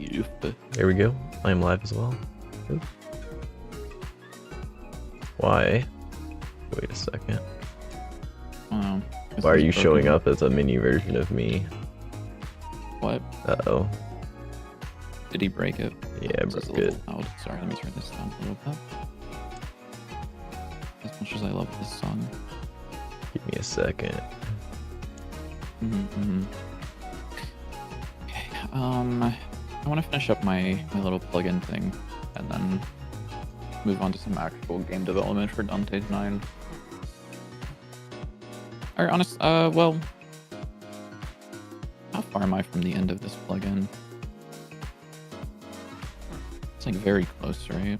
live. There we go. I'm live as well. Oop. Why? Wait a second. Wow. Why are you showing up as a mini version of me? What? Uh-oh. Did he break it? Yeah, This is broke a it. little loud. Sorry, let me turn this down a little bit. As much as I love this song. Give me a second. Okay, I want to finish up my little plugin thing, and then move on to some actual game development for Dante's 9. Or well, how far am I from the end of this plugin? It's like very close, right?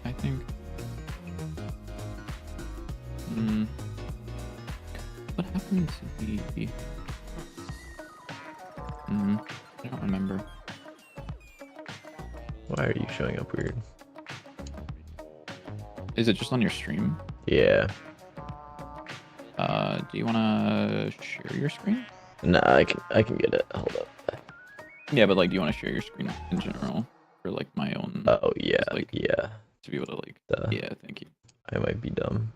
I think. What happened to the... I don't remember. Why are you showing up weird? Is it just on your stream? Yeah. Do you want to share your screen? Nah, I can get it. Hold up. Yeah, but like, do you want to share your screen in general for like my own? Oh yeah, like, yeah. To be able to like. Duh. Yeah, thank you. I might be dumb.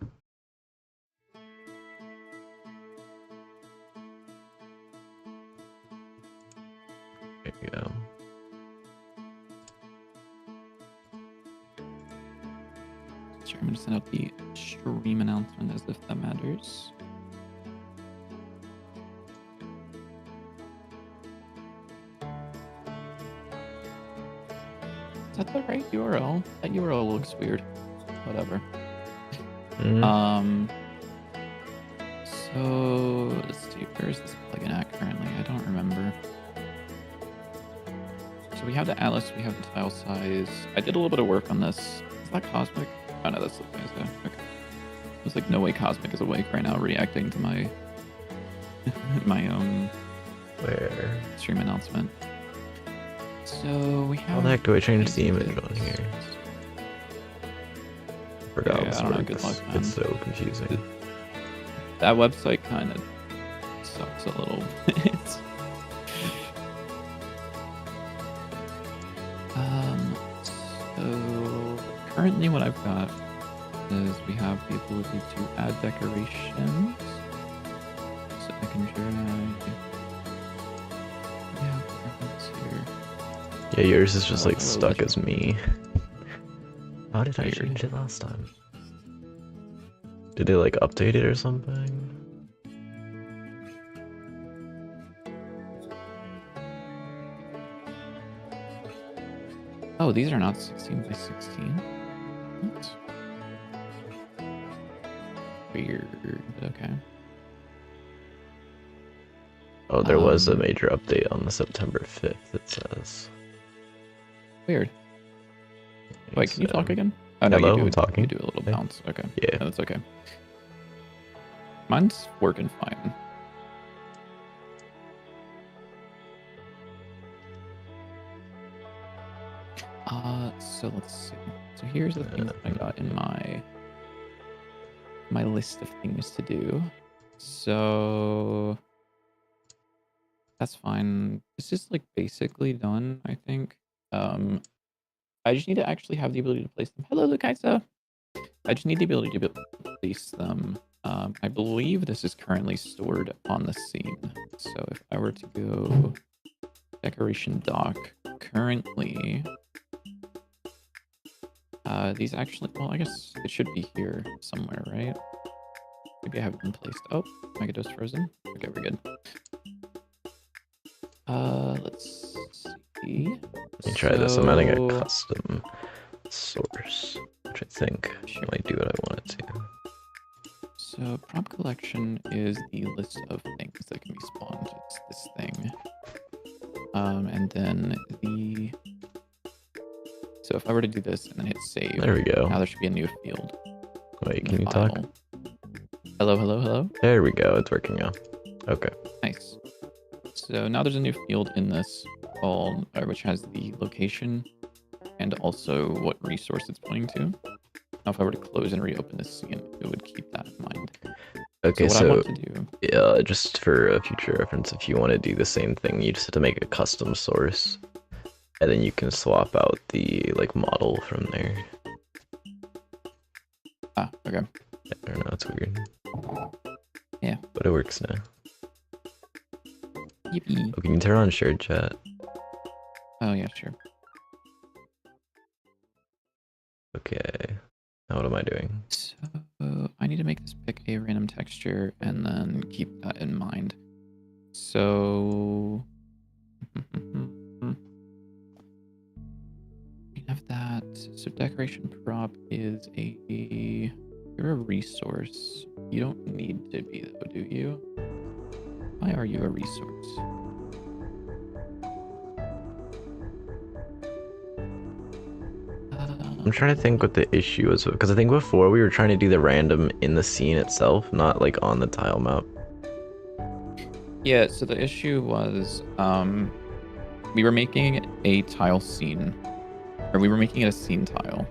There you go. Sure, I'm gonna send out the stream announcement as if that matters. Is that the right URL? That URL looks weird. Whatever. So let's see, where is this plugin at currently? I don't remember. So we have the atlas, we have the tile size. I did a little bit of work on this. Is that Cosmic? Oh no, that's the thing. Okay. There's like no way Cosmic is awake right now reacting to my my Where? stream announcement. So we have... How the heck do I change the image on here? Forgot I don't know, good luck, man. It's so confusing. That website kind of sucks a little bit. So currently what I've got is we have the ability to add decorations. So I can drag. Yeah, preference here. Yeah, yours is just like hello, stuck legend. as me. How did I Weird. change it last time? Did it like update it or something? Oh, these are not 16 by 16? What? Weird. Okay. Oh, there was a major update on the September 5th, it says. Weird. Wait, can you talk So- again? Oh, no, Hello, you do. I'm talking. You do a little Yeah. bounce. Okay. Yeah. No, that's okay. Mine's working fine. So let's see. So here's the thing that I got in my list of things to do. So that's fine. This is like basically done, I think. I just need to actually have the ability to place them. Hello, Lukaisa. I just need the ability to place them. I believe this is currently stored on the scene. So if I were to go decoration dock, currently, these actually, well, I guess it should be here somewhere, right? Maybe I haven't been placed. Oh, Megado's frozen. Okay, we're good. Let's see. Let me try this. I'm adding a custom source, which I think might do what I want it to. So prop collection is the list of things that can be spawned. It's this thing. And then the... So if I were to do this and then hit save, There we go. now there should be a new field. Wait, can you talk? Hello, hello, hello? There we go. It's working now. Okay. Nice. So now there's a new field in this called, which has the location and also what resource it's pointing to. Now if I were to close and reopen this scene, it would keep that in mind. Okay, so what I want to do... yeah, just for future reference, if you want to do the same thing, you just have to make a custom source. and then you can swap out the like model from there. Ah, okay. I don't know, it's weird. Yeah. But it works now. Yippee. Oh, can you turn on shared chat? Oh yeah, sure. Okay. Now what am I doing? So I need to make this pick a random texture and then keep that in mind. So we have that. So decoration prop is you're a resource. You don't need to be though, do you? Why are you a resource? I'm trying to think what the issue is, because I think before we were trying to do the random in the scene itself, not like on the tile map. Yeah, so the issue was we were making a tile scene, or we were making it a scene tile.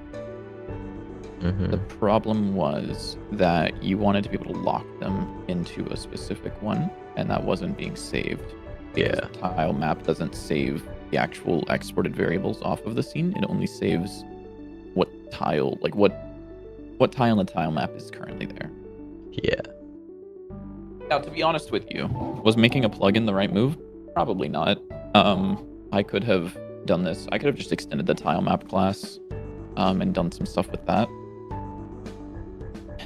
The problem was that you wanted to be able to lock them into a specific one, and that wasn't being saved. Yeah. The tile map doesn't save the actual exported variables off of the scene. It only saves what tile, like what tile in the tile map is currently there. Yeah. Now, to be honest with you, was making a plugin the right move? Probably not. I could have done this. I could have just extended the tile map class, and done some stuff with that.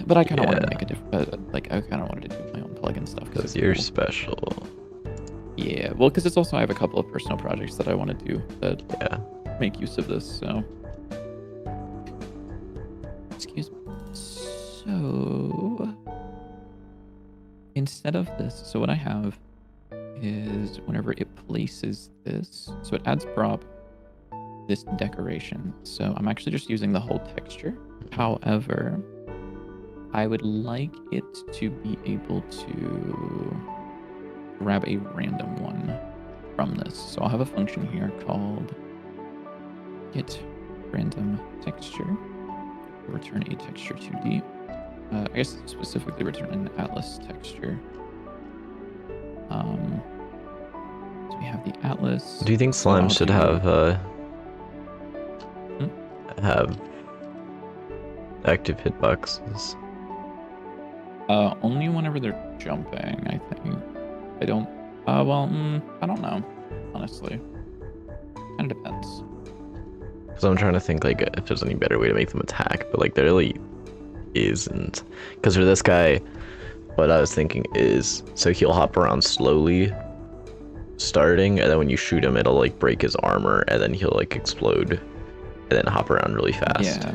But I kind of wanted to make a different, like I kind of wanted to do my own plugin stuff. Because you're special. Yeah, well, because it's also I have a couple of personal projects that I want to do that make use of this. So, excuse me. So, instead of this, so what I have is whenever it places this, so it adds prop, this decoration. So I'm actually just using the whole texture. However, I would like it to be able to grab a random one from this. So I'll have a function here called get random texture, return a texture 2D. I guess specifically return an atlas texture. So we have the atlas. Do you think slime should have active hitboxes? Only whenever they're jumping, I think. I don't. Well, I don't know. Honestly, kind of depends. Because I'm trying to think like if there's any better way to make them attack, but like there really isn't. Because for this guy, what I was thinking is, so he'll hop around slowly, starting, and then when you shoot him, it'll like break his armor, and then he'll like explode, and then hop around really fast. Yeah.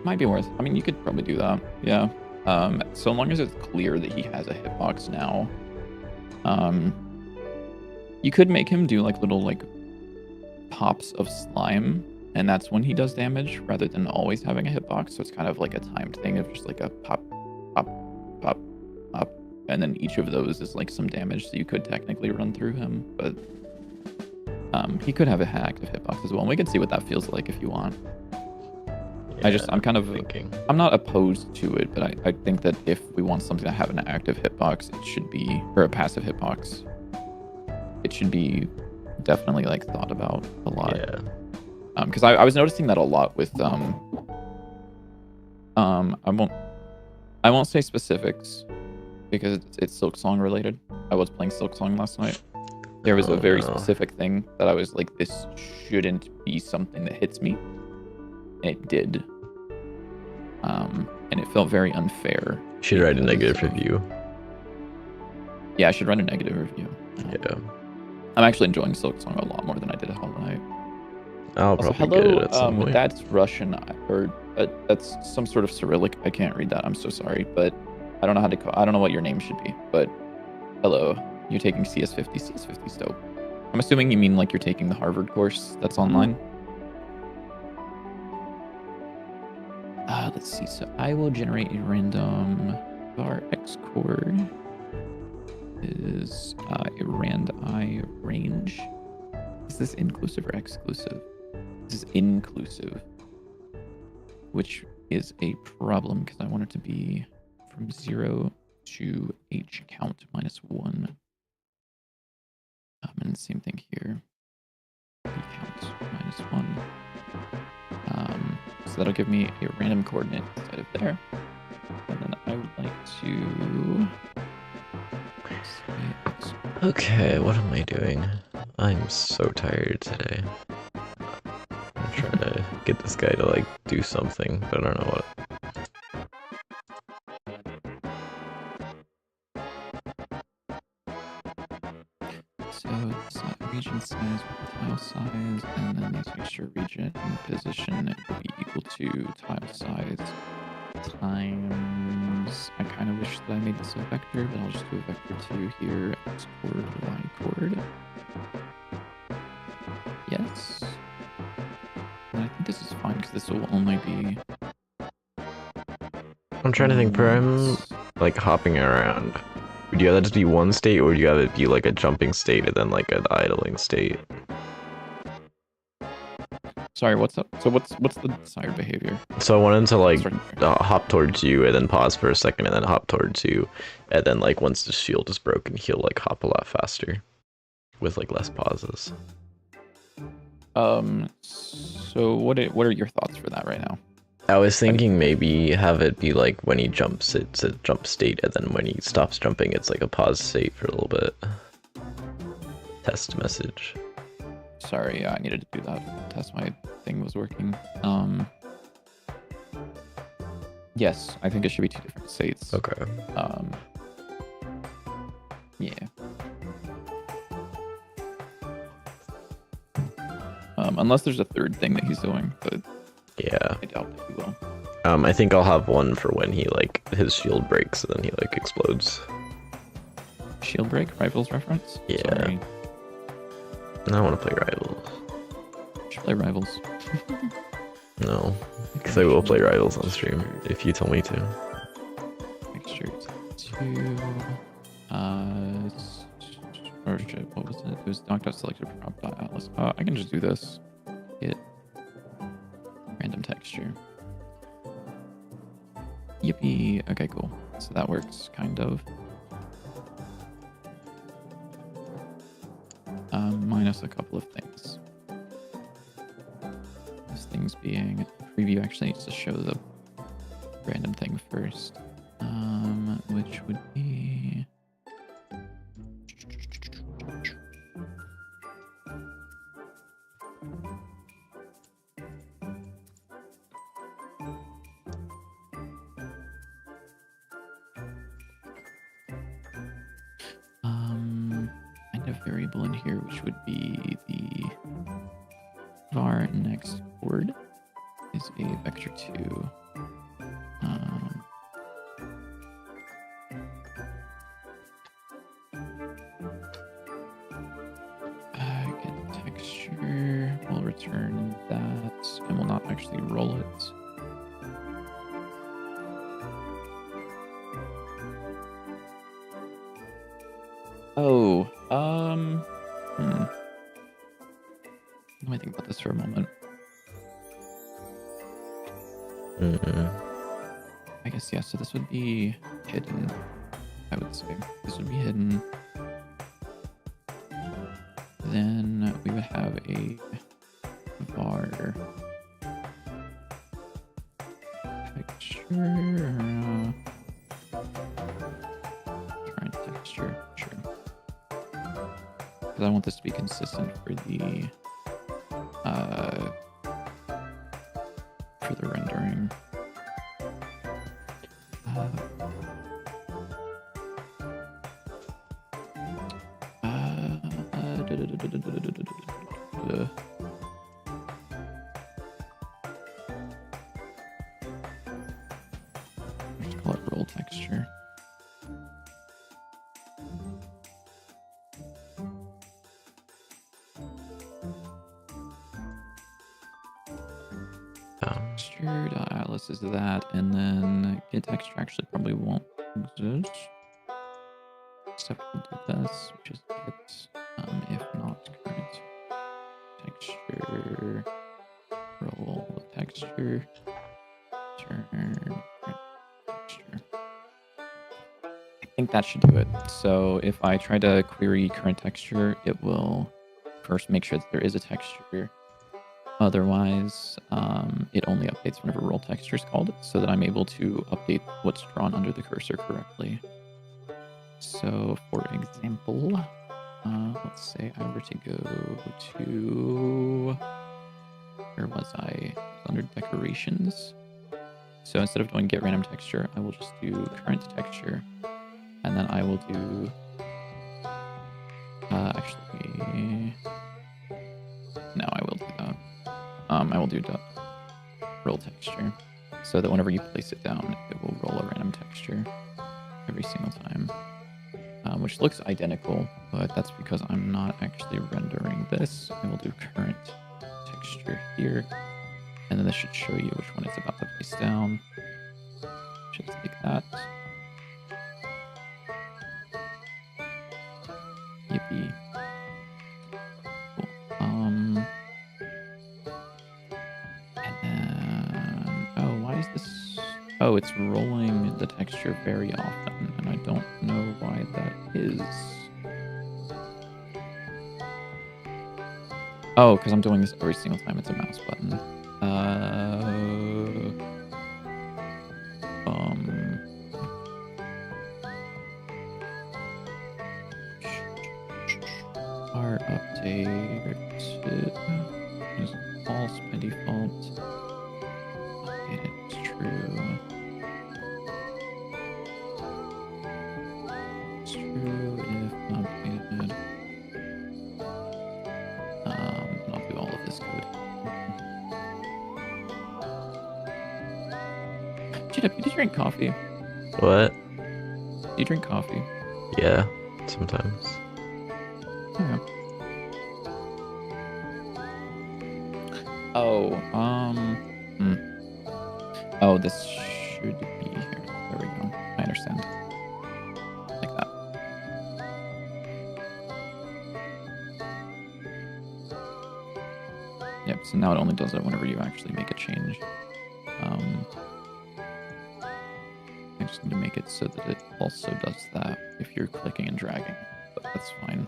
Might be worth. I mean, you could probably do that. Yeah. So long as it's clear that he has a hitbox now. You could make him do like little like pops of slime, and that's when he does damage, rather than always having a hitbox. So it's kind of like a timed thing of just like a pop, pop, pop, pop, and then each of those is like some damage. So you could technically run through him, but he could have a active hitbox as well. And we can see what that feels like if you want. Yeah, I'm kind of thinking. I'm not opposed to it, but I think that if we want something to have an active hitbox, it should be, or a passive hitbox, it should be definitely like thought about a lot. Yeah. Because I was noticing that a lot with I won't say specifics because it's Silksong related. I was playing Silksong last night. There was a very specific thing that I was like, this shouldn't be something that hits me. And it did. And it felt very unfair. You should write a negative review. Yeah, I should write a negative review. Yeah. I'm actually enjoying Silksong a lot more than I did Hollow Knight. I'll probably get it at some point. That's Russian, or that's some sort of Cyrillic. I can't read that. I'm so sorry, but I don't know how to call. I don't know what your name should be. But hello, you're taking CS50. CS50 is dope. I'm assuming you mean like you're taking the Harvard course that's online. Let's see. So I will generate a random var x chord is a rand I range. Is this inclusive or exclusive? This is inclusive, which is a problem because I want it to be from 0 to H count -1. And same thing here. B count -1. So that'll give me a random coordinate instead of there. And then I would like to say Okay, what am I doing? I'm so tired today. I'm trying to get this guy to like do something, but I don't know what. so region size, tile size, and then the texture region position will be equal to tile size times. I kind of wish that I made this a vector, but I'll just do a vector 2 here. X chord, Y chord. Yes. And I think this is fine because this will only be. I'm trying to think for him like hopping around. Would you have that just be one state, or would you have it be like a jumping state and then like an idling state? Sorry, what's up? So what's the desired behavior? So I want him to like Sorry. hop towards you and then pause for a second and then hop towards you, and then like once the shield is broken, he'll like hop a lot faster with like less pauses. So what are your thoughts for that right now? I was thinking maybe have it be like when he jumps, it's a jump state, and then when he stops jumping, it's like a pause state for a little bit. Test message. Sorry, yeah, I needed to do that. Test my thing was working. Yes, I think it should be 2 different states. Okay. Yeah. Unless there's a third thing that he's doing, but Yeah. I doubt that he will. I think I'll have one for when he like his shield breaks and then he like explodes. Shield break, rivals reference. Yeah. Sorry. I want to play Rivals. Should play rivals. No, because I will play Rivals on stream if you tell me to. Texture 2. Or shit, what was it? It was knocked out selected prop.atlas. I can just do this. Get random texture. Yippee. Okay, cool. So that works, kind of. Minus a couple of things. Those things being preview actually needs to show the random thing first. Which would be kind of variable in here, which would be the var next chord is a vector 2. Get texture, we'll return that, and we'll not actually roll it. Oh, let me think about this for a moment. I guess, yeah, so this would be hidden, I would say. This would be hidden. Then we would have a var texture. Current texture, sure. Because I want this to be consistent for the rendering. Just call it roll texture. Texture.atlas is that, and then get texture actually probably won't exist. Except we'll do this, which is get, if not current texture, roll texture, turn current texture. think that should do it. So if I try to query current texture, it will first make sure that there is a texture. Otherwise, it only updates whenever roll texture is called, so that I'm able to update what's drawn under the cursor correctly. So, for example, let's say I were to go to... Where was I? It was under decorations. So instead of doing get random texture, I will just do current texture. And then I will do... actually... No, I will do that. I will do roll texture. So that whenever you place it down, it will roll a random texture every single time. Which looks identical, but that's because I'm not actually rendering this. I will do current texture here, and then this should show you which one it's about to place down. Just like that. Yippee. Cool. And then, oh, why is this? Oh, it's rolling the texture very often, and I don't know why that is. Oh, because I'm doing this every single time it's a mouse button. Our update is false by default. Updated is true. It's true if updated. And I'll do all of this code. Chip, do you drink coffee? What? Do you drink coffee? Yeah, sometimes. Okay. Oh, Oh, this should be here. There we go. I understand. Like that. Yep, so now it only does it whenever you actually make a change. I just need to make it so that it also does that if you're clicking and dragging, but that's fine.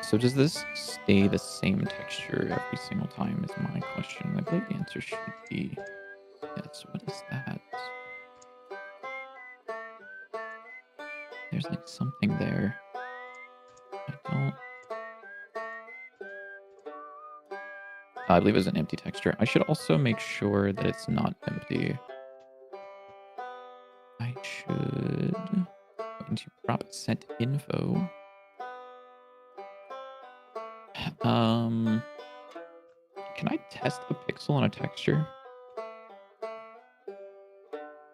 So does this stay the same texture every single time is my question. I believe the answer should be yes. What is that? There's like something there. I believe it's an empty texture. I should also make sure that it's not empty. I should go into prop set info. Can I test a pixel on a texture?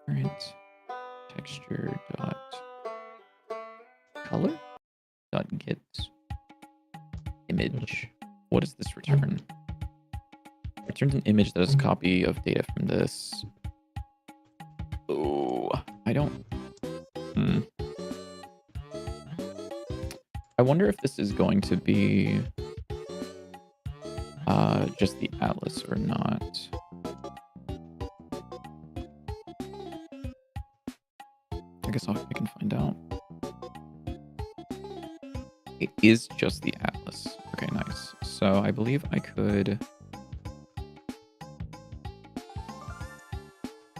Current texture dot color dot get image. What does this return? Returns an image that is a copy of data from this. Oh, I don't. I wonder if this is going to be just the atlas or not. I guess I can find out. It is just the atlas. Okay, nice. So I believe I could...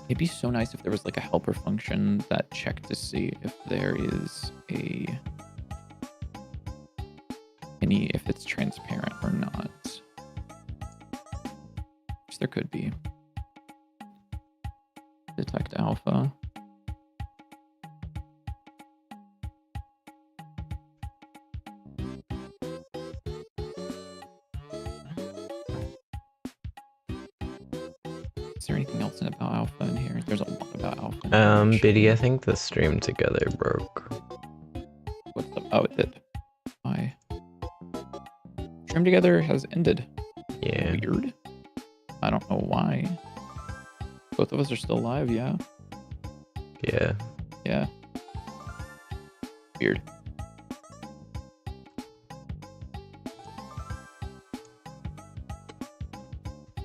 It'd be so nice if there was like a helper function that checked to see if there is if it's transparent or not. Which there could be. Detect alpha. Is there anything else about alpha in here? There's a lot about alpha. Biddy, I think the stream together broke. What's up? Oh, it did. Why? Stream together has ended. Yeah. Weird. I don't know why. Both of us are still live, yeah? Yeah. Yeah. Weird.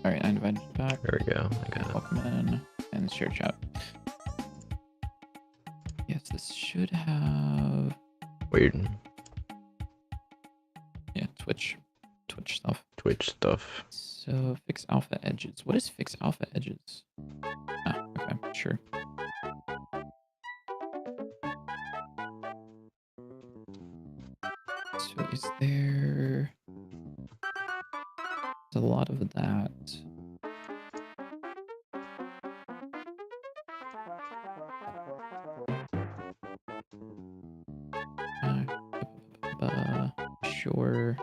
Alright, I invited you back. There we go. I got it. Welcome in and share chat. Yes. This should have Weird. yeah, Twitch stuff. Twitch stuff. So fix alpha edges. What is fix alpha edges? Ah, okay, sure. So is there's a lot of that. Sure.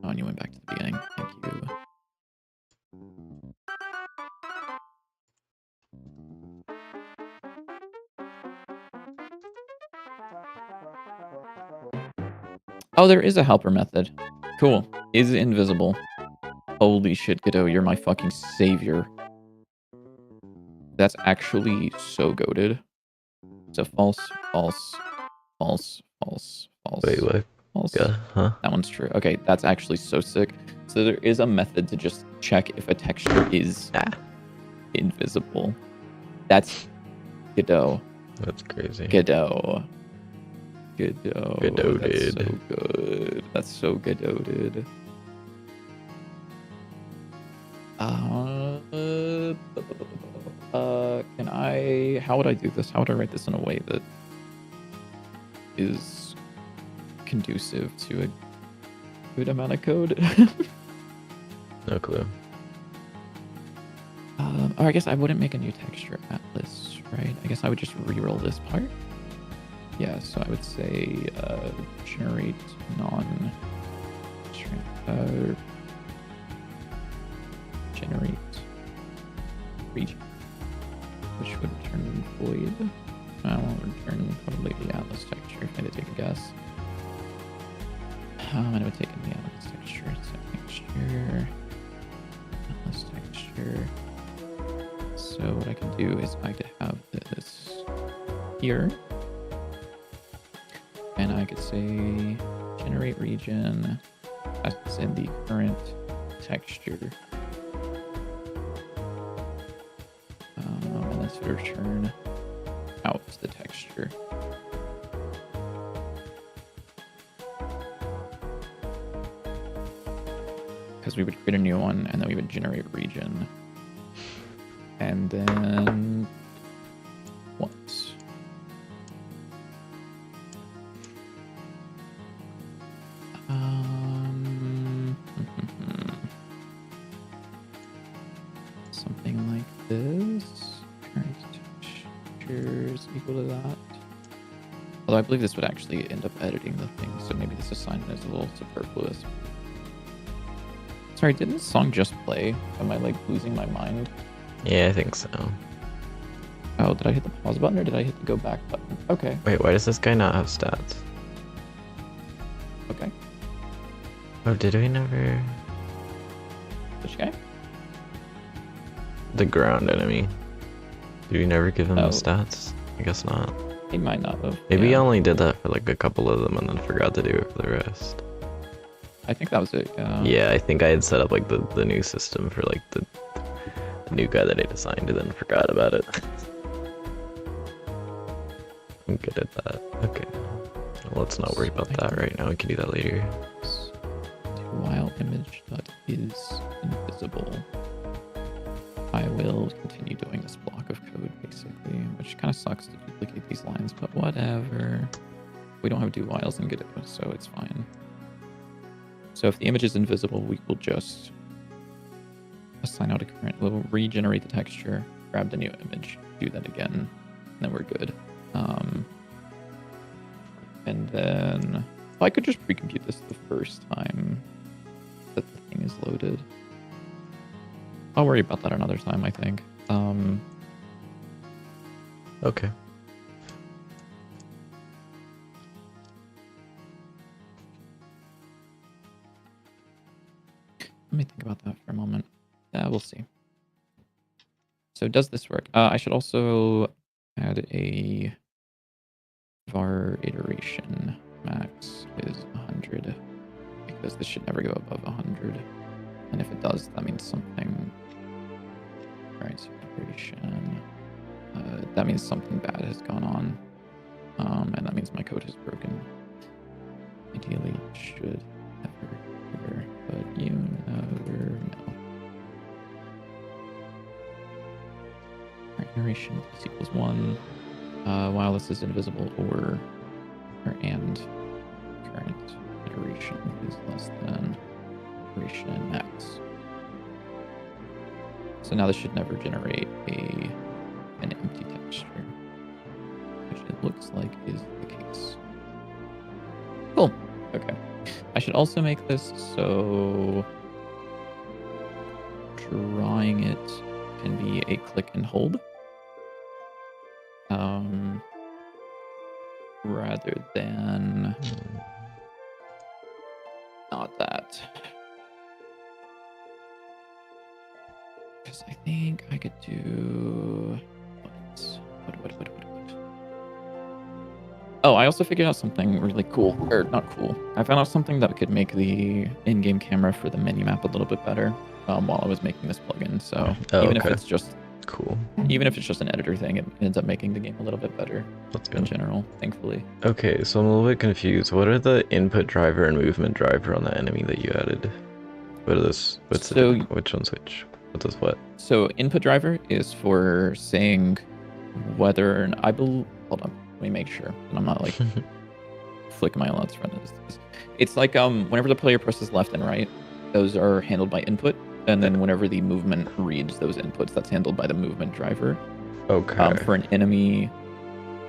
Oh, and you went back to the beginning. Thank you. Oh, there is a helper method. Cool. Is invisible. Holy shit, kiddo, you're my fucking savior. That's actually so goated. So false. Wait, what? False. Yeah, huh? That one's true. Okay, that's actually so sick. So there is a method to just check if a texture is invisible. That's Godot. That's crazy. Godot. Godot. Godotted. That's so good. That's so Godotted. Can I... How would I do this? How would I write this in a way that is conducive to a good amount of code? No clue. Or I guess I wouldn't make a new texture atlas, right? I guess I would just re-roll this part. Yeah, so I would say generate generate region, which would return void. I won't return probably the atlas texture if I had to take a guess. And it would take in the atlas texture. So texture, atlas texture. So what I can do is I could have this here, and I could say generate region as in the current texture, and this would return out the texture. Because we would create a new one, and then we would generate region. And then what? Something like this. Current textures equal to that. Although I believe this would actually end up editing the thing, so maybe this assignment is a little superfluous. Sorry, didn't this song just play? Am I like losing my mind? Yeah, I think so. Oh, did I hit the pause button or did I hit the go back button? Okay. Wait, why does this guy not have stats? Okay. Oh, did we never... Which guy? The ground enemy. Did we never give him the Oh. stats? I guess not. He might not have. Maybe yeah. I only did that for like a couple of them and then forgot to do it for the rest. I think that was it. Yeah, I think I had set up like the new system for like the new guy that I designed and then forgot about it. I'm good at that. Okay. Well, let's not worry about that right now. We can do that later. While image that is invisible, I will continue doing this block of code basically, which kind of sucks to duplicate these lines, but whatever. We don't have do whiles in Godot, so it's fine. So if the image is invisible, we will just assign out a current. We'll regenerate the texture, grab the new image, do that again, and then we're good. And then I could just pre-compute this the first time that the thing is loaded. I'll worry about that another time, I think. Okay. Let me think about that for a moment. We'll see. So does this work? I should also add a var iteration max is 100 because this should never go above 100. And if it does, that means something. All right, so iteration that means something bad has gone on. And that means my code is broken. Ideally, it should never here, but you never know. Alright, iteration plus equals 1. While this is invisible or and current iteration is less than iteration max. So now this should never generate an empty texture, which it looks like is the case. Cool. Okay. I should also make this so drawing it can be a click and hold. Rather than not that. Because I think I could do what? Oh, I also figured out something really cool. Or not cool. I found out something that could make the in-game camera for the menu map a little bit better while I was making this plugin. So even if it's just cool, even if it's just an editor thing, it ends up making the game a little bit better. That's good. In general, thankfully. Okay, so I'm a little bit confused. What are the input driver and movement driver on the enemy that you added? What are this? What's So, it? Which one's which? What does what? So input driver is for saying whether I believe. Hold on, let me make sure that I'm not like flicking my LUTs from this. It's like whenever the player presses left and right, those are handled by input, and then whenever the movement reads those inputs, that's handled by the movement driver. Okay. For an enemy,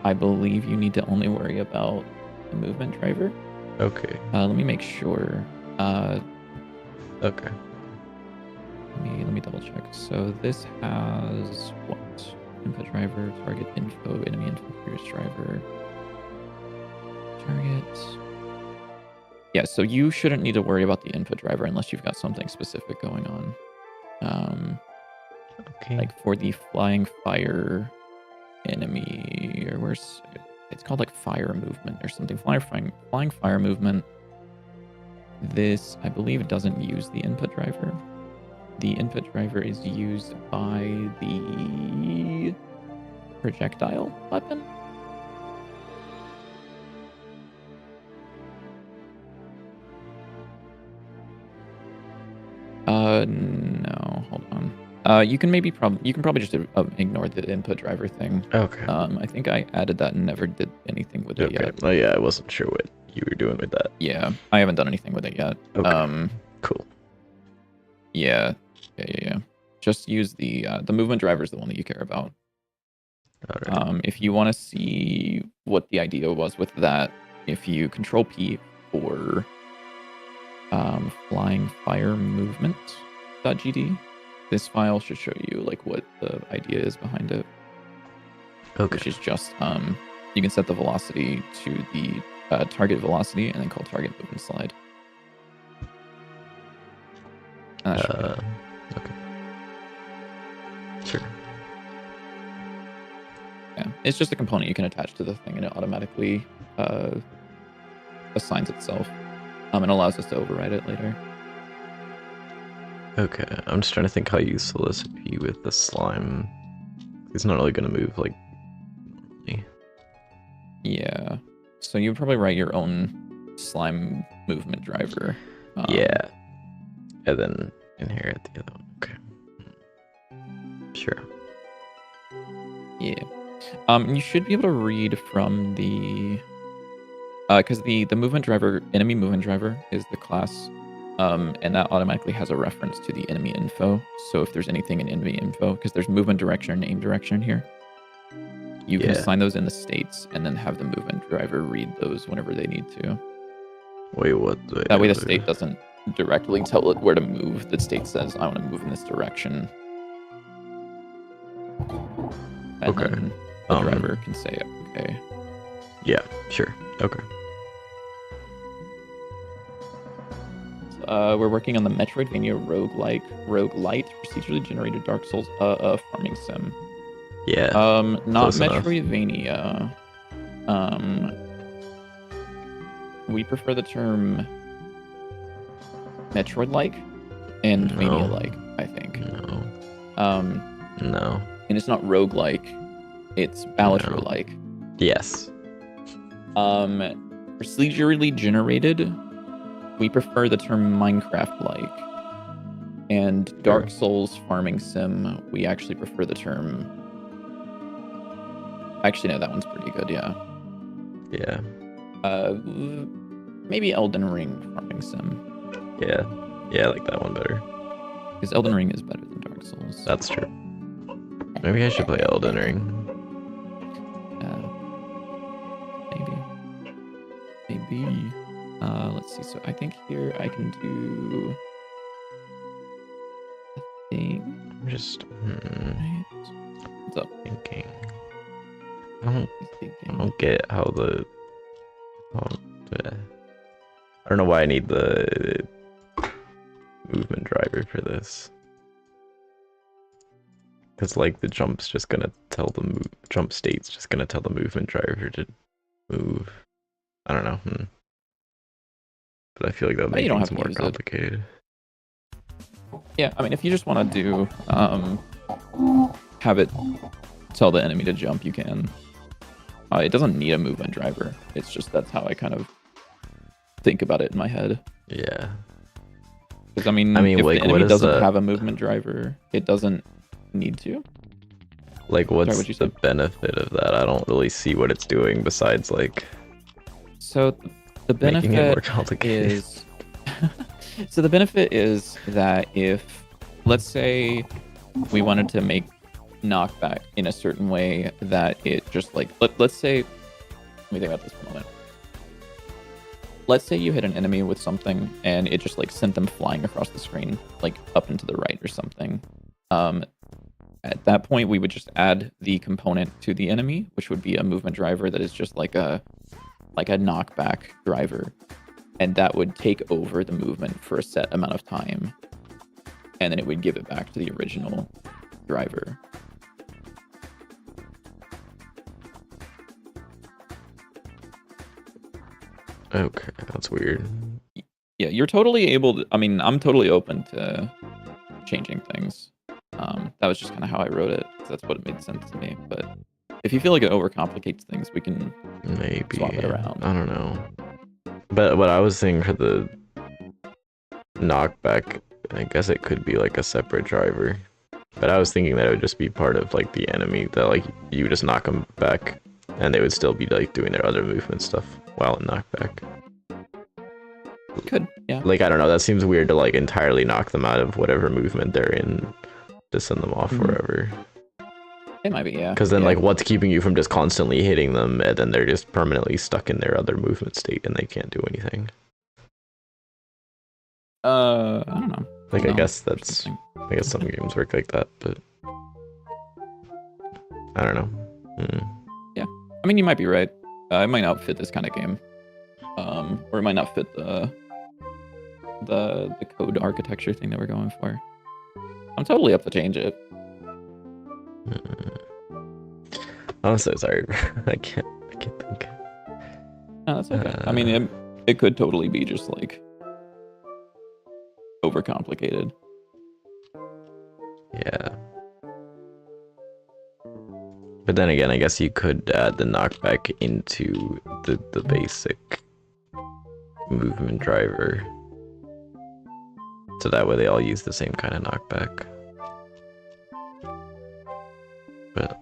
I believe you need to only worry about the movement driver. Okay. Let me make sure. Okay. Let me double check. So this has what? Input driver, target info, enemy info, fierce driver, target. Yeah, so you shouldn't need to worry about the input driver unless you've got something specific going on. Okay. Like for the flying fire enemy, or where's it's called like fire movement or something. Flying fire movement. This, I believe, doesn't use the input driver. The input driver is used by the projectile weapon. No, hold on. You can probably just ignore the input driver thing. Okay. I think I added that and never did anything with it yet. Oh yeah, I wasn't sure what you were doing with that. Yeah, I haven't done anything with it yet. Okay. Cool. Yeah. Just use the movement driver is the one that you care about. All right. If you want to see what the idea was with that, if you Control P for flying fire movement.gd, this file should show you like what the idea is behind it. Okay. Which is just you can set the velocity to the target velocity and then call target movement slide. Okay. Sure. Yeah, it's just a component you can attach to the thing, and it automatically assigns itself, and allows us to override it later. Okay, I'm just trying to think how useful this would be with the slime. It's not really gonna move like normally. Yeah, so you would probably write your own slime movement driver. Yeah, and then inherit the other one. Okay. Sure. Yeah. You should be able to read from the because the movement driver, enemy movement driver, is the class, and that automatically has a reference to the enemy info. So if there's anything in enemy info, because there's movement direction or name direction here, you can assign those in the states and then have the movement driver read those whenever they need to. Wait, what? That way the state doesn't directly tell it where to move. The state says, I want to move in this direction. And then the driver can say, okay. Yeah, sure. Okay. We're working on the Metroidvania roguelite procedurally generated Dark Souls farming sim. Yeah. Not Metroidvania. We prefer the term Metroid-like and Vania-like, I think. No. No. No. And it's not roguelike. It's No. Balatro-like. Yes. Procedurally generated, we prefer the term Minecraft-like. And Dark Souls farming sim, we actually prefer the term... Actually, no, that one's pretty good, yeah. Yeah. Maybe Elden Ring farming sim. Yeah. Yeah, I like that one better. Because Elden Ring is better than Dark Souls. That's true. Maybe I should play Elden Ring. Maybe. Let's see. So I think here I can do a thing. I'm just Right. What's up? thinking. He's I thinking. don't get how the. I don't know why I need the movement driver for this. Because like the jump's just gonna tell the jump state's just gonna tell the movement driver to move. I don't know. But I feel like that would make things more complicated. Yeah, I mean, if you just want to do have it tell the enemy to jump, you can. It doesn't need a movement driver. It's just that's how I kind of think about it in my head. Yeah. Because I mean, if the enemy doesn't have a movement driver, it doesn't need to. Like, what's the benefit of that? I don't really see what it's doing besides like. So the benefit making it more complicated. is. So the benefit is that if, let's say, we wanted to make knockback in a certain way that it just like let's say, let me think about this for a moment. Let's say you hit an enemy with something and it just like sent them flying across the screen, like up and to the right or something. At that point, we would just add the component to the enemy, which would be a movement driver that is just like a knockback driver. And that would take over the movement for a set amount of time. And then it would give it back to the original driver. Okay, that's weird. Yeah, you're totally able to, I mean, I'm totally open to changing things. That was just kind of how I wrote it. That's what it made sense to me. But if you feel like it overcomplicates things, we can maybe swap it around. I don't know. But what I was saying for the knockback, I guess it could be like a separate driver. But I was thinking that it would just be part of like the enemy, that like you would just knock them back and they would still be like doing their other movement stuff while in knockback. Could, yeah. Like, I don't know, that seems weird to like entirely knock them out of whatever movement they're in to send them off wherever. It might be, yeah. Because then, like, what's keeping you from just constantly hitting them, and then they're just permanently stuck in their other movement state, and they can't do anything? I don't know. Like, I guess that's... I guess some games work like that, but... I don't know. Yeah. I mean, you might be right. It might not fit this kind of game. Or it might not fit the code architecture thing that we're going for. I'm totally up to change it. I'm so sorry. I can't think. No, that's okay. I mean, it could totally be just like overcomplicated. Yeah. But then again, I guess you could add the knockback into the basic movement driver. So that way they all use the same kind of knockback. But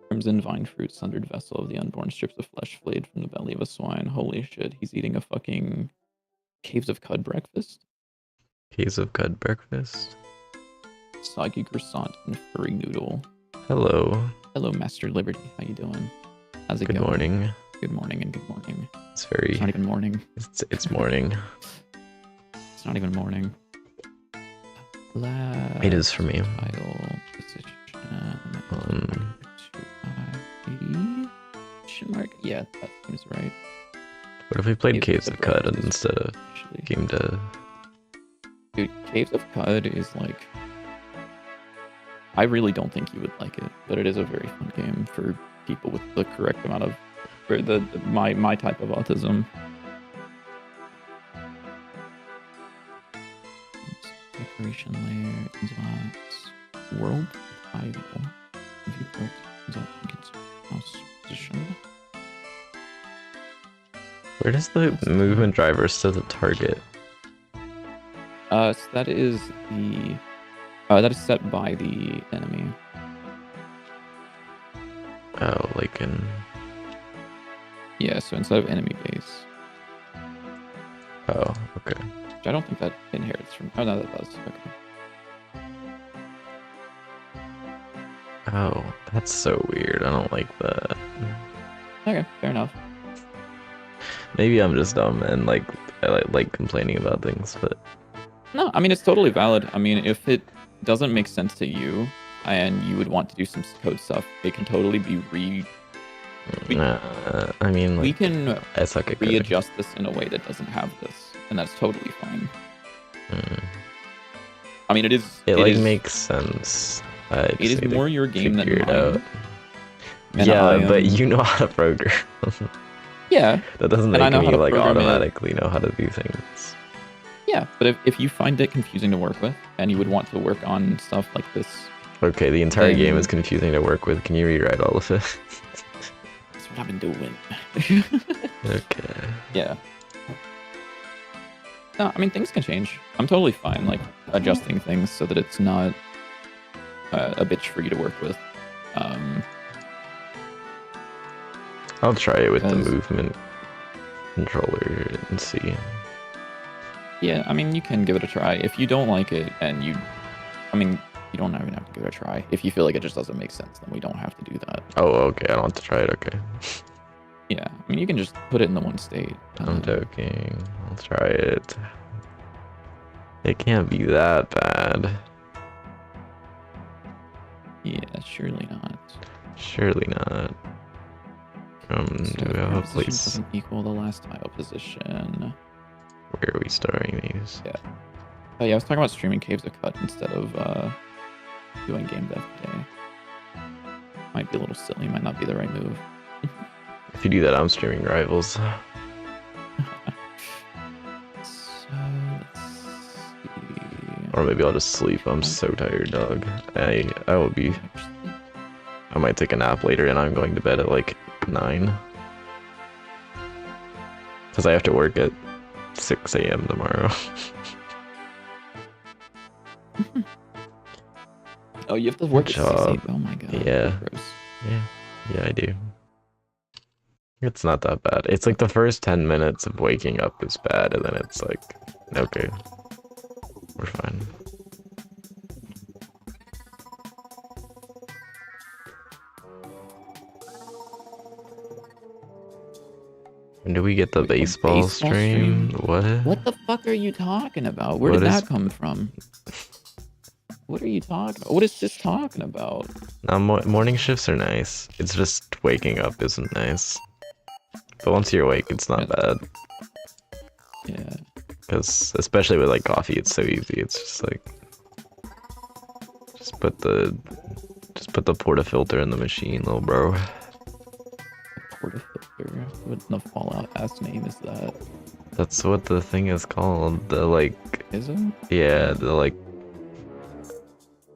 Crimson vine fruit, sundered vessel of the unborn, strips of flesh flayed from the belly of a swine. Holy shit, he's eating a fucking caves of cud breakfast. Caves of cud breakfast. Soggy croissant and furry noodle. Hello. Hello, Master Liberty. How you doing? How's it going? Good morning. Good morning and good morning. It's very... It's not even morning. It's morning. It's not even morning. It is for me. Title, position, mark. Yeah, that seems right. What if we played Caves of Cud instead of Game Dev? Dude, Caves of Cud is like... I really don't think you would like it, but it is a very fun game for people with the correct amount of, for my type of autism. Oops. Decoration layer, inbox, world title, viewport, mouse position. Where does the movement driver set the target? So that is set by the enemy. Oh, like in... Yeah, so instead of enemy base. Oh, okay. Which I don't think that inherits from... Oh, no, that does. Okay. Oh, that's so weird. I don't like that. Okay, fair enough. Maybe I'm just dumb and like I like complaining about things, but No, I mean, it's totally valid. I mean, if it doesn't make sense to you and you would want to do some code stuff, it can totally be I mean, like, we can I suck at coding. readjust this in a way that doesn't have this, and that's totally fine. I mean, it makes sense. It is more your game than mine. Out. Yeah, but you know how to program. Yeah. That doesn't make me like automatically know how to do things. Yeah, but if you find it confusing to work with, and you would want to work on stuff like this. Okay, the entire game is confusing to work with. Can you rewrite all of it? That's what I've been doing. Okay. Yeah. No, I mean, things can change. I'm totally fine, like, adjusting things so that it's not a bitch for you to work with. I'll try it with the movement controller and see. Yeah, I mean, you can give it a try. If you don't like it, and you don't even have to give it a try. If you feel like it just doesn't make sense, then we don't have to do that. Oh, okay. I don't have to try it. Okay. Yeah, I mean, you can just put it in the one state. I'm joking. I'll try it. It can't be that bad. Yeah, surely not. Surely not. So do we have a place? Doesn't equal the last tile position. Where are we storing these? Yeah. Oh yeah, I was talking about streaming Caves of Cut instead of doing game dev today. Might be a little silly. Might not be the right move. If you do that, I'm streaming Rivals. So let's see. Or maybe I'll just sleep. I'm so tired, dog. I will be. I might take a nap later, and I'm going to bed at like 9. Because I have to work at 6 a.m. tomorrow. Oh, you have to work at 6 a.m. Oh my god. Yeah. Yeah, I do. It's not that bad. It's like the first 10 minutes of waking up is bad, and then it's like, okay, we're fine. When do we get the baseball stream? What? What the fuck are you talking about? Where did that come from? What are you talking about? What is this talking about? Morning shifts are nice. It's just waking up isn't nice. But once you're awake, it's not bad. Yeah. Because especially with like coffee, it's so easy. It's just like just put the portafilter in the machine, little bro. Portafilter? What in the Fallout ass name is that? That's what the thing is called. The like. Is it? Yeah, the like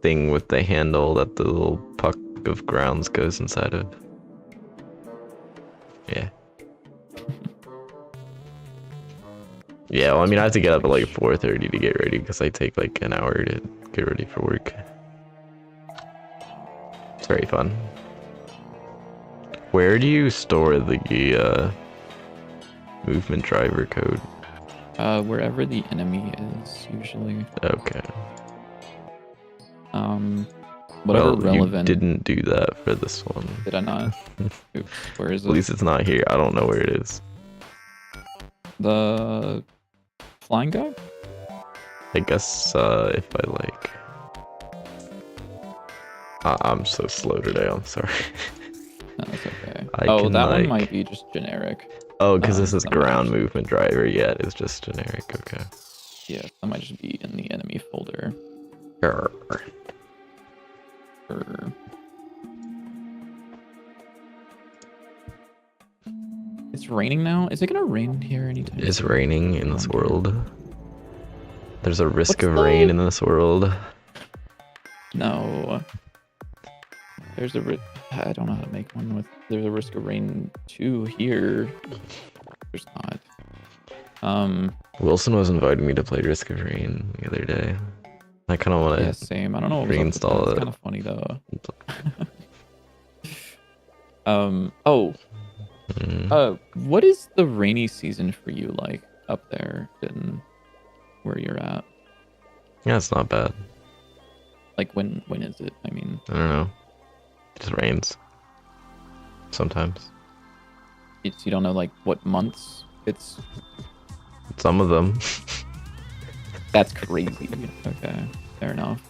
thing with the handle that the little puck of grounds goes inside of. Yeah. Yeah, well, I mean, I have to get up at like 4:30 to get ready because I take like an hour to get ready for work. It's very fun. Where do you store the movement driver code? Wherever the enemy is, usually. Okay. Whatever well, relevant. You didn't do that for this one. Did I not? Oops, where is it? At least it's not here. I don't know where it is. The flying guy? I guess if I like. I'm so slow today. I'm sorry. No, that's okay. That like... one might be just generic. Oh, because this is ground movement driver. Yeah, it's just generic. Okay. Yeah, that might just be in the enemy folder. Grr. Or... It's raining now. Is it gonna rain here anytime It's soon? raining in this world. There's a risk What's of the... rain in this world. No. There's a I don't know how to make one with... There's a risk of rain 2 here. There's not. Wilson was inviting me to play Risk of Rain the other day. I kind of want to same. I don't know what was up with that. reinstall It's it. kind of funny though. Oh. What is the rainy season for you like up there in where you're at? Yeah, it's not bad. Like when is it? I mean, I don't know. It just rains. Sometimes. you don't know like what months it's... Some of them. That's crazy. Okay, fair enough.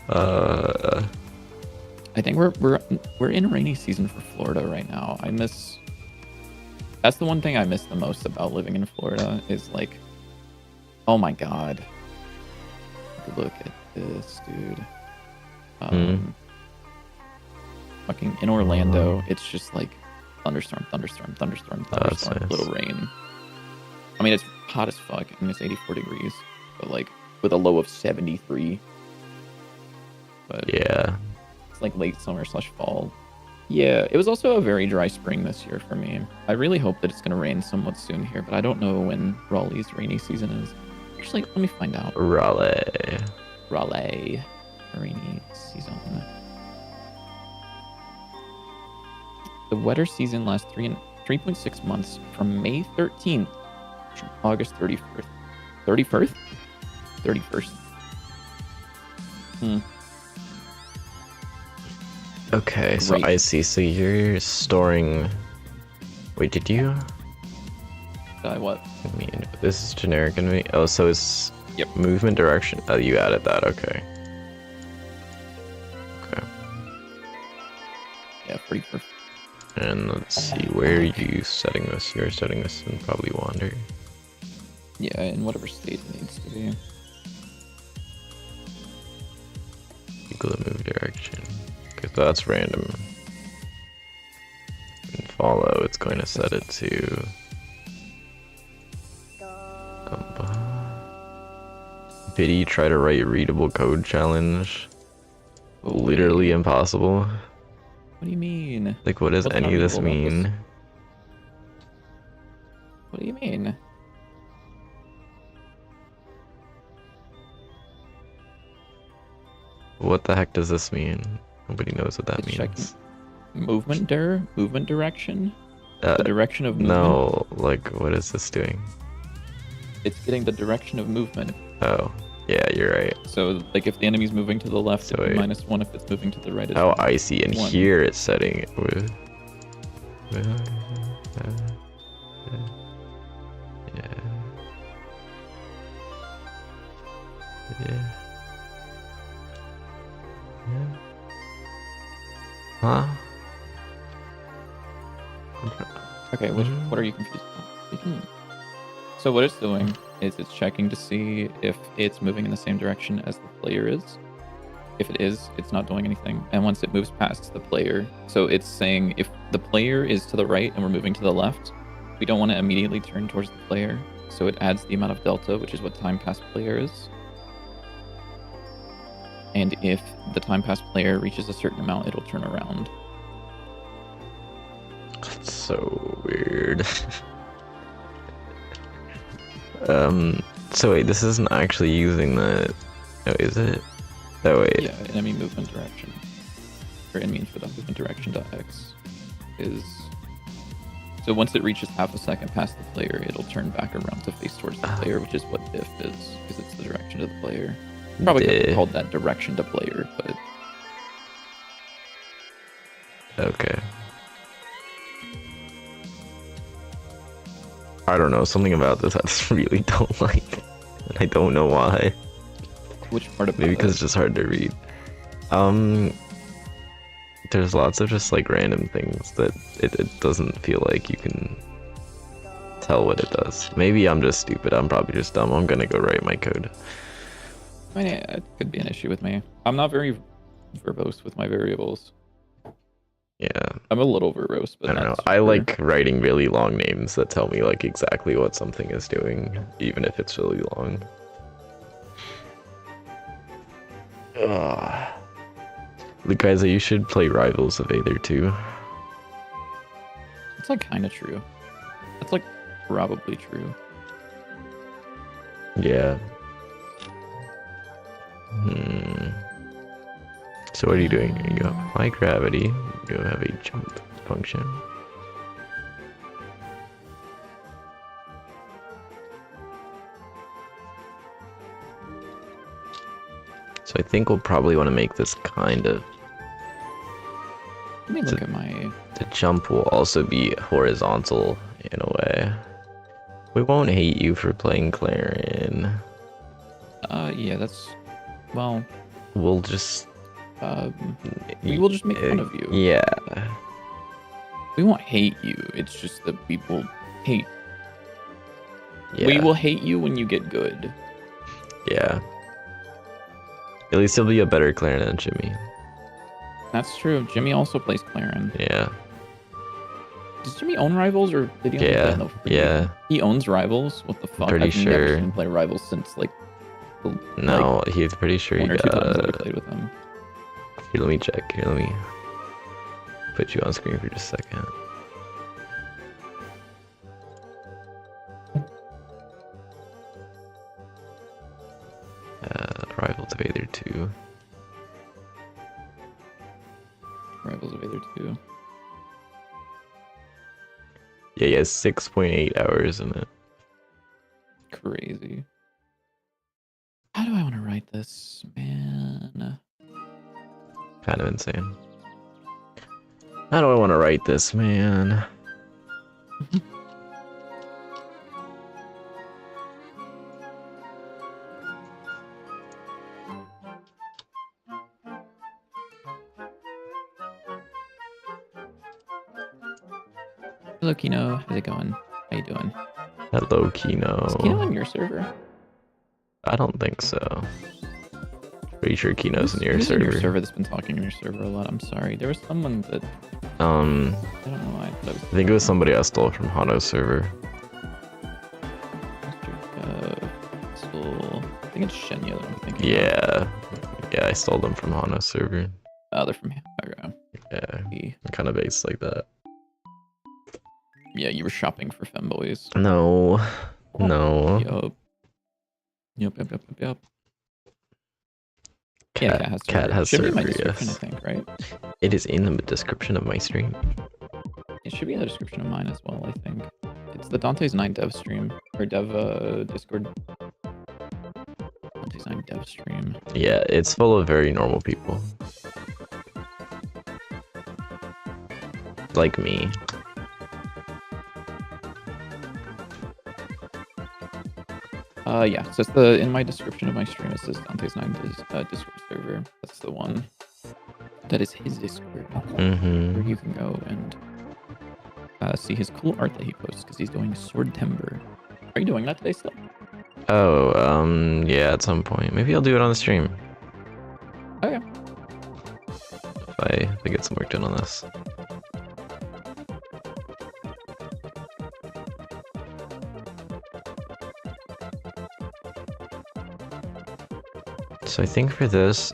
I think we're in rainy season for Florida right now. That's the one thing I miss the most about living in Florida is like, oh my god, look at this, dude. Fucking in Orlando, it's just like thunderstorm, That's nice. little rain. I mean, it's hot as fuck. I mean, it's 84 degrees, but like with a low of 73. But Yeah. it's like late summer / fall. Yeah, it was also a very dry spring this year for me. I really hope that it's going to rain somewhat soon here, but I don't know when Raleigh's rainy season is. Actually, let me find out. Raleigh. Rainy season. The wetter season lasts 3.6 months from May 13th to August 31st. 31st? Okay, so Great. I see. So you're storing... Wait, did you? What? I mean, this is generic in me. Oh, so it's... Yep. Movement direction. Oh, you added that. Okay. Okay. Yeah, 31st. And let's see, where are you setting this? You're setting this in probably Wander. Yeah, in whatever state it needs to be. Equal to move direction. Because that's random. In follow, it's going to set it to... Pity, try to write readable code challenge. Literally impossible. What do you mean? Like, what does What's any not of this readable about this? mean? What do you mean? What the heck does this mean? Nobody knows what that It's means. checking movement direction? The direction of movement? No, like, what is this doing? It's getting the direction of movement. Oh, yeah, you're right. So, like, if the enemy's moving to the left, So it's wait. -1. If it's moving to the right, it's Oh, I see. And 1. here it's setting it with... Yeah. Huh? Okay, what are you confused about? So what it's doing is it's checking to see if it's moving in the same direction as the player is. If it is, it's not doing anything. And once it moves past the player, so it's saying if the player is to the right and we're moving to the left, we don't want to immediately turn towards the player. So it adds the amount of delta, which is what time past player is. And if the time past player reaches a certain amount, it'll turn around. That's so weird. So wait, this isn't actually using the... Oh, is it? Oh, wait. Yeah, enemy movement direction. Or enemy for the movement direction.x is... So once it reaches half a second past the player, it'll turn back around to face towards the player, which is what diff is, because it's the direction of the player. Probably could have called that direction to player, but... Okay. I don't know, something about this I just really don't like. And I don't know why. Which part of Maybe because it's just hard to read. There's lots of just like random things that it doesn't feel like you can tell what it does. Maybe I'm just stupid, I'm probably just dumb. I'm gonna go write my code. I mean, it could be an issue with me. I'm not very verbose with my variables. Yeah. I'm a little verbose, but I don't know. not I super. like writing really long names that tell me like exactly what something is doing, even if it's really long. Ugh. Look, guys, you should play Rivals of Aether too. It's like kind of true. That's like probably true. Yeah. Hmm. So what are you doing? You go apply gravity. You have a jump function. So I think we'll probably want to make this kind of... Let me look at my... The jump will also be horizontal in a way. We won't hate you for playing Clarion. Yeah, that's... Well... We'll just... we will just make fun of you. Yeah. We won't hate you. It's just that we will hate. Yeah. We will hate you when you get good. Yeah. At least he'll be a better Clarion than Jimmy. That's true. Jimmy also plays Clarion. Yeah. Does Jimmy own Rivals, or did he only play in the free Yeah. game? He owns Rivals? What the fuck? Pretty I've never sure. seen him play Rivals since, like... No, he's pretty sure he one or got... two times that I played with him. Here, let me check. Here, let me put you on screen for just a second. Rivals of Aether 2. Rivals of Aether 2. Yeah, he has 6.8 hours in it. Crazy. How do I want to write this, man? Kind of insane. How do I want to write this, man? Hello, Kino. How's it going? How you doing? Hello, Kino. Is Kino on your server? I don't think so. Pretty sure Kino's in your Who's in server. your server that's been talking in your server a lot? I'm sorry. There was someone that... I I don't know why. I think it was somebody I stole from Hano's server. I think it's Shenya that I'm thinking of. Yeah, I stole them from Hano's server. Oh, they're from him. Okay. Yeah, kind of based like that. Yeah, you were shopping for femboys. No. Yup. Cat has Should be in my server, description, yes. I think, right? It is in the description of my stream. It should be in the description of mine as well, I think. It's the Dante's 9 dev stream. Or dev Discord. Dante's 9 dev stream. Yeah, it's full of very normal people. Like me. Yeah, so it's the in my description of my stream, it says Dante's 9 Discord server. That's the one. That is his Discord. Where you can go and see his cool art that he posts, because he's doing Sword Timber. Are you doing that today still? Oh, yeah, at some point. Maybe I'll do it on the stream. Okay. If I get some work done on this. So I think for this,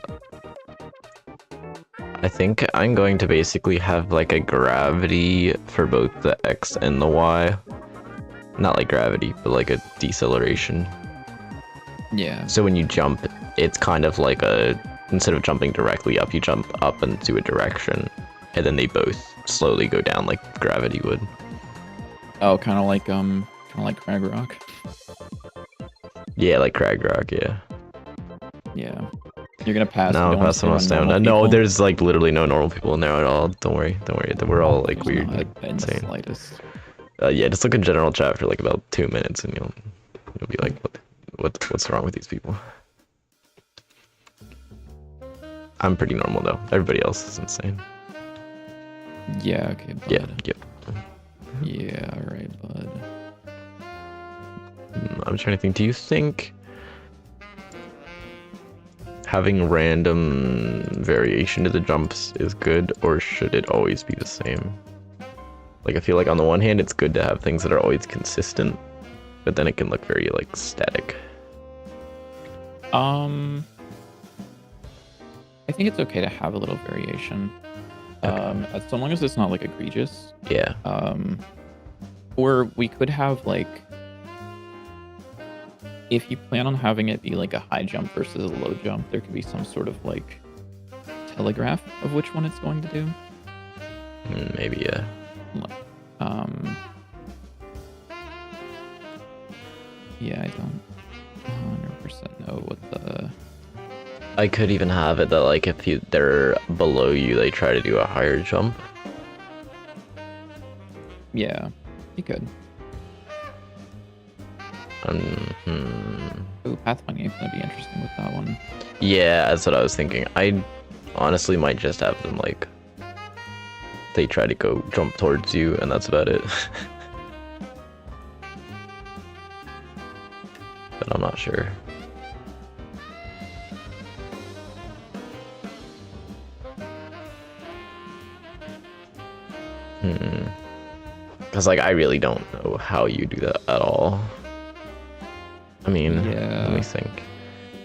I think I'm going to basically have like a gravity for both the X and the Y. Not like gravity, but like a deceleration. Yeah. So when you jump, it's kind of like instead of jumping directly up, you jump up into a direction, and then they both slowly go down like gravity would. Oh, kind of like Crag Rock. Yeah, like Crag Rock, yeah. Yeah. You're gonna pass. No, pass someone else down. No, there's like literally no normal people in there at all. Don't worry. We're all like weird. In the slightest. Yeah, just look in general chat for like about 2 minutes, and you'll be like, what's wrong with these people? I'm pretty normal though. Everybody else is insane. Yeah. Okay. Bud. Yep. Yeah. All right, bud. I'm trying to think. Do you think? having random variation to the jumps is good, or should it always be the same? Like, I feel like on the one hand, it's good to have things that are always consistent, but then it can look very, like, static. I think it's okay to have a little variation. So long as it's not, like, egregious. Yeah. Or we could have, like... If you plan on having it be, like, a high jump versus a low jump, there could be some sort of, like, telegraph of which one it's going to do. Maybe, yeah. Yeah, I don't 100% know what the... I could even have it that, like, if they're below you, they try to do a higher jump. Yeah, you could. Ooh, pathfinding is going to be interesting with that one. Yeah, that's what I was thinking. I honestly might just have them, like, they try to go jump towards you, and that's about it. But I'm not sure. Because, like, I really don't know how you do that at all. I mean, Yeah. let me think.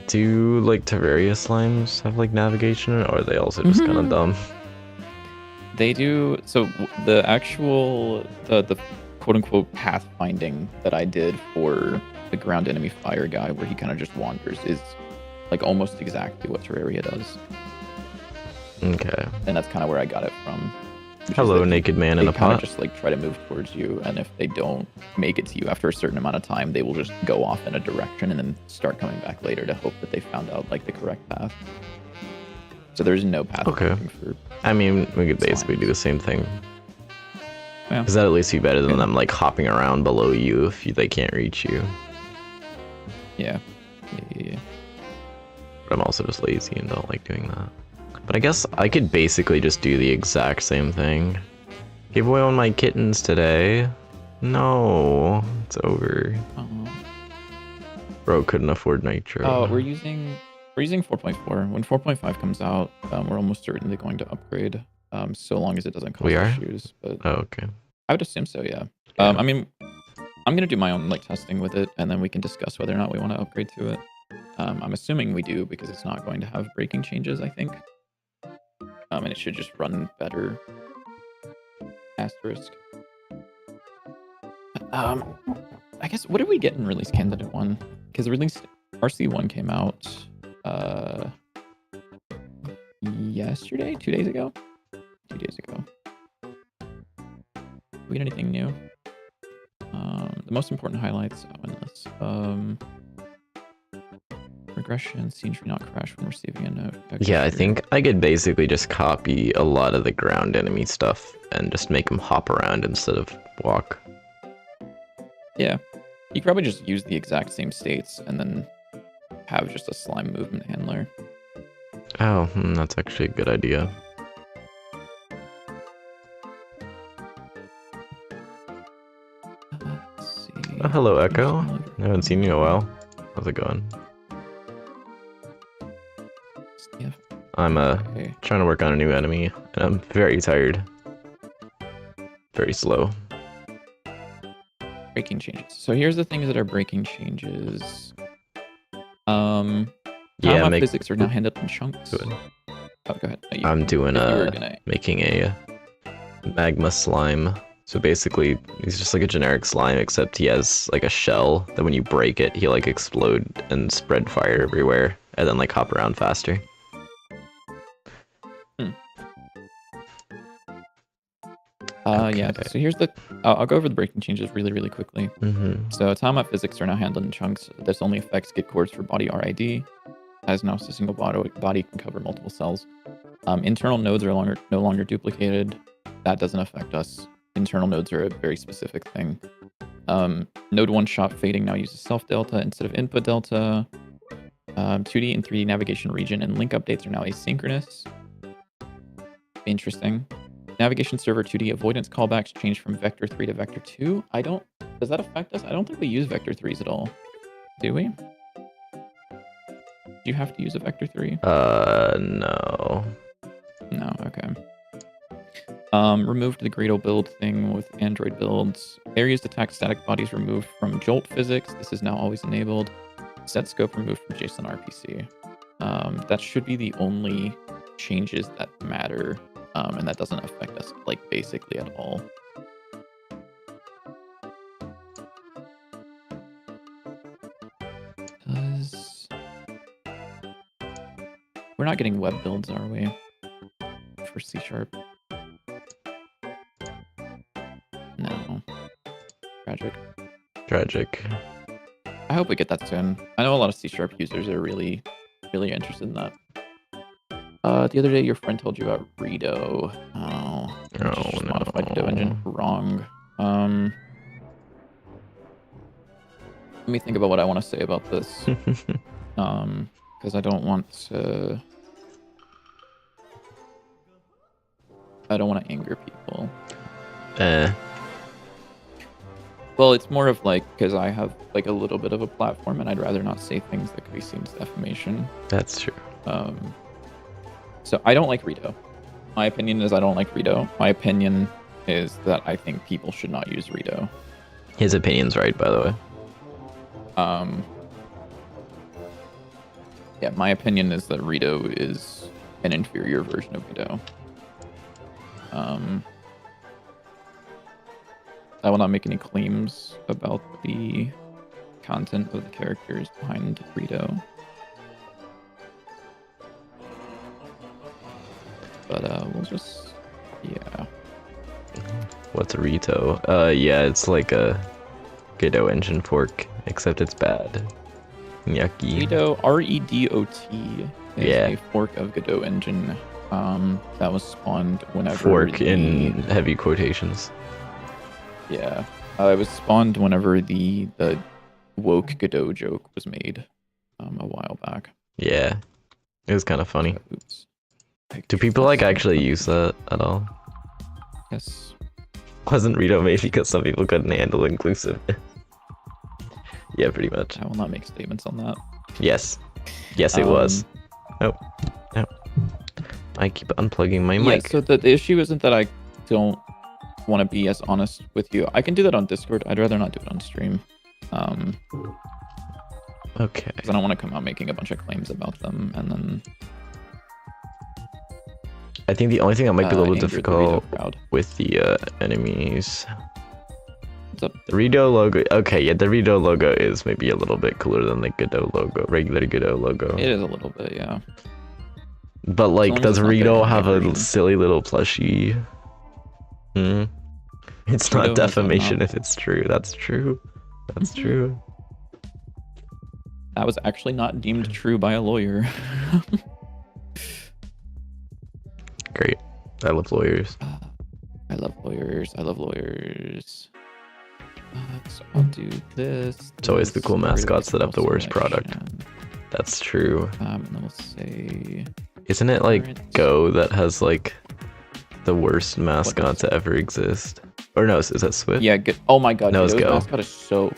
Do, like, Terraria slimes have, like, navigation, or are they also just kind of dumb? They do. So the actual, the quote-unquote pathfinding that I did for the ground enemy fire guy, where he kind of just wanders, is, like, almost exactly what Terraria does. Okay. And that's kind of where I got it from. Hello, naked man in a pot. Just, like, try to move towards you, and if they don't make it to you after a certain amount of time, they will just go off in a direction and then start coming back later to hope that they found out, like, the correct path. So there's no path. Okay. For I mean, we could basically do the same thing. Yeah. Because that at least be better than them, like, hopping around below you if they can't reach you. Yeah. But I'm also just lazy and don't like doing that. But I guess I could basically just do the exact same thing. Give away one of my kittens today. No, it's over. Bro couldn't afford nitro. Oh, we're using 4.4. When 4.5 comes out, we're almost certainly going to upgrade. So long as it doesn't cause issues. But oh, okay. I would assume so, yeah. I mean, I'm gonna do my own, like, testing with it, and then we can discuss whether or not we want to upgrade to it. I'm assuming we do because it's not going to have breaking changes, I think. And it should just run better. Asterisk. I guess, what did we get in release candidate 1? Because release RC1 came out yesterday? 2 days ago? 2 days ago. Did we get anything new? The most important highlights on this. Regression, scenery not crash when receiving a note. Yeah, I think I could basically just copy a lot of the ground enemy stuff and just make them hop around instead of walk. Yeah. You could probably just use the exact same states and then have just a slime movement handler. Oh, that's actually a good idea. Let's see. Oh, hello, Echo. I haven't seen you in a while. How's it going? I'm trying to work on a new enemy, and I'm very tired. Very slow. Breaking changes. So here's the things that are breaking changes. Yeah, physics are now handled in chunks. Good. Oh, go ahead. No, I'm doing making a magma slime. So basically, he's just like a generic slime, except he has like a shell that when you break it, he'll like explode and spread fire everywhere, and then like hop around faster. Yeah, so here's the... I'll go over the breaking changes really, really quickly. So Tiamat physics are now handled in chunks. This only affects git cores for body RID. As now, a single body can cover multiple cells. Internal nodes are no longer duplicated. That doesn't affect us. Internal nodes are a very specific thing. Node one-shot fading now uses self-delta instead of input delta. 2D and 3D navigation region and link updates are now asynchronous. Interesting. Navigation server 2D avoidance callbacks changed from vector 3 to vector 2. Does that affect us? I don't think we use vector 3s at all. Do we? Do you have to use a vector 3? No. No, okay. Removed the Grado build thing with Android builds. Areas attack static bodies removed from Jolt physics. This is now always enabled. Set scope removed from JSON RPC. That should be the only changes that matter, and that doesn't affect us like basically at all. We're not getting web builds, are we? For C#. No. Tragic. I hope we get that soon. I know a lot of C# users are really interested in that. The other day, your friend told you about Redo. Oh no. Modified Godot engine. Wrong. Let me think about what I want to say about this. Because I don't want to anger people. Well, it's more of like, because I have like a little bit of a platform and I'd rather not say things that could be seen as defamation. That's true. So I don't like Redo. My opinion is I don't like Redo. My opinion is that I think people should not use Redo. His opinion's right, by the way. Yeah, my opinion is that Redo is an inferior version of Godot. I will not make any claims about the content of the characters behind Redo. But we'll just, yeah. What's a Rito? Yeah, it's like a Godot engine fork, except it's bad. Yucky. Redo, R-E-D-O-T, is a fork of Godot engine that was spawned whenever... Fork in heavy quotations. Yeah. It was spawned whenever the woke Godot joke was made a while back. Yeah. It was kind of funny. Oops. Do people like actually use that at all? Yes. Wasn't Redo made because some people couldn't handle inclusive? Yeah, pretty much. I will not make statements on that. Yes. Yes, it was. Oh. No. I keep unplugging my mic. Yeah, so the issue isn't that I don't want to be as honest with you. I can do that on Discord. I'd rather not do it on stream. Okay. Because I don't want to come out making a bunch of claims about them and then... I think the only thing that might be a little difficult with the enemies... What's up? The Redo logo... Okay, yeah, the Redo logo is maybe a little bit cooler than the Godot logo, regular Godot logo. It is a little bit, yeah. But, like, does Redo have a silly little plushie? It's not defamation if it's true. That's true. That's true. That was actually not deemed true by a lawyer. Great. I love lawyers. I love lawyers. I love lawyers. So I'll do this. It's always the cool mascots that have the worst product. That's true. And then we'll say... Isn't it like Go that has like the worst mascot to ever exist? Or no, is that Swift? Yeah, oh my god, no, it's Go. Mascot is so...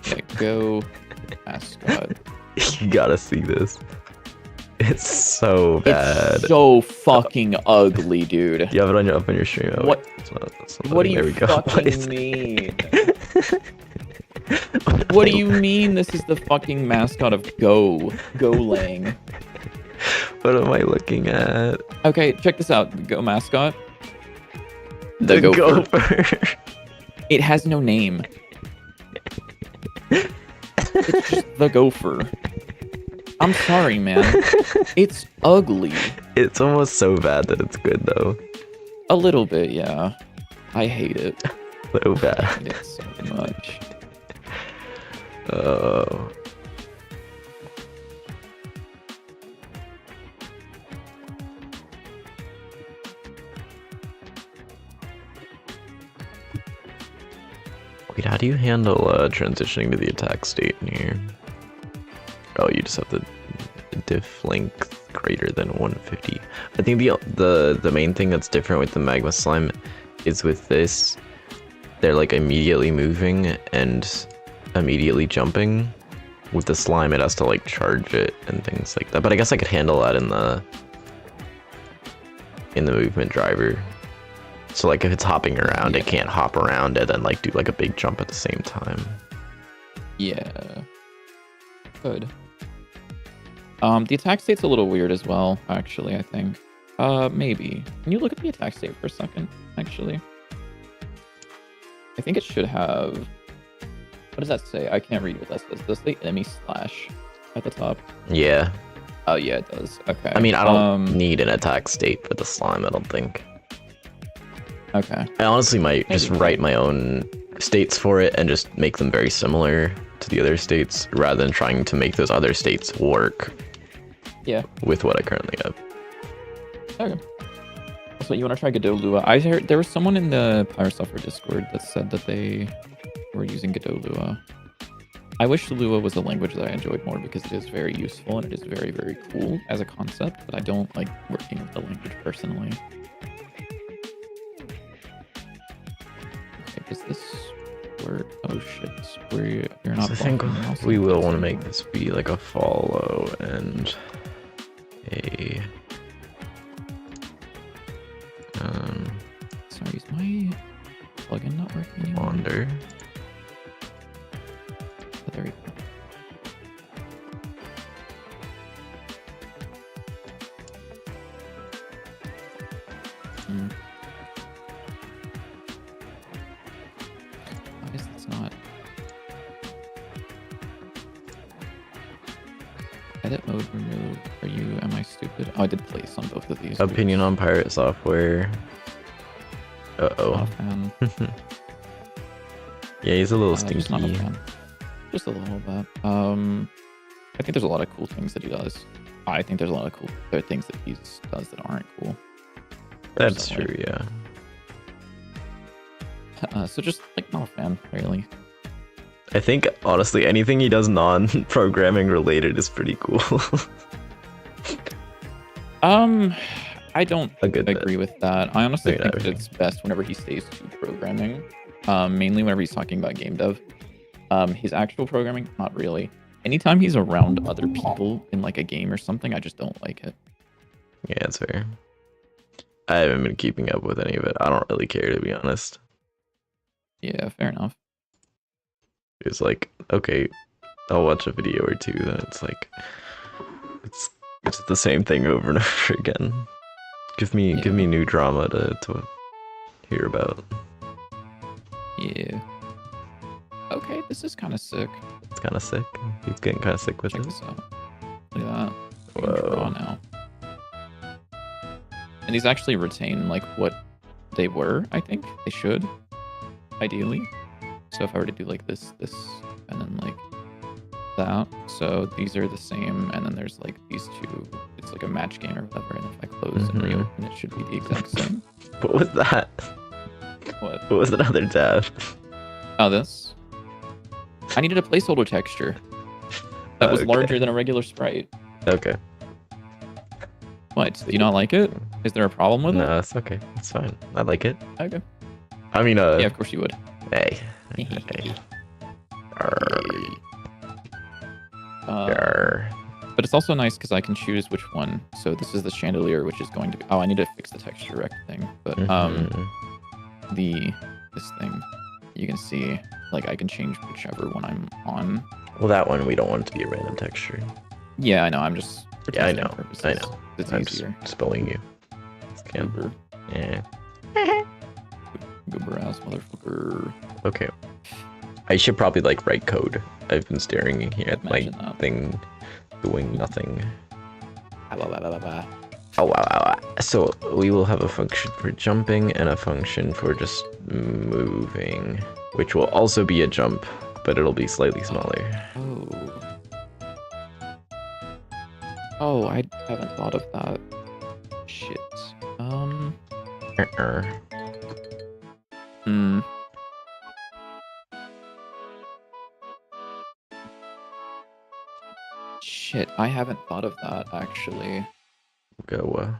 Yeah, Go mascot. You gotta see this. It's so bad. It's so fucking ugly, dude. You have it up on your stream. Oh, what? What do you fucking mean? What do you mean this is the fucking mascot of Go? Golang. What am I looking at? Okay, check this out. The Go mascot. The gopher. It has no name. It's just the gopher. I'm sorry, man. It's ugly. It's almost so bad that it's good, though. A little bit, yeah. I hate it. So bad. I hate it so much. Oh. Wait, how do you handle transitioning to the attack state in here? Oh, you just have the diff length greater than 150. I think the main thing that's different with the magma slime is with this, they're like immediately moving and immediately jumping. with the slime, it has to like charge it and things like that. But I guess I could handle that in the movement driver. So like if it's hopping around, it can't hop around and then like do like a big jump at the same time. Yeah. Good. The attack state's a little weird as well, actually, I think. Maybe. Can you look at the attack state for a second, actually? I think it should have... What does that say? I can't read what that says. Does the enemy slash at the top? Yeah. Oh, yeah, it does. Okay. I mean, I don't need an attack state for the slime, I don't think. Okay. I honestly might just write my own states for it and just make them very similar to the other states rather than trying to make those other states work. Yeah. With what I currently have. Okay. So you want to try Godot Lua? I heard there was someone in the Pyro Software Discord that said that they were using Godot Lua. I wish Lua was a language that I enjoyed more because it is very useful and it is very, very cool as a concept, but I don't like working with the language personally. Okay, does this work? Oh shit, you're not. So I think we will want to make this be like a follow and a sorry, is my plugin not working anymore? wander. Oh, there we go. I guess that's not. Edit mode remove. Are you? Am I stupid? Oh, I did place on both of these. Opinion on pirate software. Uh-oh. Not a fan. Yeah, he's a little Just not a stinky. fan. Just a little bit. I think there's a lot of cool things that he does. I think there's a lot of cool things that he does that aren't cool. That's true, yeah. So just like not a fan, really. I think honestly anything he does non-programming related is pretty cool. I don't agree with that. I honestly think that it's best whenever he stays to programming. Mainly whenever he's talking about game dev. His actual programming, not really. Anytime he's around other people in like a game or something, I just don't like it. Yeah, that's fair. I haven't been keeping up with any of it. I don't really care, to be honest. Yeah, fair enough. It's like, okay, I'll watch a video or two, then it's like it's the same thing over and over again. Give me new drama to hear about. Yeah. Okay, this is kind of sick. It's kind of sick. He's getting kind of sick with it. Check this out. Look at that. Whoa. Now. And these actually retain like what they were. I think they should, ideally. So if I were to do like this, and then like that, so these are the same, and then there's like these two. It's like a match game or whatever. And if I close and reopen, it should be the exact same. What was that? What? What was another tab? Oh, this. I needed a placeholder texture that was larger than a regular sprite. Okay. What? Do you not like it? Is there a problem with it? No, it's okay. It's fine. I like it. Okay. I mean, yeah, of course you would. Hey. But it's also nice because I can choose which one. So this is the chandelier, which is going to be. Oh, I need to fix the texture rect thing. But this thing, you can see, like I can change whichever one I'm on. Well, that one we don't want it to be a random texture. Yeah, I know. I'm just. Yeah, I know. Purposes. I know. It's I'm easier. just spelling you. Goober. Yeah. Goober ass motherfucker. Okay. I should probably like write code. I've been staring here at my thing, doing nothing. Oh wow. So we will have a function for jumping and a function for just moving, which will also be a jump, but it'll be slightly smaller. Oh, I haven't thought of that. Shit. Shit, I haven't thought of that actually. Go.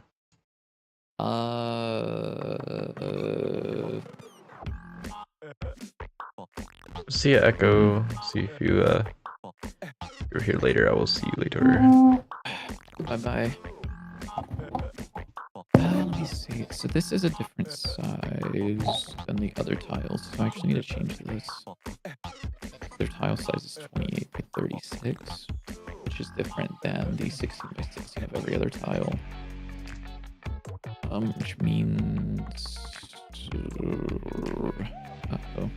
See ya, Echo. See if you you're here later, I will see you later. Bye-bye. Let me see. So this is a different size than the other tiles, so I actually need to change this. Their tile size is 28 by 36, which is different than the 16 by 16 of every other tile. Which means... Uh-oh.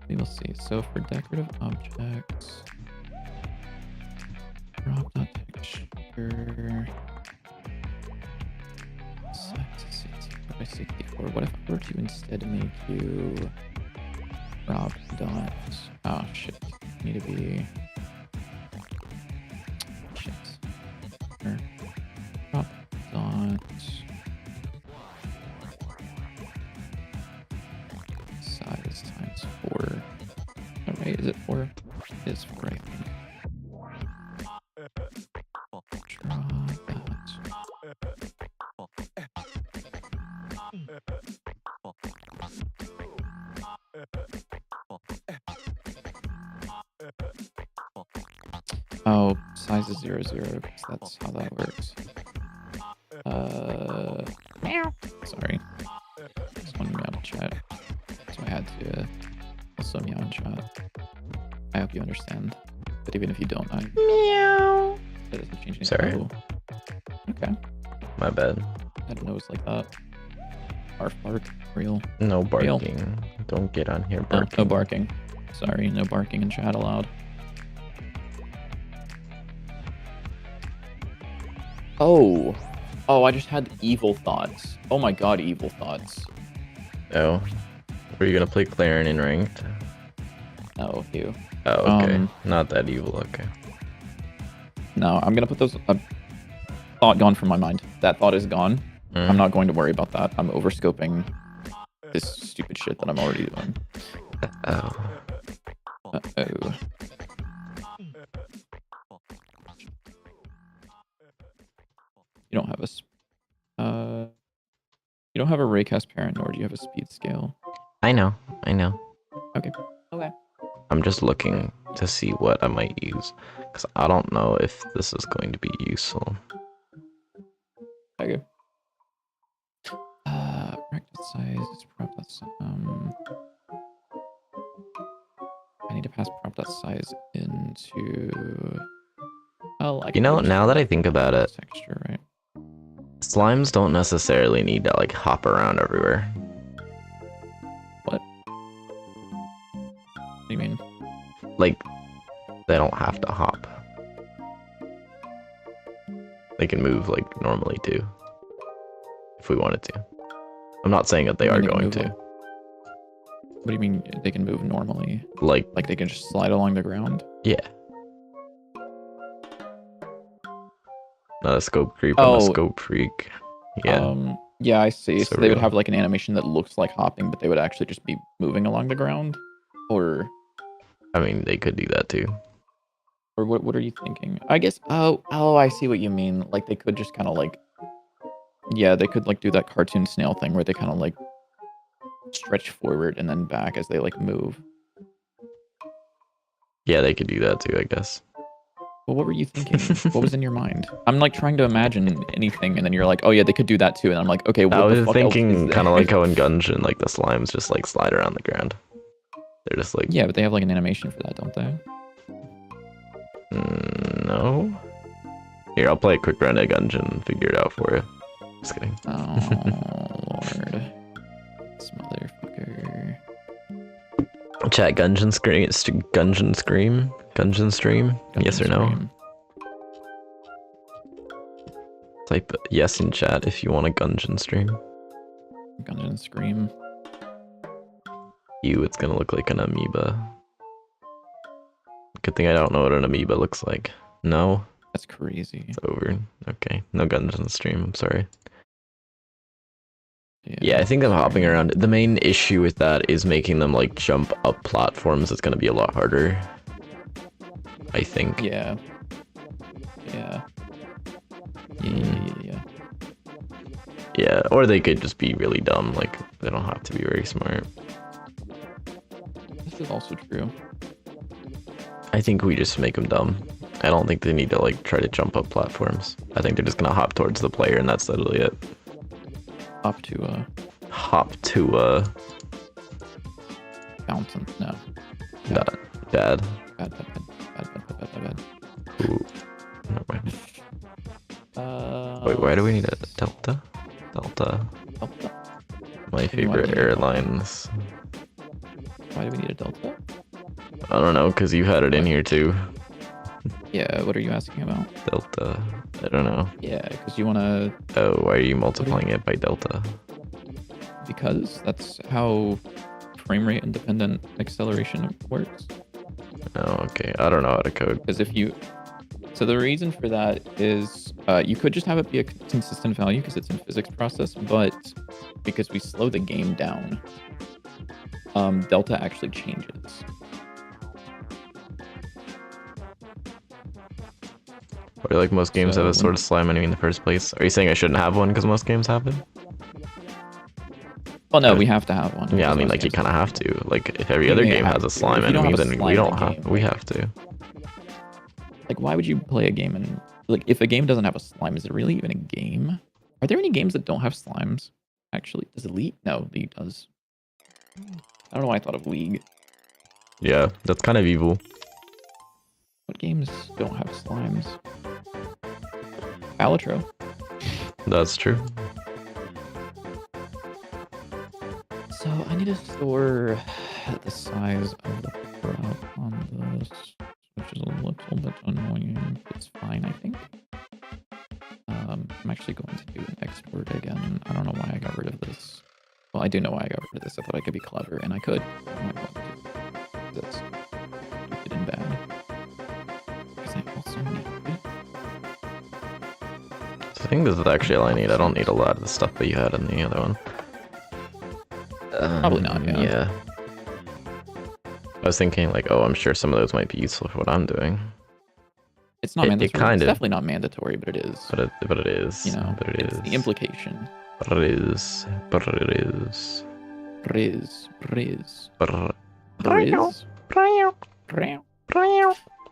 We will see. So for decorative objects, drop.texture, size 64 by 64. What if I were to instead make you drop dot? Oh shit! Need to be shit. Drop dot size times 4. Alright, is it 4? It is 4, I think. Draw that. Oh, size is 0, 0, because that's how that works. Meow. Sorry. Just wanted me out of chat. So I had to also meow in chat. I hope you understand. But even if you don't, meow. That doesn't change anything. Sorry. Oh. Okay. My bad. I didn't know it was like that. Barf bark. Real. No Real. barking. Don't get on here No, barking. no barking. Sorry, no barking in chat allowed. Oh. Oh, I just had evil thoughts. Oh my god, evil thoughts. Oh. Were you gonna play Clarin in ranked? No, you. Oh, okay. Not that evil, okay. No, I'm gonna put those... thought gone from my mind. That thought is gone. I'm not going to worry about that. I'm overscoping this stupid shit that I'm already doing. Oh. Uh-oh. You don't have a... you don't have a raycast parent, nor do you have a speed scale. I know. Okay. Okay. I'm just looking to see what I might use. Because I don't know if this is going to be useful. Okay. Rectangle size, prop.size. I need to pass prop.size into... Oh, You know, now that I think about it, texture, right? slimes don't necessarily need to, like, hop around everywhere. What? What do you mean? Like, they don't have to hop. They can move, like, normally, too. If we wanted to. I'm not saying that they are going to. What do you mean they can move normally? Like they can just slide along the ground? Yeah. Not a scope creep, I'm a scope freak. Yeah. Yeah, I see. So they would real. have like an animation that looks like hopping, but they would actually just be moving along the ground? Or I mean, they could do that too. Or what are you thinking? I guess oh, I see what you mean. Like they could just kind of like yeah, they could like do that cartoon snail thing where they kind of like stretch forward and then back as they like move. Yeah, they could do that too, I guess. Well, what were you thinking? What was in your mind? I'm like trying to imagine anything, and then you're like, "Oh yeah, they could do that too." And I'm like, "Okay, what I the was fuck thinking else is kind of there?" like how in Gungeon, like the slimes just like slide around the ground. They're just like Yeah, but they have like an animation for that, don't they? No. Here, I'll play a quick round of Gungeon and figure it out for you. Just kidding. Oh lord, this motherfucker. Chat Gungeon scream. It's Gungeon scream. Gungeon stream. Gungeon Yes or no? stream. Type yes in chat if you want a Gungeon stream. Gungeon scream. It's gonna look like an amoeba. Good thing I don't know what an amoeba looks like. No? That's crazy. It's over. Okay. No Gungeon stream, I'm sorry. Yeah, I think them hopping around. The main issue with that is making them like jump up platforms. It's gonna be a lot harder. I think. Yeah. Yeah. Yeah, or they could just be really dumb. Like they don't have to be very smart. This is also true. I think we just make them dumb. I don't think they need to like try to jump up platforms. I think they're just gonna hop towards the player, and that's literally it. Hop to Hop to fountain. No. dad. Dad. Bad. Ooh. Never mind. Uh, Wait, why do we need a Delta? Delta. My favorite airlines. Why do we need a Delta? I don't know, because you had it in here too. Yeah, what are you asking about? Delta. I don't know. Yeah, because you want to... Oh, why are you multiplying it by delta? Because that's how frame rate independent acceleration works. Oh, okay. I don't know how to code. Because if you... So the reason for that is you could just have it be a consistent value because it's in physics process, but because we slow the game down, delta actually changes. Or like most games have a sort of slime enemy in the first place. Are you saying I shouldn't have one because most games have it? Well, no, we have to have one. Yeah, I mean, like you kind of have to. Like if every other game has a slime enemy, then we don't have. We have to. Like, why would you play a game and like if a game doesn't have a slime, is it really even a game? Are there any games that don't have slimes? Actually, does League? No, League does. I don't know why I thought of League. Yeah, that's kind of evil. What games don't have slimes? Balatro. That's true. So I need to store the size of the prop on this, which is a little bit annoying. It's fine, I think. I'm actually going to do an export again. I don't know why I got rid of this. Well, I do know why I got rid of this. I thought I could be clever, and I could. I might want to. That's stupid and bad. Because I also need... I think this is actually all I need. I don't need a lot of the stuff that you had in the other one. Probably not, yeah. I was thinking like, oh, I'm sure some of those might be useful for what I'm doing. It's not mandatory. It's definitely not mandatory, but it is. But it is. You know, but it is. The implication. But it is. But it is. Riz.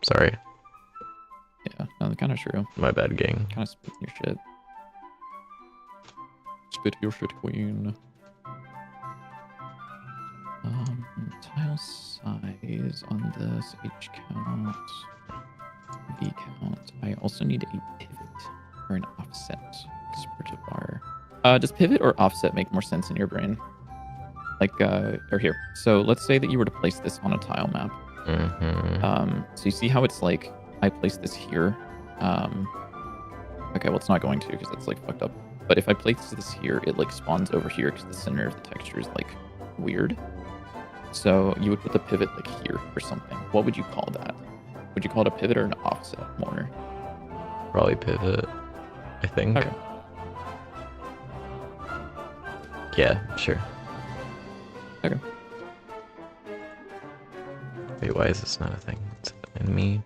Sorry. Yeah, no, kind of true. My bad, gang. Kind of spit your shit. Spit your shit, queen. Tile size on this, H count, V count. I also need a pivot or an offset expert bar. Does pivot or offset make more sense in your brain? Like, or here. So let's say that you were to place this on a tile map. So you see how it's like, I place this here. Okay, well it's not going to because it's like fucked up. But if I place this here, it like spawns over here because the center of the texture is like weird. So you would put the pivot like here or something. What would you call that? Would you call it a pivot or an offset more? Probably pivot, I think. Okay. Yeah, sure. Okay. Wait, why is this not a thing? It's enemy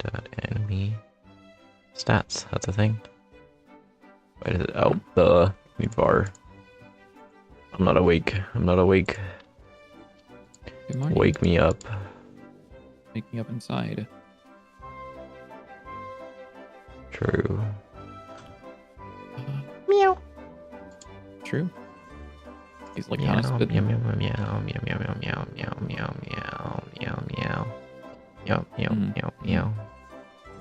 stats. That's a thing. Why is it? Oh, the need var. I'm not awake. Good morning. Wake me up. Wake me up inside. True. Meow. True. He's like kind of meow, spitting. meow, meow, meow, meow, meow, meow, meow, meow, meow, meow, meow, meow, meow, meow, meow, meow.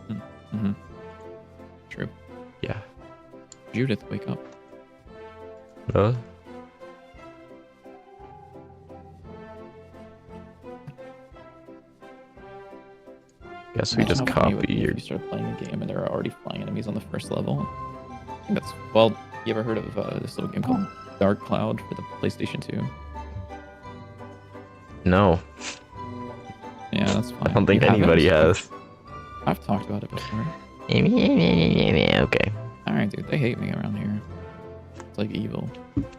Mm-hmm. True. Yeah. Judith, wake up. Huh? Guess we just copy your... You start playing a game and there are already flying enemies on the first level. I think that's... Well, you ever heard of this little game called Dark Cloud for the PlayStation 2? No. Yeah, that's fine. I don't think anybody has. I've talked about it before. Okay. Alright, dude, they hate me around here. It's like evil.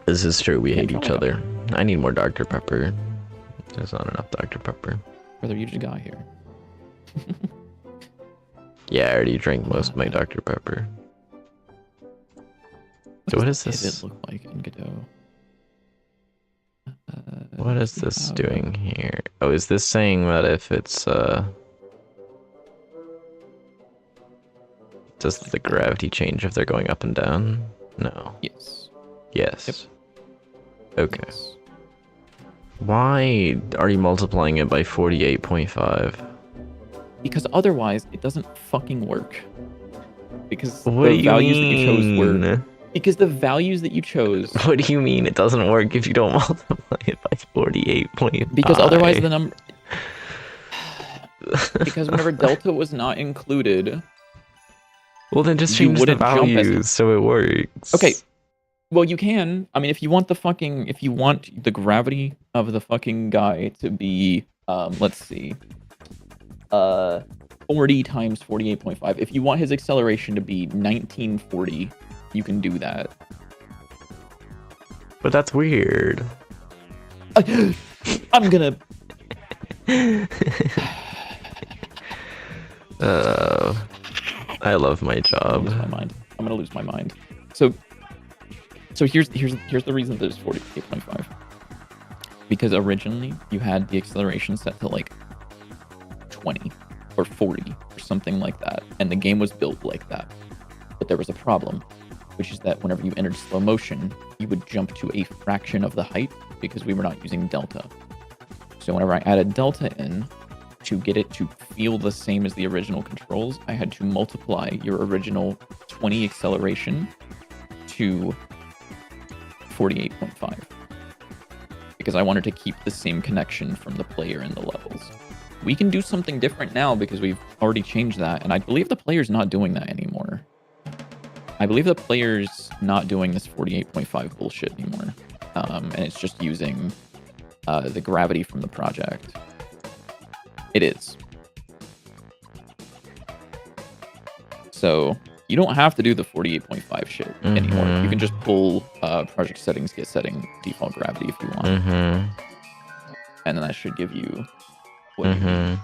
This is true, we hate each other. I need more Dr. Pepper. There's not enough Dr. Pepper. Brother, you just got here. Yeah, I already drank most of my Dr. Pepper. So what is this? What does it look like in Godot? What is this doing here? Oh, is this saying that if it's Does the gravity change if they're going up and down? No. Yes. Yes. Okay. Yes. Why are you multiplying it by 48.5? Because otherwise, it doesn't fucking work. Because What do the you values that you chose were... mean? Because the values that you chose... What do you mean it doesn't work if you don't multiply it by 48.5? Because otherwise the number... Because whenever delta was not included... Well, then just you change the wouldn't jump as... values so it works. Okay. Well, you can. I mean, if you want the gravity of the fucking guy to be, let's see, 40 times 48.5. If you want his acceleration to be 1940, you can do that. But that's weird. I'm gonna... I love my job. I'm gonna lose my mind. So here's the reason there's 48.5. Because originally you had the acceleration set to like 20 or 40 or something like that, and the game was built like that. But there was a problem, which is that whenever you entered slow motion, you would jump to a fraction of the height because we were not using delta. So whenever I added delta in, to get it to feel the same as the original controls, I had to multiply your original 20 acceleration to 48.5. Because I wanted to keep the same connection from the player in the levels. We can do something different now because we've already changed that, and I believe the player's not doing that anymore. I believe the player's not doing this 48.5 bullshit anymore. And it's just using the gravity from the project. It is. So you don't have to do the 48.5 shit anymore. You can just pull project settings, get setting, default gravity if you want. And then that should give you what you need,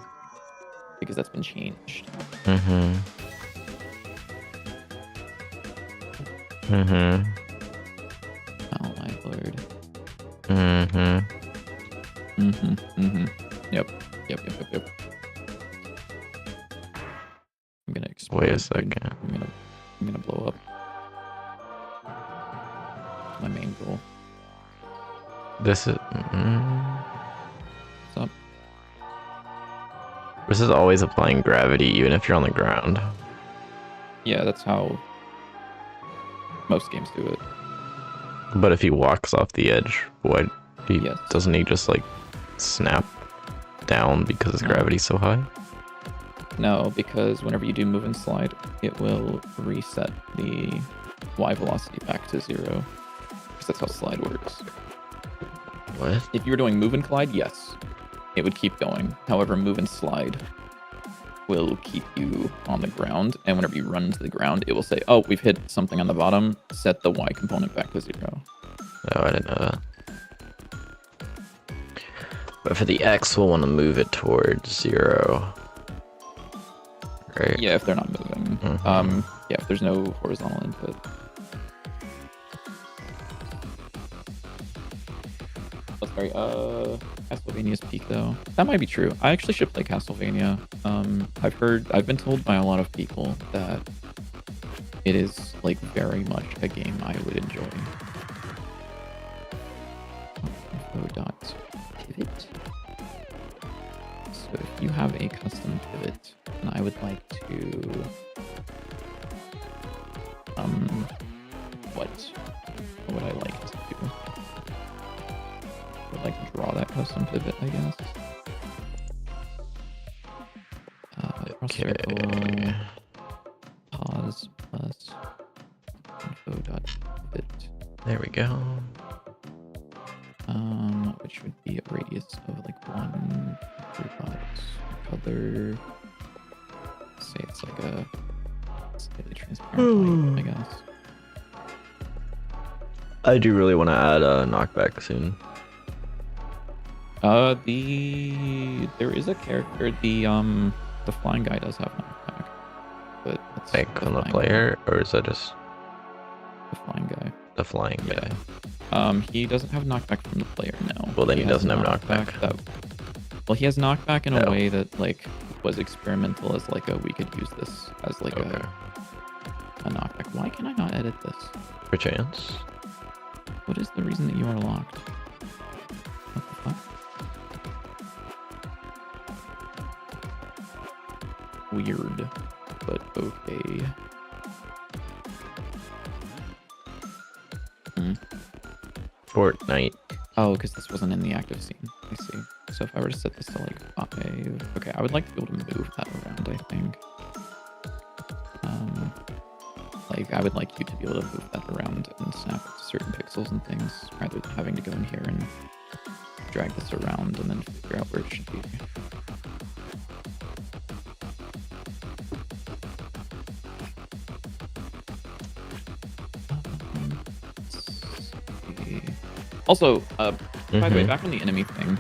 because that's been changed. Oh my lord. Yep. I'm gonna explode. Wait a second. I'm gonna blow up. My main goal. This is. What's up? This is always applying gravity, even if you're on the ground. Yeah, that's how most games do it. But if he walks off the edge, why Yes. doesn't he just like snap down because his gravity's so high? No, because whenever you do move and slide, it will reset the Y velocity back to 0. Because that's how slide works. What? If you were doing move and glide, yes, it would keep going. However, move and slide will keep you on the ground, and whenever you run to the ground, it will say, oh, we've hit something on the bottom, set the Y component back to 0. Oh, I didn't know that. But for the X, we'll want to move it towards 0. Right? Yeah, if they're not moving. Yeah, if there's no horizontal input. Oh, sorry, Castlevania's peak though. That might be true. I actually should play Castlevania. I've been told by a lot of people that it is like very much a game I would enjoy. Info.pivot. So if you have a custom pivot, and I would like to what would I like to do? I would like to draw that custom pivot, I guess. Okay. Pause plus info.pivot. There we go. Which would be a radius of like 1 color. Say it's like a slightly transparent light, I guess. I do really want to add a knockback soon. There is a character, the flying guy does have knockback, but that's Like from the player, or is that just the flying guy? the flying guy? He doesn't have knockback from the player, no. Well, then he doesn't have knockback. Well, he has knockback in a way that like was experimental, as like we could use this as like a Why can I not edit this? Perchance. What is the reason that you are locked? What the fuck? Weird, but okay. Fortnite. Oh, because this wasn't in the active scene. I see. So if I were to set this to like 5, okay, I would like to be able to move that around, I think. Like, I would like you to be able to move that around and snap it to certain pixels and things, rather than having to go in here and drag this around and then figure out where it should be. Also, by the way, back on the enemy thing,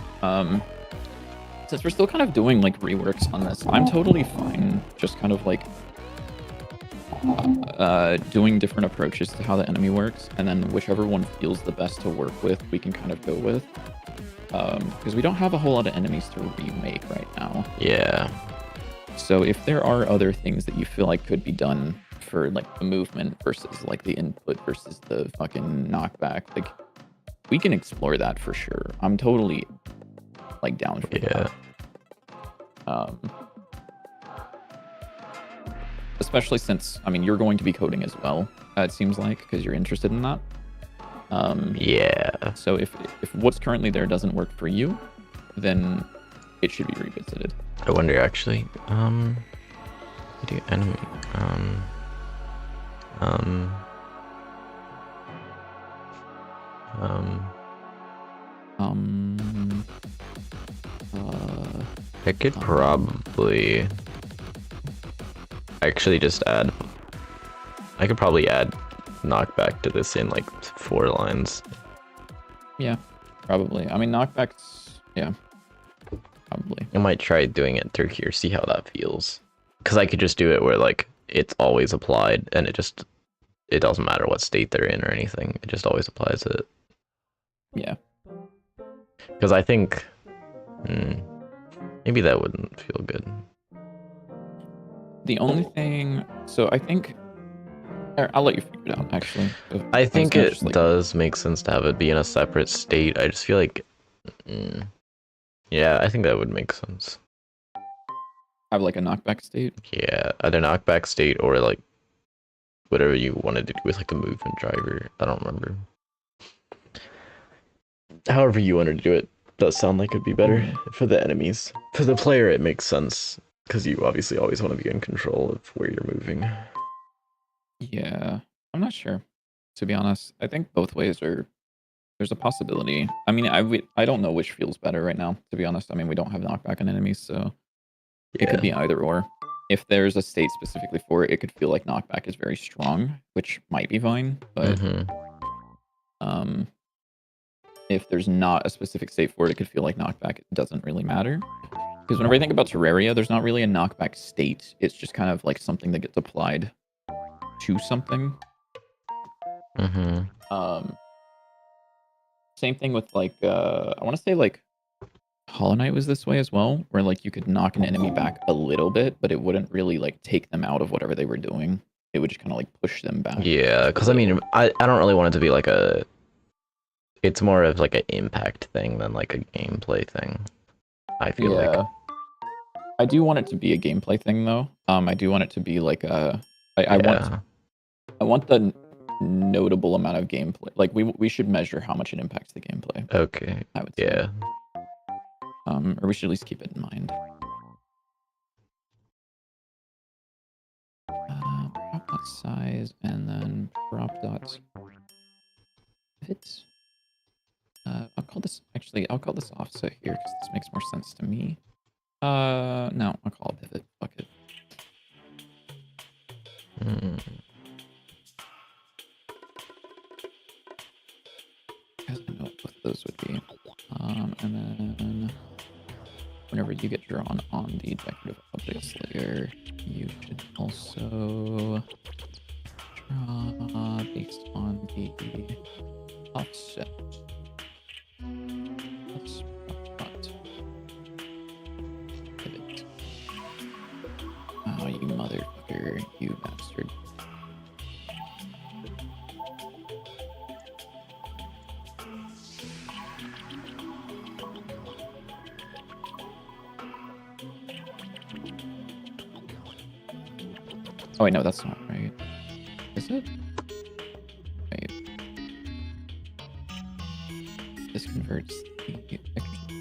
since we're still kind of doing like reworks on this, I'm totally fine just kind of like doing different approaches to how the enemy works, and then whichever one feels the best to work with, we can kind of go with. Because we don't have a whole lot of enemies to remake right now. Yeah. So if there are other things that you feel like could be done for like the movement versus like the input versus the fucking knockback, like we can explore that for sure. I'm totally like down for that. Especially since, I mean, you're going to be coding as well, it seems like, because you're interested in that. Yeah. So if what's currently there doesn't work for you, then it should be revisited. I wonder actually. Do enemy. I could probably actually just add. I could probably add knockback to this in like 4 lines. Yeah, probably. I mean, knockbacks. Yeah, probably. I might try doing it through here, see how that feels. Because I could just do it where like it's always applied, and it doesn't matter what state they're in or anything. It just always applies it. Yeah. Because I think maybe that wouldn't feel good. The only thing, so I think, I'll let you figure it out. Actually, I think it does make sense to have it be in a separate state. I just feel like, yeah, I think that would make sense. Have like a knockback state. Yeah, either knockback state or like whatever you wanted to do with like a movement driver. I don't remember. However you wanted to do it does sound like it'd be better for the enemies. For the player, it makes sense because you obviously always want to be in control of where you're moving. Yeah, I'm not sure, to be honest. I think both ways are. There's a possibility. I mean, I don't know which feels better right now, to be honest. I mean, we don't have knockback on enemies, so it could be either or. If there's a state specifically for it, it could feel like knockback is very strong, which might be fine. But if there's not a specific state for it, it could feel like knockback doesn't really matter. Because whenever I think about Terraria, there's not really a knockback state. It's just kind of like something that gets applied to something. Same thing with like, I want to say like Hollow Knight was this way as well, where like you could knock an enemy back a little bit, but it wouldn't really like take them out of whatever they were doing. It would just kind of like push them back. Yeah, because I mean, I don't really want it to be like a. It's more of like an impact thing than like a gameplay thing. I feel like. I do want it to be a gameplay thing though. I do want it to be like a. I want the notable amount of gameplay. Like we should measure how much it impacts the gameplay. Okay. I would say. Yeah. Or we should at least keep it in mind. Prop dot size and then prop dot pivot. I'll call this offset here because this makes more sense to me. No, I'll call it pivot. Fuck it. Because I know what those would be. And then whenever you get drawn on the decorative objects layer, you should also draw based on the offset. Let's pivot. Oh, you motherfucker, you bastard. Oh wait, no, that's not right. Is it? Wait. This converts the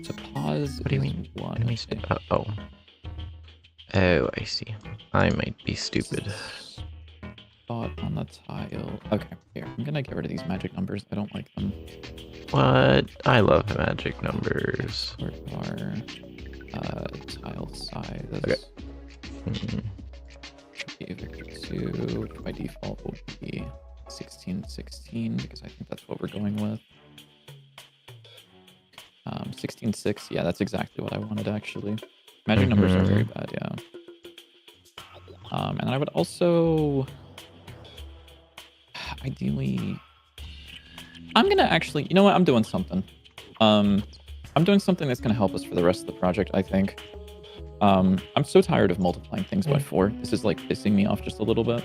to pause. What do you mean? One. Enemy oh. Oh, I see. I might be stupid. Spot on the tile. Okay, here. I'm gonna get rid of these magic numbers. I don't like them. What? I love magic numbers. Sort bar. Tile size. Okay. Should be vector 2, which by default will be 1616 because I think that's what we're going with. 16.6, yeah, that's exactly what I wanted actually. Magic numbers are very bad, yeah. And I would also ideally, I'm gonna actually, you know what, I'm doing something. I'm doing something that's gonna help us for the rest of the project, I think. I'm so tired of multiplying things by 4. This is like pissing me off just a little bit.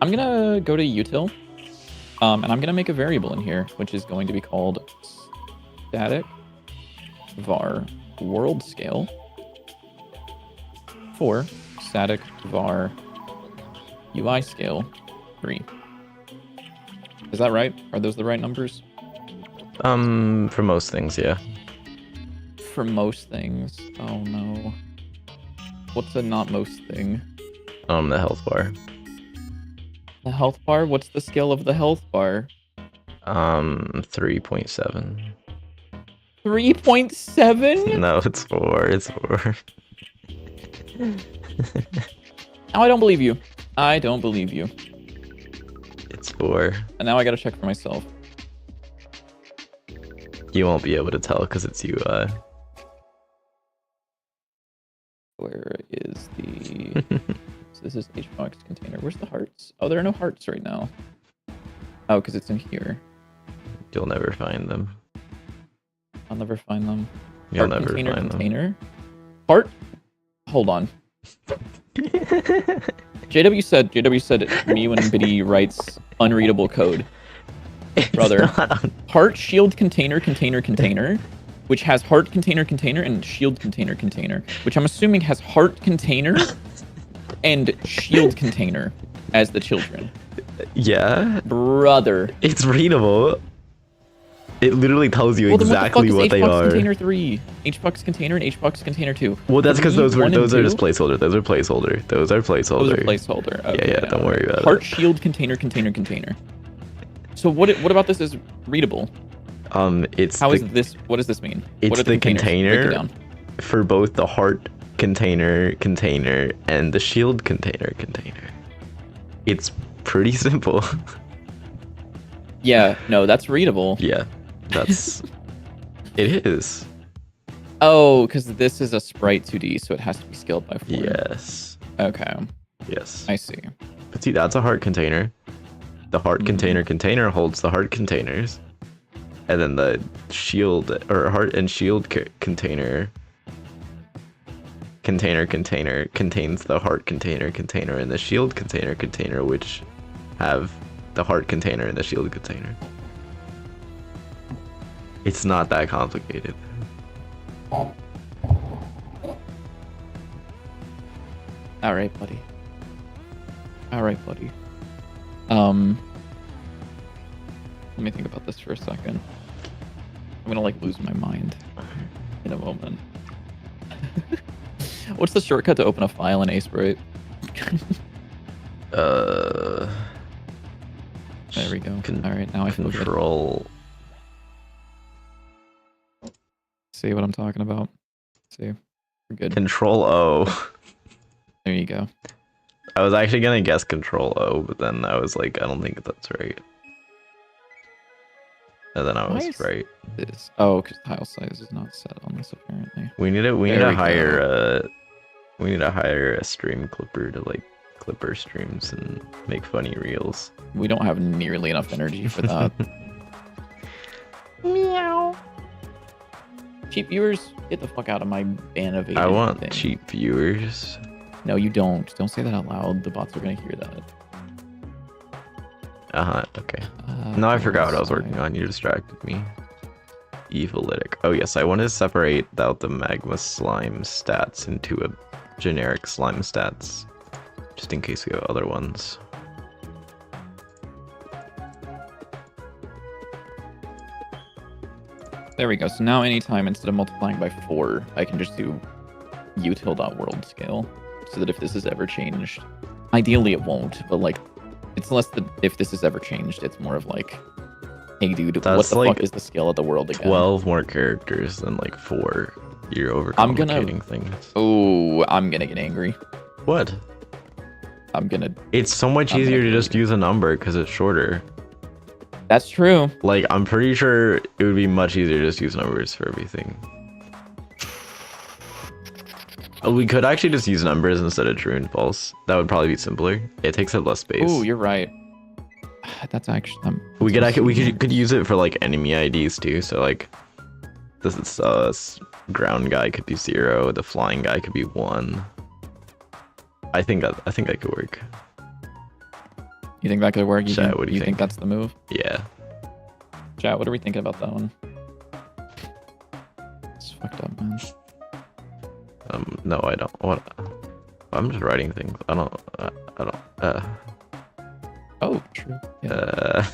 I'm gonna go to util, and I'm gonna make a variable in here, which is going to be called static var world scale for static var UI scale 3. Is that right? Are those the right numbers? For most things, yeah. For most things. Oh no. What's a not most thing? The health bar. The health bar? What's the scale of the health bar? 3.7. 3.7? No, it's 4. It's 4. Now I don't believe you. I don't believe you. It's 4. And now I gotta check for myself. You won't be able to tell because it's UI. Where is the... So this is HBox container. Where's the hearts? Oh, there are no hearts right now. Oh, because it's in here. You'll never find them. I'll never find them. You'll Heart never container, find them. container. Heart? Hold on. JW said me when Biddy writes unreadable code. Brother. Heart shield container, which has heart container, and shield container, which I'm assuming has heart container and shield container as the children. Yeah. Brother. It's readable. It literally tells you exactly what they are. Container 3, HBox container, and HBox container 2. Well, that's because those are just 2? placeholder. Those are placeholder. Those are placeholder. Okay, yeah, don't worry about Heart it. shield container. So what about this is readable? It's How is this? What does this mean? It's What are the containers? Break it container down. for both the heart container and the shield container. It's pretty simple. Yeah, no, that's readable. Yeah, that's it is. Oh, because this is a sprite 2D, so it has to be scaled by 4. Yes. Okay. Yes. I see. But see, that's a heart container. The heart container holds the heart containers, and then the shield or heart and shield container contains the heart container and the shield container, which have the heart container and the shield container. It's not that complicated. All right, buddy. Let me think about this for a second. I'm gonna like lose my mind in a moment. What's the shortcut to open a file in Asprite? There we go. All right, now I feel good. Control. See what I'm talking about? See, we're good. Control O. There you go. I was actually gonna guess Control O, but then I was like, I don't think that's right. And then I was right. This? Oh, because tile size is not set on this apparently. We need to hire a stream clipper to like clip our streams and make funny reels. We don't have nearly enough energy for that. Meow. Cheap viewers, get the fuck out of my ban of I want cheap viewers. No, you don't. Don't say that out loud. The bots are gonna hear that. Okay. No, I forgot what I was working on. You distracted me. Evilitic. Oh yes, I want to separate out the magma slime stats into a generic slime stats just in case we have other ones. There we go. So now anytime instead of multiplying by 4, I can just do util.world scale. So that if this is ever changed, ideally it won't, but like it's less than if this is ever changed, it's more of like, hey dude, That's what the like fuck is the scale of the world again? 12 more characters than like 4. You're overcomplicating things. Oh, I'm gonna get angry. What? It's so much easier to just use a number because it's shorter. That's true. Like, I'm pretty sure it would be much easier to just use numbers for everything. We could actually just use numbers instead of true and false. That would probably be simpler. It takes up less space. Oh, you're right. That's actually. We could use it for like enemy IDs too. So like, this is ground guy could be 0. The flying guy could be 1. I think that could work. You think that could work? Chat, what do you think? That's the move? Yeah. Chat, what are we thinking about that one? It's fucked up, man. No, I don't. What? I'm just writing things. I don't. Oh, true. Yeah.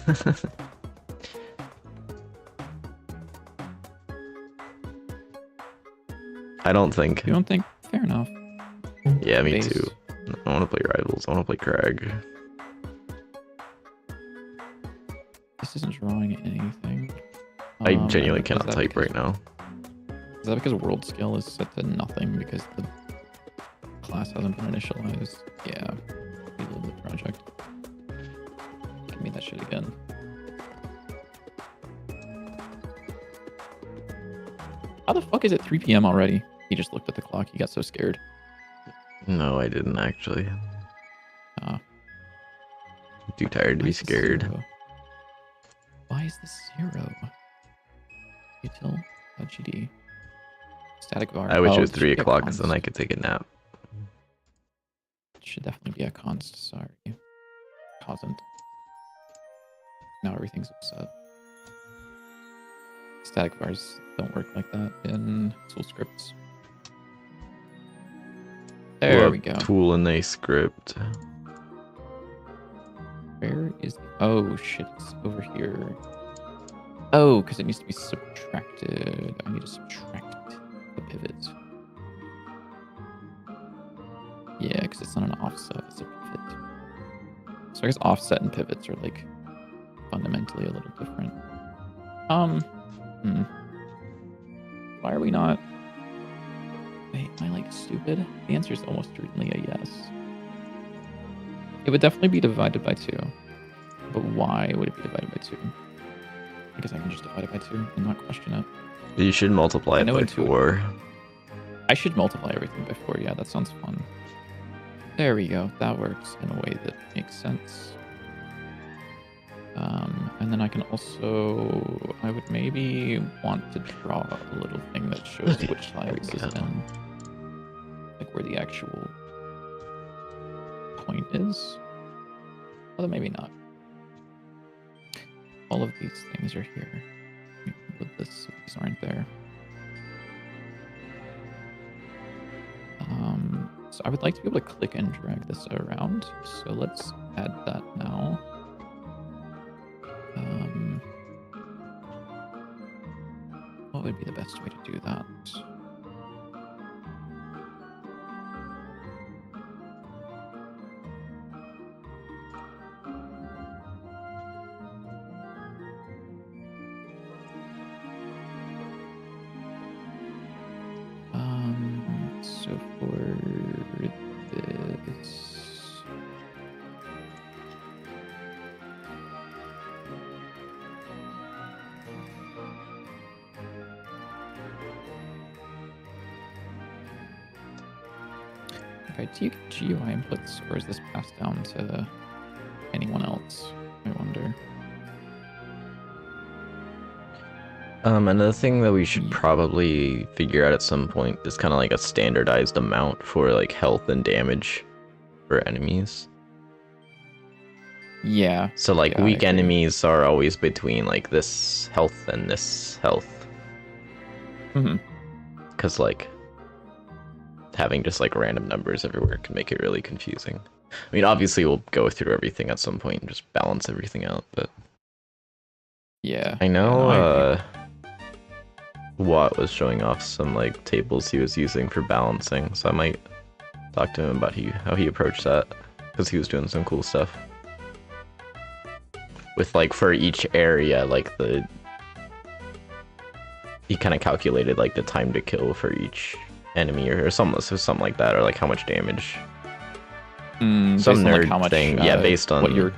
I don't think. You don't think? Fair enough. Yeah, me Base. too. I want to play Rivals. I want to play Crag. This isn't drawing anything. I genuinely is cannot that type because- right now. Is that because world scale is set to nothing because the class hasn't been initialized? Yeah. Reload the project. Give me that shit again. How the fuck is it 3 p.m. already? He just looked at the clock. He got so scared. No, I didn't actually. Ah. I'm too tired to Why be is this scared. 0? Why is this 0? Util GD. Static var. I wish it was this should 3 be a o'clock so then I const. could take a nap. It should definitely be a const. Sorry. Cosn't. Now everything's upset. Static vars don't work like that in tool scripts. There Well, we go. Tool in a script. Where is the... Oh shit, it's over here. Oh, because it needs to be subtracted. I need to subtract the pivot. Yeah, because it's not an offset, it's a pivot. So I guess offset and pivots are like fundamentally a little different. Why are we not... Wait, am I like stupid? The answer is almost certainly a yes. It would definitely be divided by 2. But why would it be divided by 2? I guess I can just divide it by 2 and not question it. You should multiply I it know by intuitive. 4. I should multiply everything by 4. Yeah, that sounds fun. There we go. That works in a way that makes sense. And then I can also... I would maybe want to draw a little thing that shows which side this is in. Like where the actual point is. Although maybe not. All of these things are here. With this, so these aren't there. So I would like to be able to click and drag this around. So let's add that now. What would be the best way to do that? So for this... Okay, do you get GUI inputs, or is this passed down to anyone else? I wonder. Another thing that we should probably figure out at some point is kind of like a standardized amount for like health and damage for enemies. Yeah. So like Yeah, I weak agree. enemies are always between like this health and this health. Mm-hmm. Because like having just like random numbers everywhere can make it really confusing. I mean, obviously we'll go through everything at some point and just balance everything out, but Yeah. I Yeah, no, know I agree. Watt was showing off some like tables he was using for balancing, so I might talk to him about how he approached that, because he was doing some cool stuff with like for each area, like he kind of calculated like the time to kill for each enemy or something like that, or like how much damage. Some Based on like how nerd much, thing, yeah, based what on your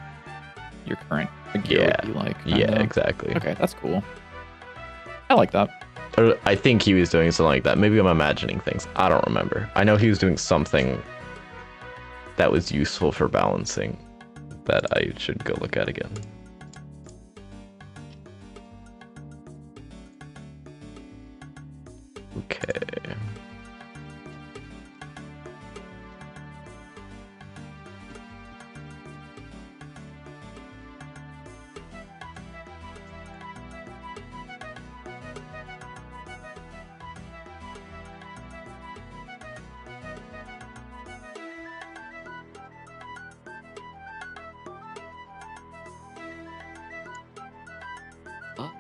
current gear yeah, would be like, yeah, kind of. exactly. Okay, that's cool. I like that. Or I think he was doing something like that. Maybe I'm imagining things. I don't remember. I know he was doing something that was useful for balancing that I should go look at again. Okay.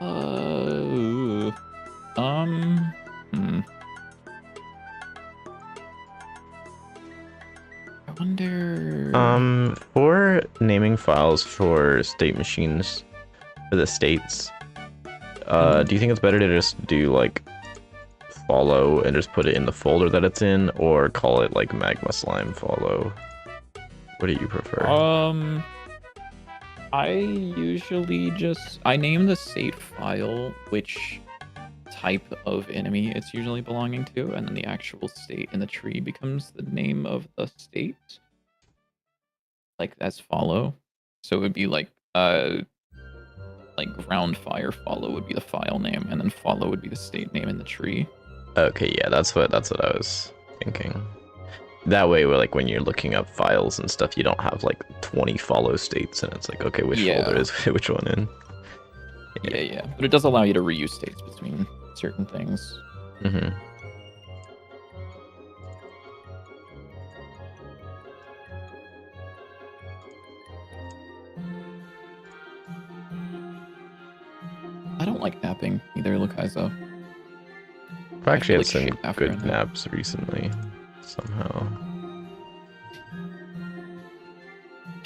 Ooh. Hmm. I wonder. For naming files for state machines for the states, do you think it's better to just do like follow and just put it in the folder that it's in, or call it like magma slime follow? What do you prefer? I usually I name the state file which type of enemy it's usually belonging to, and then the actual state in the tree becomes the name of the state, like as follow. So it would be like ground fire follow would be the file name, and then follow would be the state name in the tree. Okay, yeah, that's what I was thinking. That way, like when you're looking up files and stuff, you don't have like 20 follow states, and it's like, okay, which folder is which one in? Yeah. But it does allow you to reuse states between certain things. Mm-hmm. I don't like napping either, Lukaizo. I've actually had some shit after a good nap. naps recently, somehow.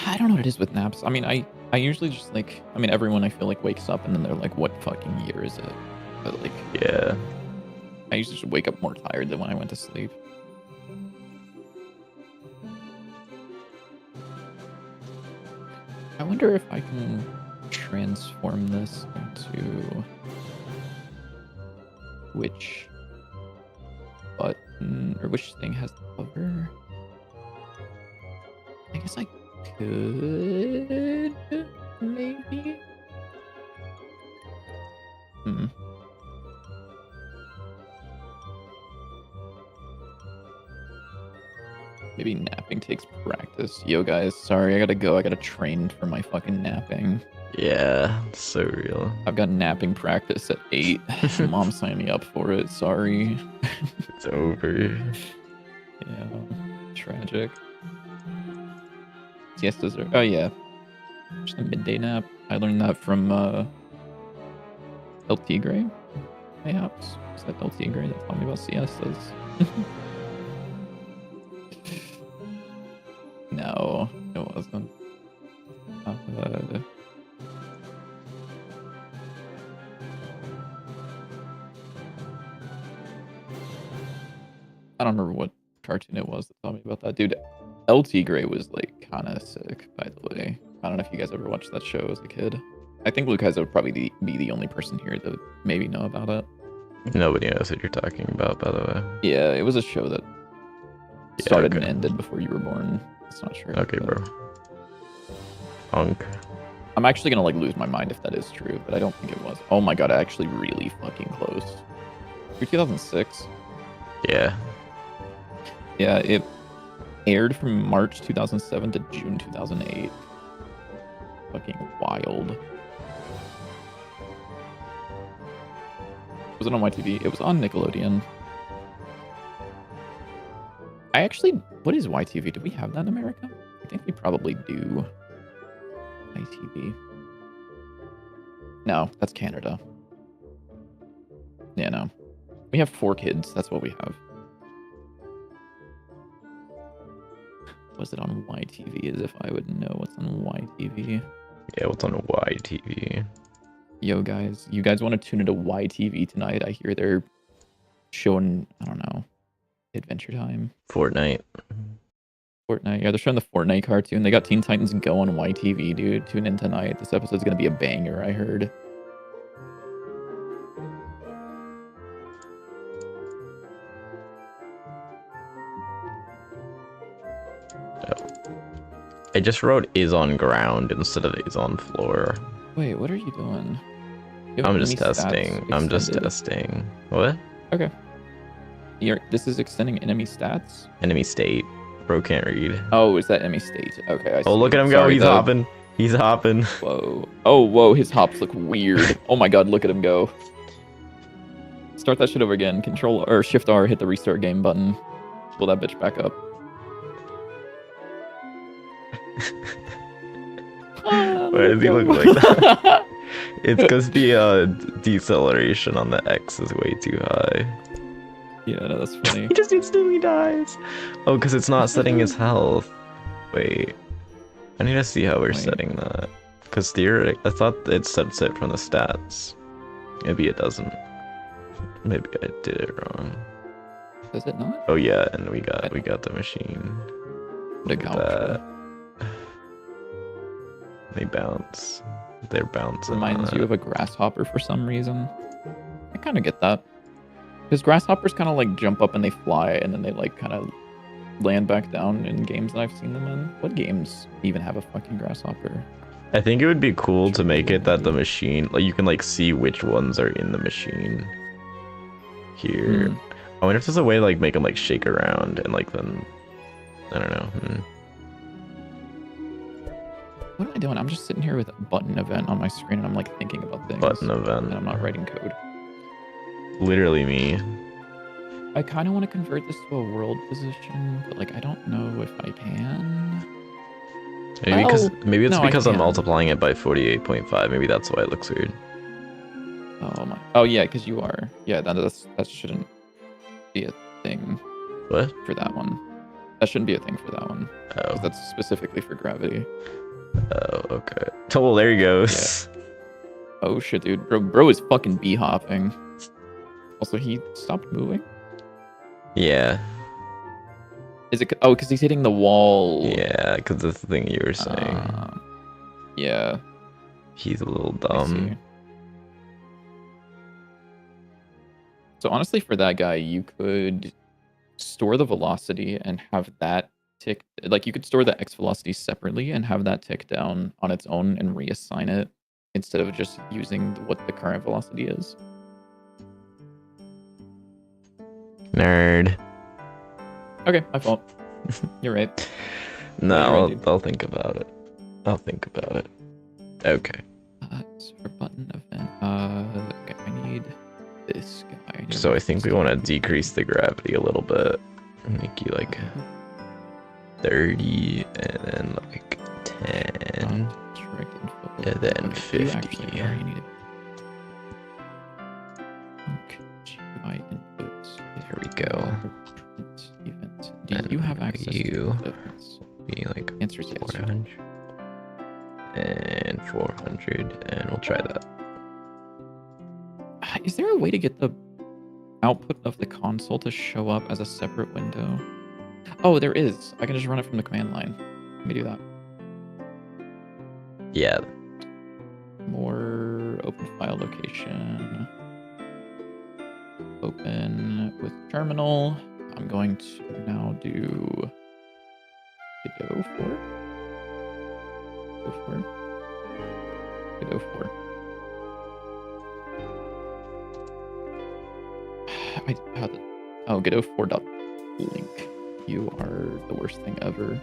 I don't know what it is with naps. I mean, I usually just like, I mean, everyone I feel like wakes up and then they're like, what fucking year is it? But like, Yeah. I usually just wake up more tired than when I went to sleep. I wonder if I can transform this into which button or which thing has the cover. I guess I could maybe. Maybe napping takes practice. Yo, guys, sorry, I gotta go. I gotta train for my fucking napping. Yeah, so real. I've got napping practice at 8. Mom signed me up for it. Sorry. It's over. Yeah, tragic. Siestas are. Oh yeah, just a midday nap. I learned that from El Tigre, mayhaps. Is that El Tigre that taught me about siestas? No, it wasn't. I don't remember what cartoon it was that taught me about that. Dude, El Tigre was like kind of sick, by the way. I don't know if you guys ever watched that show as a kid. I think Lucas would probably be the only person here that would maybe know about it. Nobody knows what you're talking about, by the way. Yeah, it was a show that started and ended before you were born. It's not sure. Okay, bro. Punk. I'm actually gonna like lose my mind if that is true, but I don't think it was. Oh my god, actually really fucking close. You're 2006? Yeah. Yeah, it aired from March 2007 to June 2008. Fucking wild. Was it on YTV? It was on Nickelodeon. What is YTV? Do we have that in America? I think we probably do. ITV. No, that's Canada. Yeah, no. We have 4 kids. That's what we have. Was it on YTV? As if I would know what's on YTV. Yeah, what's on YTV? Yo, guys. You guys want to tune into YTV tonight? I hear they're showing, I don't know, Adventure Time. Fortnite. Yeah, they're showing the Fortnite cartoon. They got Teen Titans Go on YTV, dude. Tune in tonight. This episode's gonna be a banger, I heard. I just wrote is on ground instead of is on floor. Wait, what are you doing? You have I'm just enemy stats testing. I'm just extended? testing. What? Okay. This is extending enemy stats? Enemy state. Bro can't read. Oh, is that enemy state? Okay, I see. Oh, look at him go. Sorry, He's hopping. He's hopping. Whoa. Oh, whoa, his hops look weird. Oh my god, look at him go. Start that shit over again. Control or Shift R, hit the restart game button. Pull that bitch back up. Why does he look like that? It's because the deceleration on the X is way too high. Yeah, no, that's funny. He just instantly dies. Oh, because it's not setting his health. Wait. I need to see how we're setting that. Because theoretically, I thought it sets it from the stats. Maybe it doesn't. Maybe I did it wrong. Does it not? Oh yeah, and we got the machine. Look at that. They bounce. They're bouncing. Reminds you of a grasshopper for some reason. I kind of get that. Because grasshoppers kind of like jump up and they fly and then they like kind of land back down in games that I've seen them in. What games even have a fucking grasshopper? I think it would be cool to make it that the machine, like you can like see which ones are in the machine. Here. I wonder if there's a way to like make them like shake around and like then, I don't know. What am I doing? I'm just sitting here with a button event on my screen and I'm like thinking about things. Button event. And I'm not writing code. Literally me. I kind of want to convert this to a world position, but like I don't know if I can. Maybe it's because I'm can. multiplying it by 48.5. Maybe that's why it looks weird. Oh my. Oh yeah, because you are. Yeah, that shouldn't be a thing. What? For that one. That shouldn't be a thing for that one. Oh. That's specifically for gravity. Oh, okay. Oh, there he goes. Yeah. Oh shit, dude. Bro is fucking bee hopping. Also, he stopped moving. Yeah. Is it? Oh, because he's hitting the wall. Yeah, because that's the thing you were saying. Yeah. He's a little dumb. So honestly, for that guy, you could store the velocity and have that tick. Like you could store the x velocity separately and have that tick down on its own and reassign it instead of just using what the current velocity is. Nerd. Okay, my fault. You're right. No, I'll think about it. I'll think about it. Okay. So for button event, okay, I need this guy. So I think we want to decrease the gravity a little bit. Make you like 30 and then like 10 and then 50. There we go. Do you have access to events? Be like answer is yes. 400 and 400 and we'll try that. Is there a way to get the output of the console to show up as a separate window? Oh, there is. I can just run it from the command line. Let me do that. Yeah. More open file location. Open with terminal. I'm going to now do Godot 4. Godot 4. I had oh, Godot 4.link. You are the worst thing ever.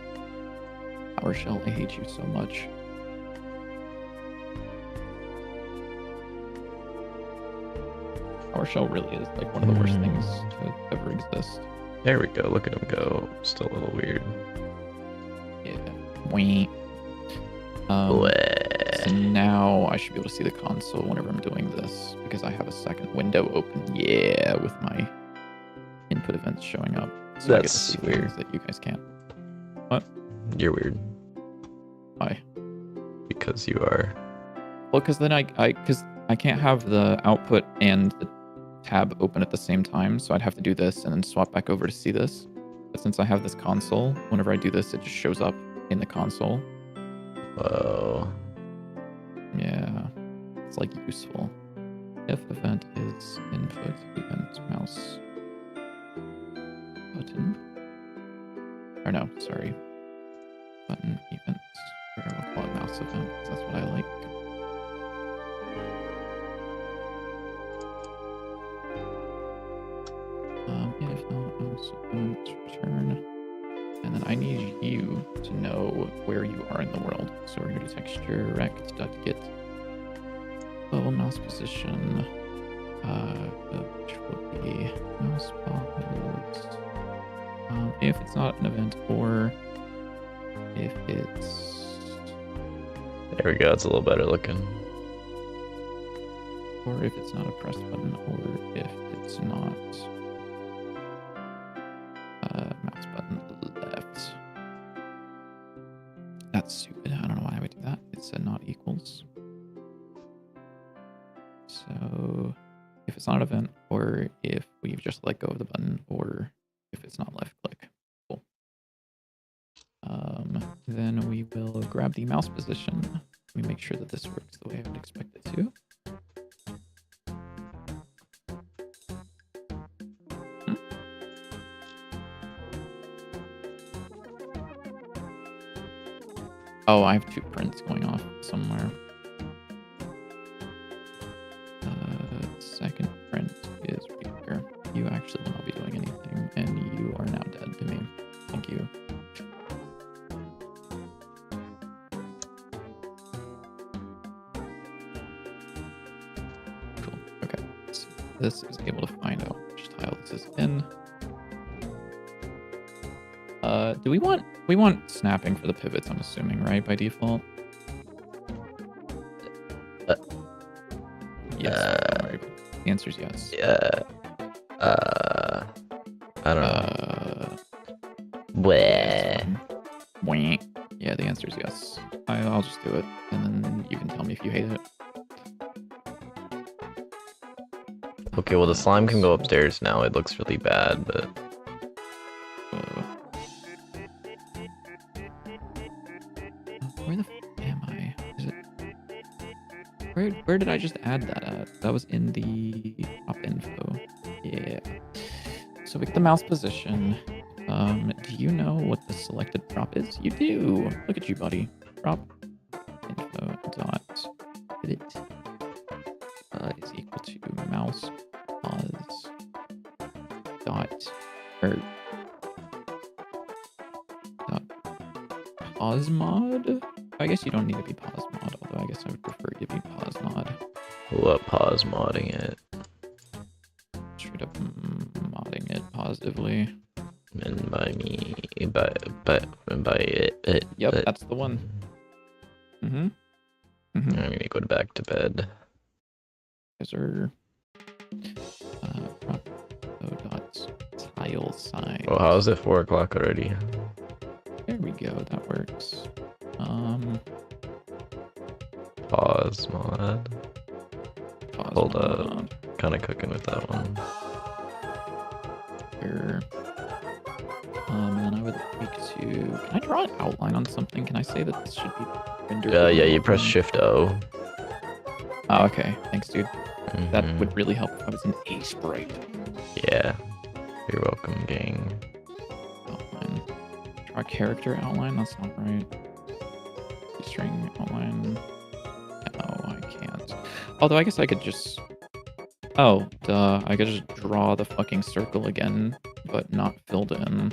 PowerShell, I hate you so much. PowerShell really is like one of the worst things to ever exist. There we go. Look at him go. Still a little weird. Yeah. Wait. So Bleh. now I should be able to see the console whenever I'm doing this because I have a second window open. Yeah, with my input events showing up. So I get to That's see weird. things that you guys can't. What? You're weird. Why? Because you are. Well, because then because I can't have the output and the tab open at the same time, so I'd have to do this and then swap back over to see this. But since I have this console, whenever I do this, it just shows up in the console. Whoa. Yeah, it's like useful. If event is input event mouse button. Or no, sorry. Button event. Or we'll call it mouse event because that's what I like. If not mouse event return. And then I need you to know where you are in the world. So we're going to do texture rect.get mouse position, which will be mouse pause. If it's not an event, or if it's There we go. It's a little better looking. or if it's not a press button, or if it's not mouse button left. That's stupid. I don't know why I would do that. It said not equals. So if it's not an event, or if we've just let go of the button, or if it's not left click. Cool. Then we will grab the mouse position. Let me make sure that this works the way I would expect it to. Oh, I have two prints going off somewhere. Second print is right here. You actually will not be doing anything, and you are now dead to me. Thank you. Cool. Okay. So this is able to find out which tile this is in. Do we want snapping for the pivots, I'm assuming, right, by default? Yes. The answer is yes. Yeah. I don't know. Bleh. Wait. Yeah, the answer is yes. I'll just do it, and then you can tell me if you hate it. Okay, well the slime can go upstairs now. It looks really bad, but where the f am I? Is it? Where did I just add that at? That was in the prop info. Yeah. So we get the mouse position. Do you know what the selected prop is? You do. Look at you, buddy. Prop info dot pivot is equal to mouse pause dot pause mod. I guess you don't need to be pause mod, although I guess I would prefer you to be pause mod. what pause modding it? Straight up modding it positively. And by me, by it. Yep, but, that's the one. Mm-hmm. I'm gonna go back to bed. Yes, sir. Prop dot tile sign. Oh, how is it 4 o'clock already? There we go. That works. Pause mod. Pause Hold mod. up. Kind of cooking with that one. Here. And then I would like to. Can I draw an outline on something? Can I say that this should be rendered? Yeah, you press Shift O. Oh, okay. Thanks, dude. That Mhm. would really help if I was an A sprite. Yeah. You're welcome, gang. Outline. Draw character outline. That's not right. String outline. No, I can't. Although I guess I could just. Oh, duh. I could just draw the fucking circle again, but not filled in.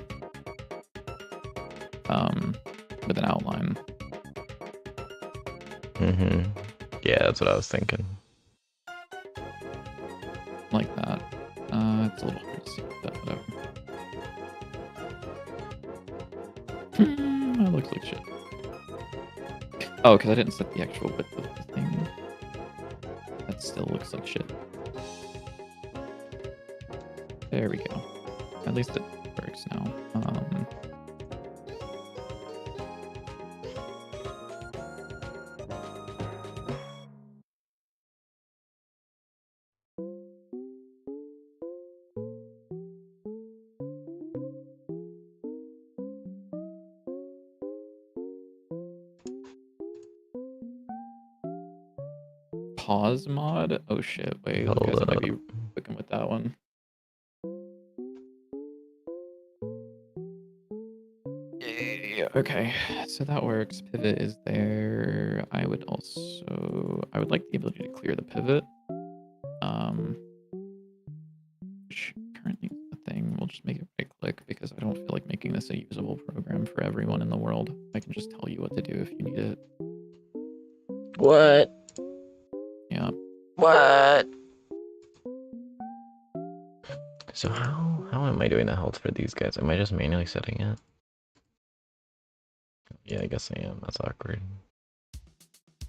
With an outline. Yeah, that's what I was thinking. Like that. It's a little hard to see, but whatever. That looks like shit. Oh, because I didn't set the actual width of the thing. That still looks like shit. There we go. At least it works now. Pause mod? Oh shit, wait, those guys Hold might up. be cooking with that one. Yeah, okay, so that works. Pivot is there. I would like the ability to clear the pivot. Which currently is a thing. We'll just make it right click because I don't feel like making this a usable program for everyone in the world. I can just tell you what to do if you need it. What? Yeah. What? So how am I doing the health for these guys? Am I just manually setting it? Yeah, I guess I am. That's awkward.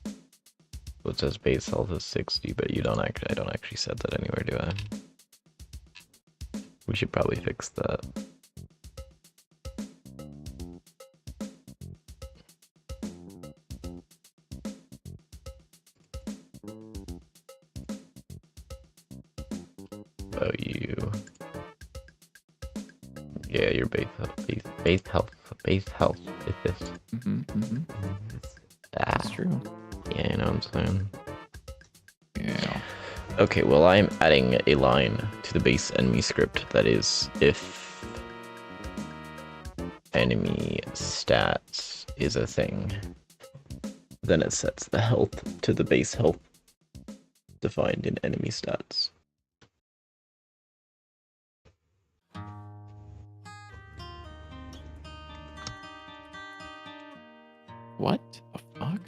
So it says base health is 60, but I don't actually set that anywhere, do I? We should probably fix that. Oh, you. Yeah, your base health is this. That's true. Yeah, you know what I'm saying. Yeah. Okay, well, I'm adding a line to the base enemy script that is if enemy stats is a thing, then it sets the health to the base health defined in enemy stats. What the fuck?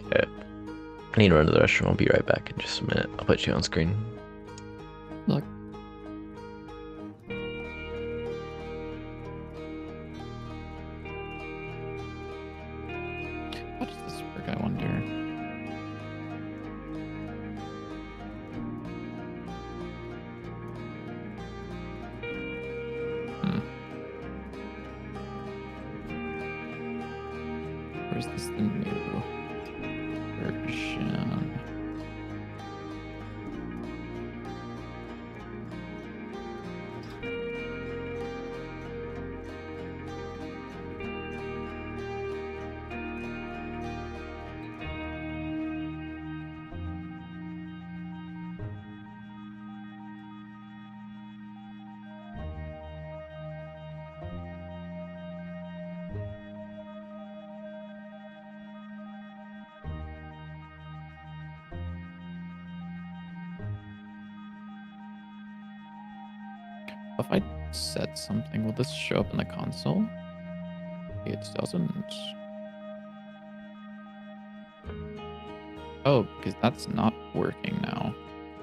Okay. I need to run to the restroom. I'll be right back in just a minute. I'll put you on screen. Look. How does this work, I wonder? Or is this the new version? If I set something, will this show up in the console? It doesn't. Oh, because that's not working now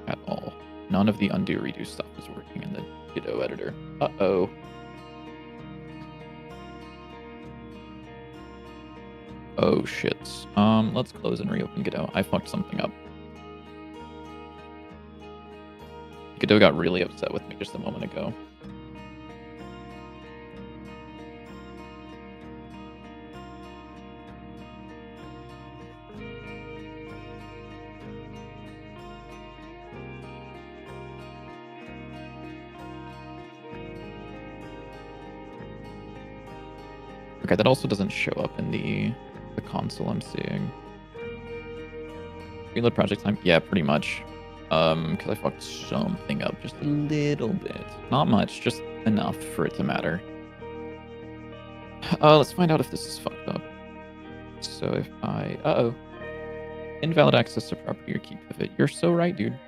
at all. None of the undo redo stuff is working in the Ditto editor. Uh-oh. Oh shit. Let's close and reopen Godot. I fucked something up. Godot got really upset with me just a moment ago. Okay, that also doesn't show up in the console I'm seeing. Reload project time? Yeah, pretty much. Because I fucked something up just a little bit. Not much, just enough for it to matter. Let's find out if this is fucked up. So if I... Uh-oh. Invalid access to property or key pivot. You're so right, dude.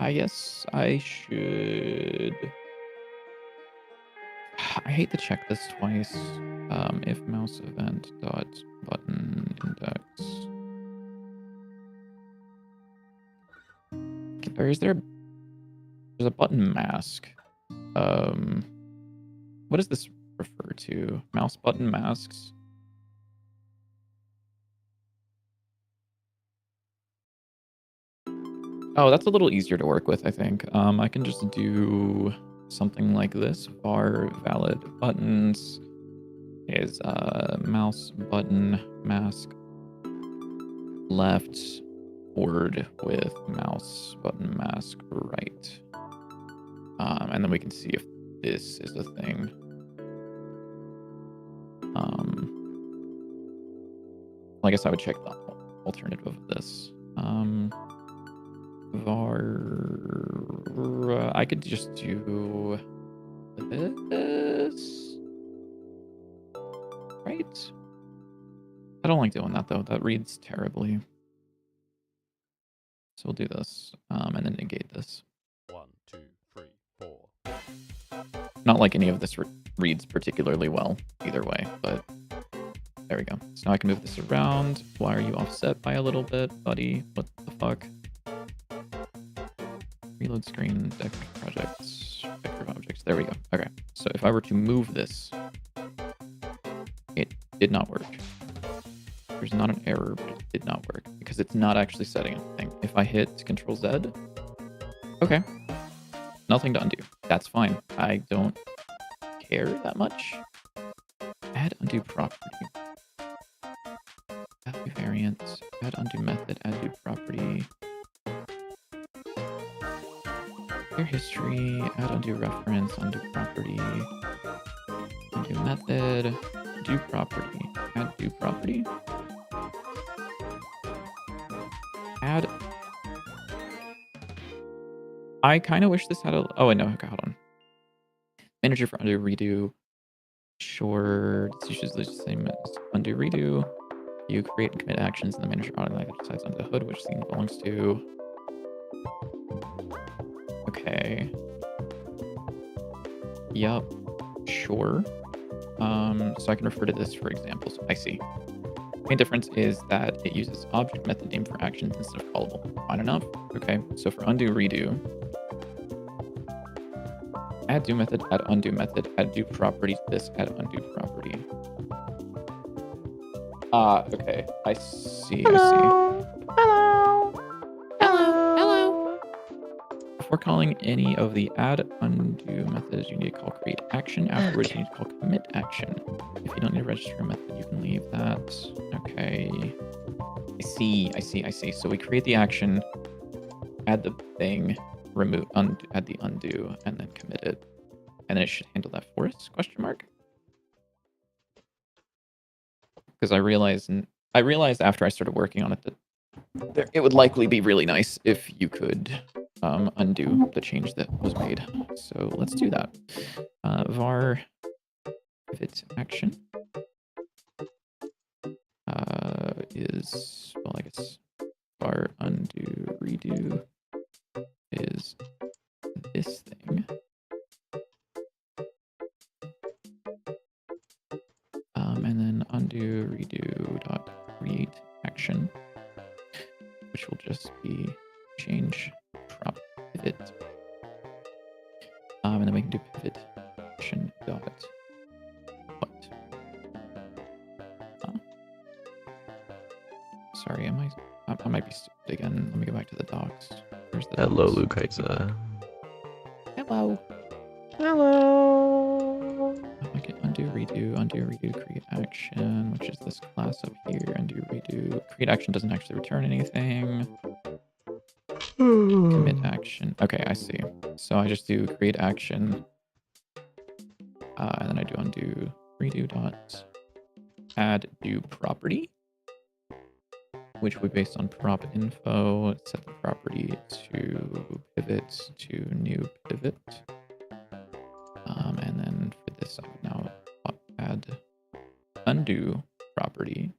I guess I should. I hate to check this twice. If mouse event dot button index. Or is there? There's a button mask. What does this refer to? Mouse button masks. Oh, that's a little easier to work with, I think. I can just do something like this. Var valid buttons is mouse button mask left word with mouse button mask right. And then we can see if this is a thing. Well, I guess I would check the alternative of this. Var. I could just do this. Right? I don't like doing that though. That reads terribly. So we'll do this, and then negate this. 1, 2, 3, 4. Not like any of this reads particularly well either way, but there we go. So now I can move this around. Why are you offset by a little bit, buddy? What the fuck? Reload screen, deck projects, vector of objects. There we go. Okay. So if I were to move this, it did not work. There's not an error, but it did not work because it's not actually setting anything. If I hit Control Z, okay, nothing to undo. That's fine. I don't care that much. Add undo property. Add new variant. Add undo method. Add new property. Clear history. Add undo reference. Undo property. Undo method. Do property. Add do property. Add. I kind of wish this had a. Oh, wait, no. Okay, hold on. Manager for undo redo. Sure. It's usually the same as undo redo. You create and commit actions, and the manager automatically decides on the hood which scene belongs to. Okay. Yup. Sure. So I can refer to this for examples. I see. Main difference is that it uses object method name for actions instead of callable. Fine enough. Okay. So for undo redo, add do method, add undo method, add do property to this, add undo property. Okay. I see. Hello. Hello. Hello. Hello. Before calling any of the add undo methods, you need to call create action. Afterwards, you need to call commit action. If you don't need to register a method, you can leave that. Okay. I see. So we create the action, add the thing, remove, undo, add the undo, and then commit it. And then it should handle that for us, question mark? Because I realized after I started working on it that it would likely be really nice if you could undo the change that was made. So let's do that. Var pivot action is, well, I guess var undo redo is this thing. And then undo redo dot create action, which will just be change prop pivot. And then we can do pivot action dot what? Sorry, I might be stupid again. Let me go back to the docs. Where's the Hello, docs? Lukaisa. Hello. Hello. I can undo redo, create action, which is this class up here. Undo redo. Create action doesn't actually return anything. Commit action. Okay, I see. So I just do create action, and then I do undo redo dot add do property, which would be based on prop info. Set the property to pivot to new pivot. And then for this, I would now add undo property.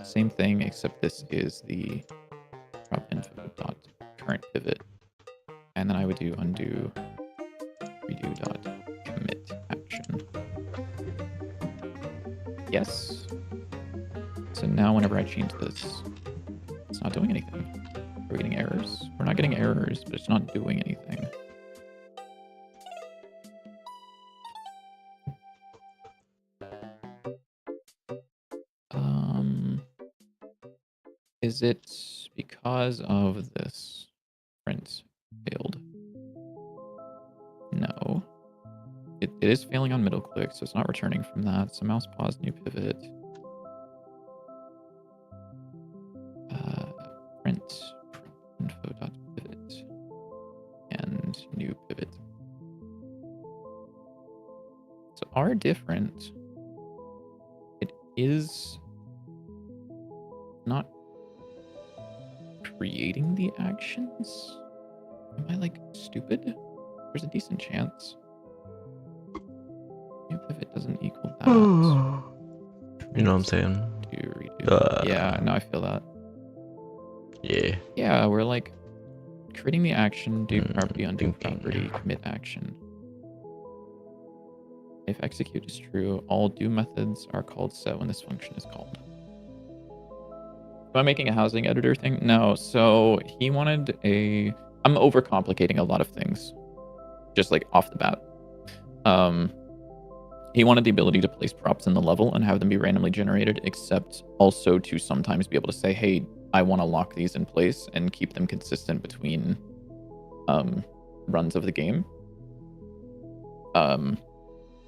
Same thing, except this is the prop info dot current pivot. And then I would do undo redo dot commit action. Yes. So now whenever I change this, it's not doing anything. We're getting errors. We're not getting errors, but it's not doing anything. Is it because of this print failed? No. It is failing on middle click, so it's not returning from that. So mouse pause, new pivot. Print info.pivot and new pivot. So are different. It is not creating the actions. Am I like stupid? There's a decent chance. New pivot doesn't equal that. You know what I'm saying? Redo. Yeah, now I feel that. Yeah. Yeah, we're like creating the action, do property, undo property, commit action. If execute is true, all do methods are called set when this function is called. Am I making a housing editor thing? No. So he wanted a... I'm overcomplicating a lot of things. Just like off the bat. He wanted the ability to place props in the level and have them be randomly generated, except also to sometimes be able to say, hey, I want to lock these in place and keep them consistent between runs of the game.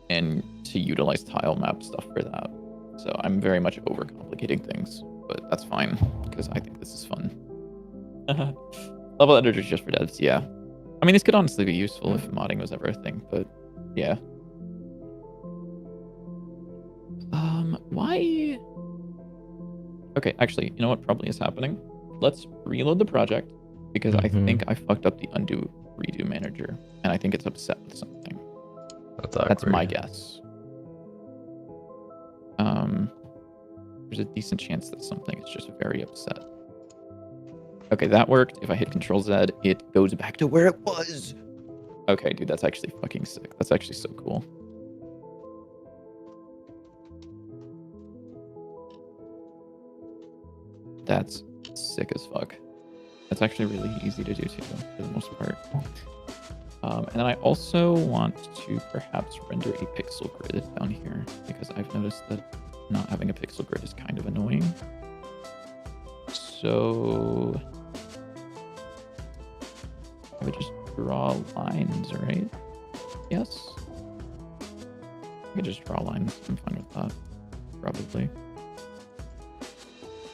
And to utilize tile map stuff for that. So I'm very much overcomplicating things, but that's fine because I think this is fun. Level editors just for devs, yeah. I mean, this could honestly be useful if modding was ever a thing, but yeah. Why? Okay, actually, you know what probably is happening? Let's reload the project because I think I fucked up the undo redo manager and I think it's upset with something. That's my guess. There's a decent chance that something is just very upset. Okay, that worked. If I hit Control Z, it goes back to where it was. Okay, dude, that's actually fucking sick. That's actually so cool. That's sick as fuck. That's actually really easy to do too, for the most part. And then I also want to perhaps render a pixel grid down here because I've noticed that not having a pixel grid is kind of annoying. So I would just draw lines, right? Yes. I could just draw lines. I'm fine with that, probably.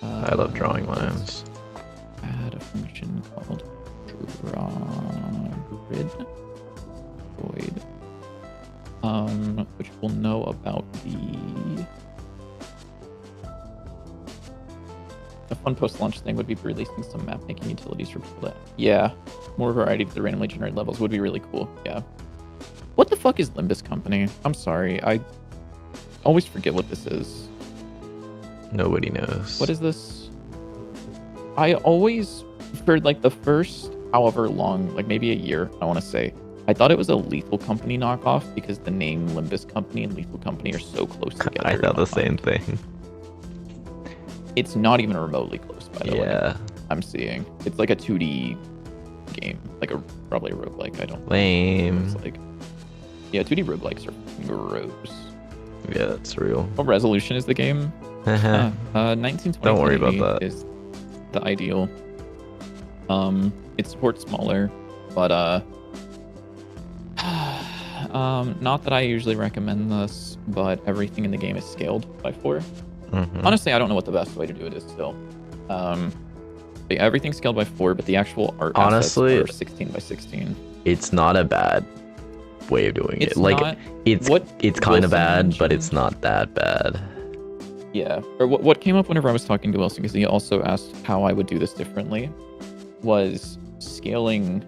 I love drawing lines. Add a function called draw grid void, which will know about a fun post-launch thing would be releasing some map making utilities for people that, yeah, more variety of the randomly generated levels would be really cool. Yeah. What the fuck is Limbus Company? I'm sorry, I always forget what this is. Nobody knows. What is this? I always, for like the first however long, like maybe a year, I want to say, I thought it was a Lethal Company knockoff because the name Limbus Company and Lethal Company are so close together. I thought the same thing. It's not even remotely close, by the way. Yeah. I'm seeing. It's like a 2D game, like probably a roguelike. I don't. Lame. It's like, yeah, 2D roguelikes are gross. Yeah, it's real. What resolution is the game? 1920. Don't worry about that. Is the ideal. It supports smaller, but not that I usually recommend this, but everything in the game is scaled by 4. Honestly, I don't know what the best way to do it is still. But yeah, everything's scaled by 4, but the actual art honestly assets are 16 by 16. It's not a bad way of doing it. Like it's kind of bad, mentioned, but it's not that bad. Yeah. Or what came up whenever I was talking to Wilson, because he also asked how I would do this differently, was scaling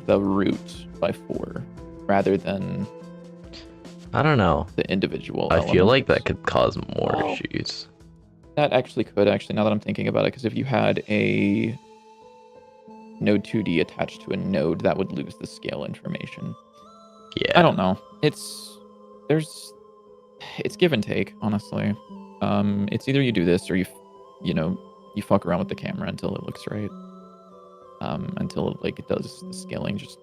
the root by 4 rather than I don't know. the individual I feel like that elements. could cause more Well, issues. That actually could, actually, now that I'm thinking about it, because if you had a node 2D attached to a node, that would lose the scale information. Yeah. I don't know. It's give and take, honestly. It's either you do this or you fuck around with the camera until it looks right. Until it does the scaling just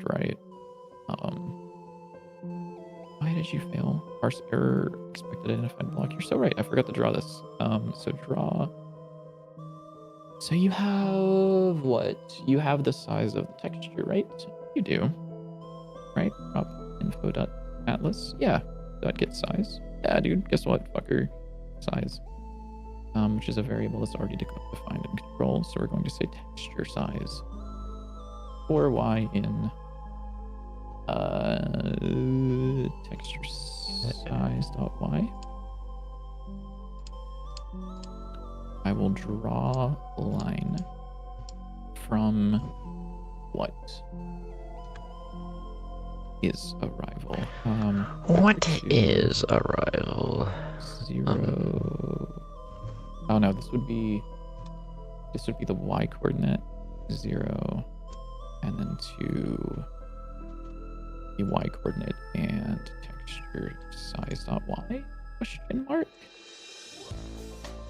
right. Why did you fail? Parse error, expected identified block. You're so right. I forgot to draw this. So draw. So you have what? You have the size of the texture, right? You do. Right? Drop info.atlas. Yeah. That gets size. Yeah, dude. Guess what, fucker? Size. Which is a variable that's already defined in control. So we're going to say texture size. For y in texture size dot y. I will draw a line from what is arrival. What is arrival? 0. Oh no, this would be the y coordinate 0, and then 2 the y coordinate and texture size dot y question mark.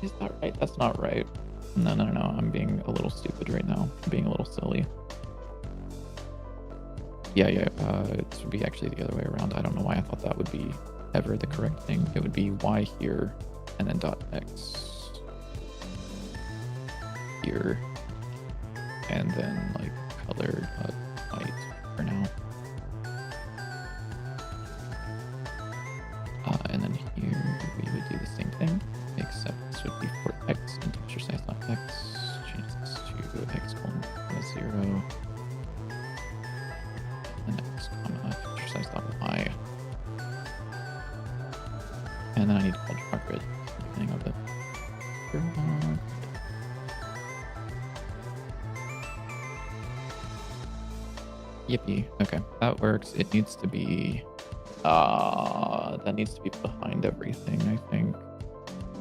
Is that right? That's not right. No. I'm being a little stupid right now. I'm being a little silly. Yeah. This would be actually the other way around. I don't know why I thought that would be ever the correct thing. It would be y here and then dot x here, and then color dot white for now. And then here we would do the same thing, except this would be for x and texture size dot x. Change this to x colon 0 and x comma texture size dot y. And then I need to call draw grid at the beginning of it. Yippee. Okay, that works. It needs to be that needs to be behind everything, I think.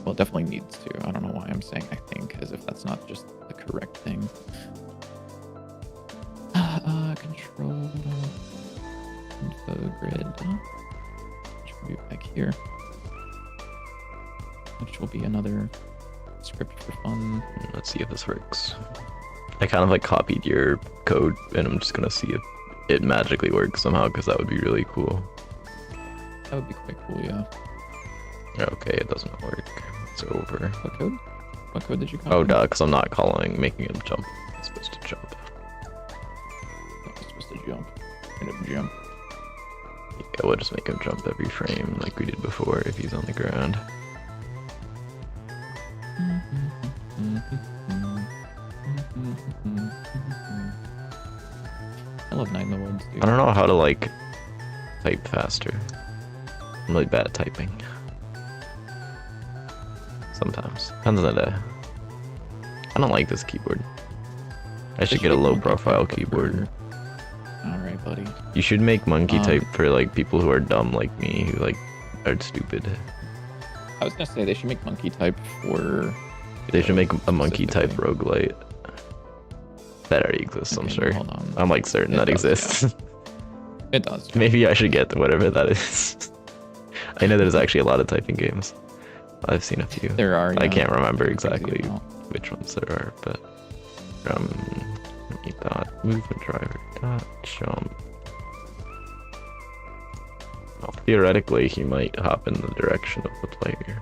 Well, it definitely needs to. I don't know why I'm saying I think, as if that's not just the correct thing. Control info grid, which will be back here, which will be another script for fun. Let's see if this works. I kind of copied your code, and I'm just gonna see if it magically works somehow, because that would be really cool. That would be quite cool, yeah. Okay, it doesn't work. It's over. What code? What code did you copy? Oh, duh, because I'm not making him jump. It's supposed to jump. It's supposed to jump. Jump. Yeah, we'll just make him jump every frame like we did before if he's on the ground. I love Night in the Woods, dude. I don't know how to type faster. I'm really bad at typing. Sometimes. Depends on the day. I don't like this keyboard. I should get a low profile keyboard. Alright, buddy. You should make monkey type for people who are dumb like me, who are stupid. I was gonna say they should make monkey type for... They should make a monkey type roguelite. That already exists, I'm sure. Hold on. I'm certain that exists. Yeah. It does. Maybe I should get whatever that is. I know there's actually a lot of typing games. I've seen a few. There are, yeah. I can't remember exactly which ones there are, but dot movement driver dot jump. Well, theoretically, he might hop in the direction of the player.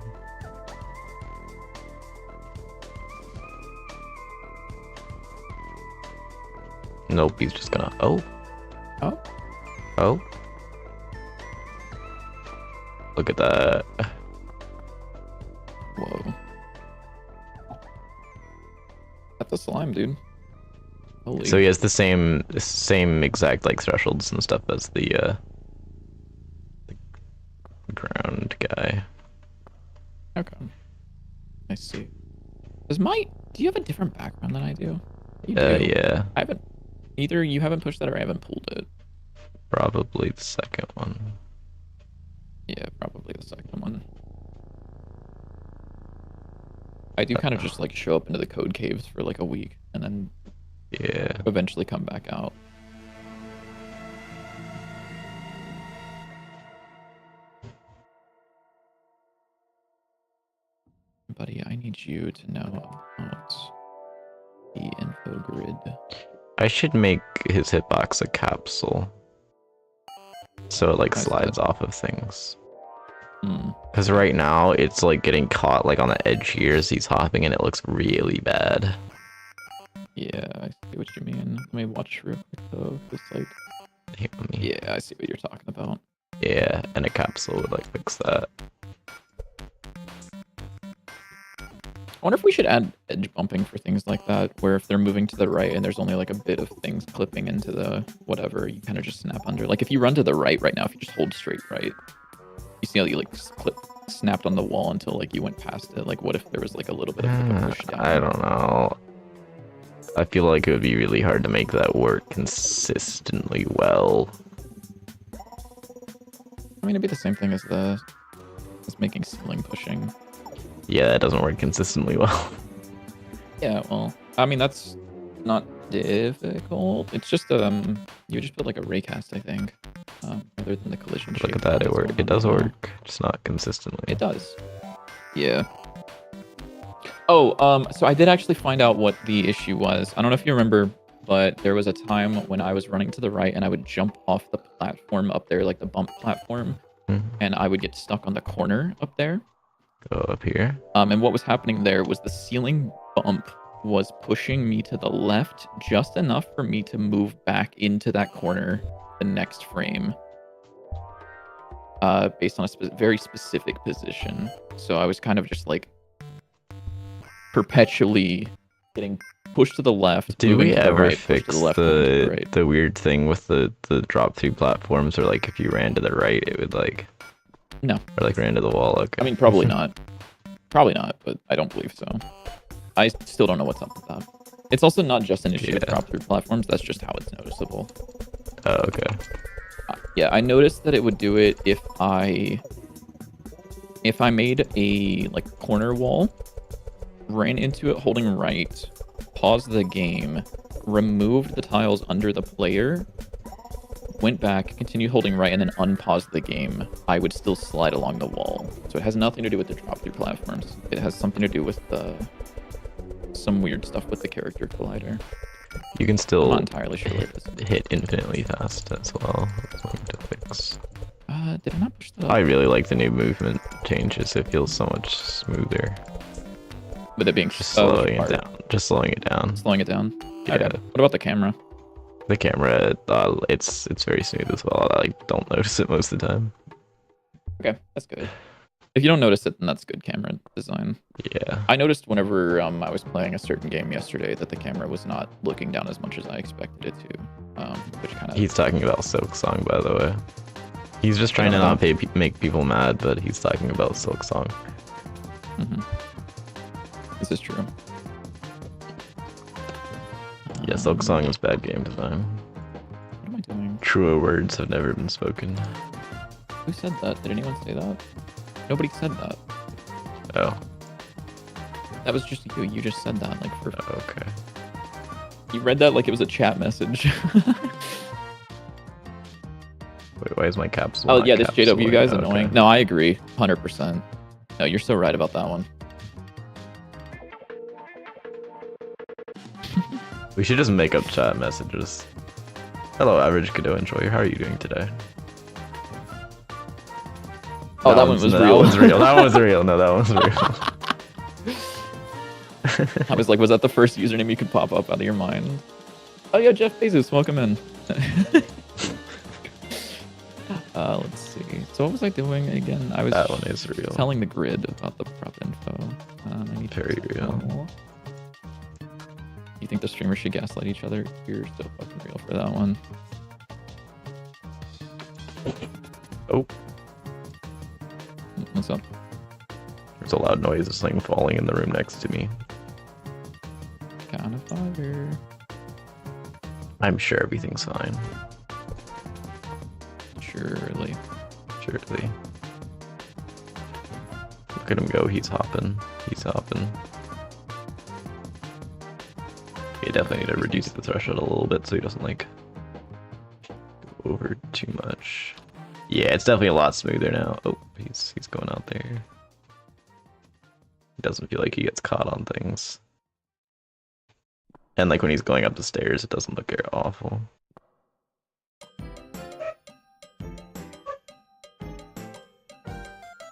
Nope, he's just gonna. Oh. Look at that. Whoa. That's a slime, dude. Holy. So he has the same exact thresholds and stuff as the ground guy. Okay. I see. Do you have a different background than I do? You do. Yeah. Either you haven't pushed that or I haven't pulled it. Probably the second one. Yeah, probably the second one. I do kind of just like show up into the code caves for like a week and then Yeah. eventually come back out. Buddy, I need you to know about the info grid. I should make his hitbox a capsule. So it like Why is slides that? off of things. Hmm. Because right now it's like getting caught like on the edge here as he's hopping and it looks really bad. Yeah, I see what you mean. Let me watch real quick though. Just like, Here, let me- yeah, I see what you're talking about. Yeah, and a capsule would like fix that. I wonder if we should add edge bumping for things like that, where if they're moving to the right and there's only like a bit of things clipping into the whatever, you kind of just snap under. Like if you run to the right now, if you just hold straight right, you see how you like snapped on the wall until like you went past it. Like what if there was like a little bit of like a push down? I don't know. I feel like it would be really hard to make that work consistently well. I mean, it'd be the same thing as making ceiling pushing. Yeah, that doesn't work consistently well. Yeah, well, I mean that's not difficult. It's just you just put like a raycast, I think, other than the collision. Look shape at that, that's it going work. It on does right now. work, just not consistently. It does. Yeah. Oh, so I did actually find out what the issue was. I don't know if you remember, but there was a time when I was running to the right and I would jump off the platform up there, like the bump platform, Mhm. and I would get stuck on the corner up there. Go up here. And what was happening there was the ceiling bump was pushing me to the left just enough for me to move back into that corner the next frame, based on a very specific position. So I was kind of just like perpetually getting pushed to the left. Did moving we to the ever right, pushed fix to the left, moving to the right. the weird thing with the drop through platforms, or like if you ran to the right, it would like No. or like ran to the wall? Okay. I mean, probably not. Probably not, but I don't believe so. I still don't know what's up with that. It's also not just an issue with Yeah. drop through platforms. That's just how it's noticeable. Oh, okay. Yeah, I noticed that it would do it if I made a like corner wall, ran into it holding right, paused the game, removed the tiles under the player, went back, continued holding right, and then unpaused the game, I would still slide along the wall. So it has nothing to do with the drop through platforms. It has something to do with some weird stuff with the character collider. You can I'm still not entirely sure what it is. hit infinitely fast as well. That's something to fix. Did I not push that up? I really like the new movement changes. It feels so much smoother. With it being Just slowing it down. Just slowing it down. Slowing it down. Yeah. Okay. What about the camera? The camera, it's very smooth as well. I don't notice it most of the time. Okay, that's good. If you don't notice it, then that's good camera design. Yeah. I noticed whenever I was playing a certain game yesterday that the camera was not looking down as much as I expected it to, which kind of... He's talking about Silk Song, by the way. He's just trying to Uh-huh. not make people mad, but he's talking about Silk Song. This is true. Yeah, Silk Song is bad game design. What am I doing? Truer words have never been spoken. Who said that? Did anyone say that? Nobody said that. Oh, That was just you. You just said that. Like, for... okay. You read that like it was a chat message. Wait, why is my capsule? Oh not yeah, this JW capsulating? guy's Okay. annoying. No, I agree, 100%. No, you're so right about that one. We should just make up chat messages. Hello, average Godot enjoyer. How are you doing today? Oh, that one was real. That one's real. That one's real. No, that one's real. I was like, was that the first username you could pop up out of your mind? Oh yeah, Jeff Bezos, welcome in. Let's see. So what was I doing again? I was That one is real. telling the grid about the prop info. I need to Very real. tell- You think the streamers should gaslight each other? You're so fucking real for that one. Oh, What's up? there's a loud noise of something falling in the room next to me. Count of fire. I'm sure everything's fine. Surely. Surely. Look at him go. He's hopping. He's hopping. You definitely need to reduce the threshold a little bit so he doesn't like go over too much. Yeah, it's definitely a lot smoother now. Oh, he's going out there. He doesn't feel like he gets caught on things. And like when he's going up the stairs, it doesn't look awful.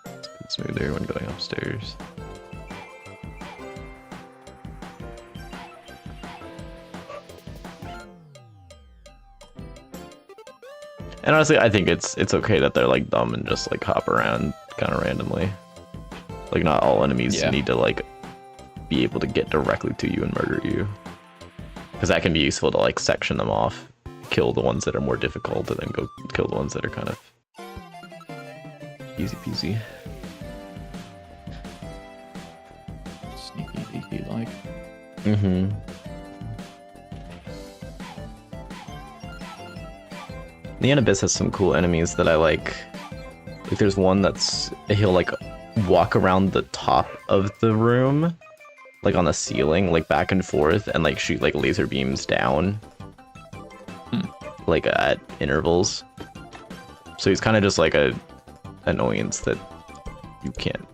It's a bit smoother when going upstairs. And honestly, I think it's okay that they're like dumb and just like hop around kind of randomly. Like not all enemies need to like be able to get directly to you and murder you. Because that can be useful to like section them off, kill the ones that are more difficult, and then go kill the ones that are kind of easy peasy. Sneaky beaky like. Mm-hmm. The Abyss has some cool enemies that I like. Like there's one he'll like walk around the top of the room, like on the ceiling, like back and forth, and like shoot like laser beams down, like at intervals. So he's kind of just like a annoyance that you can't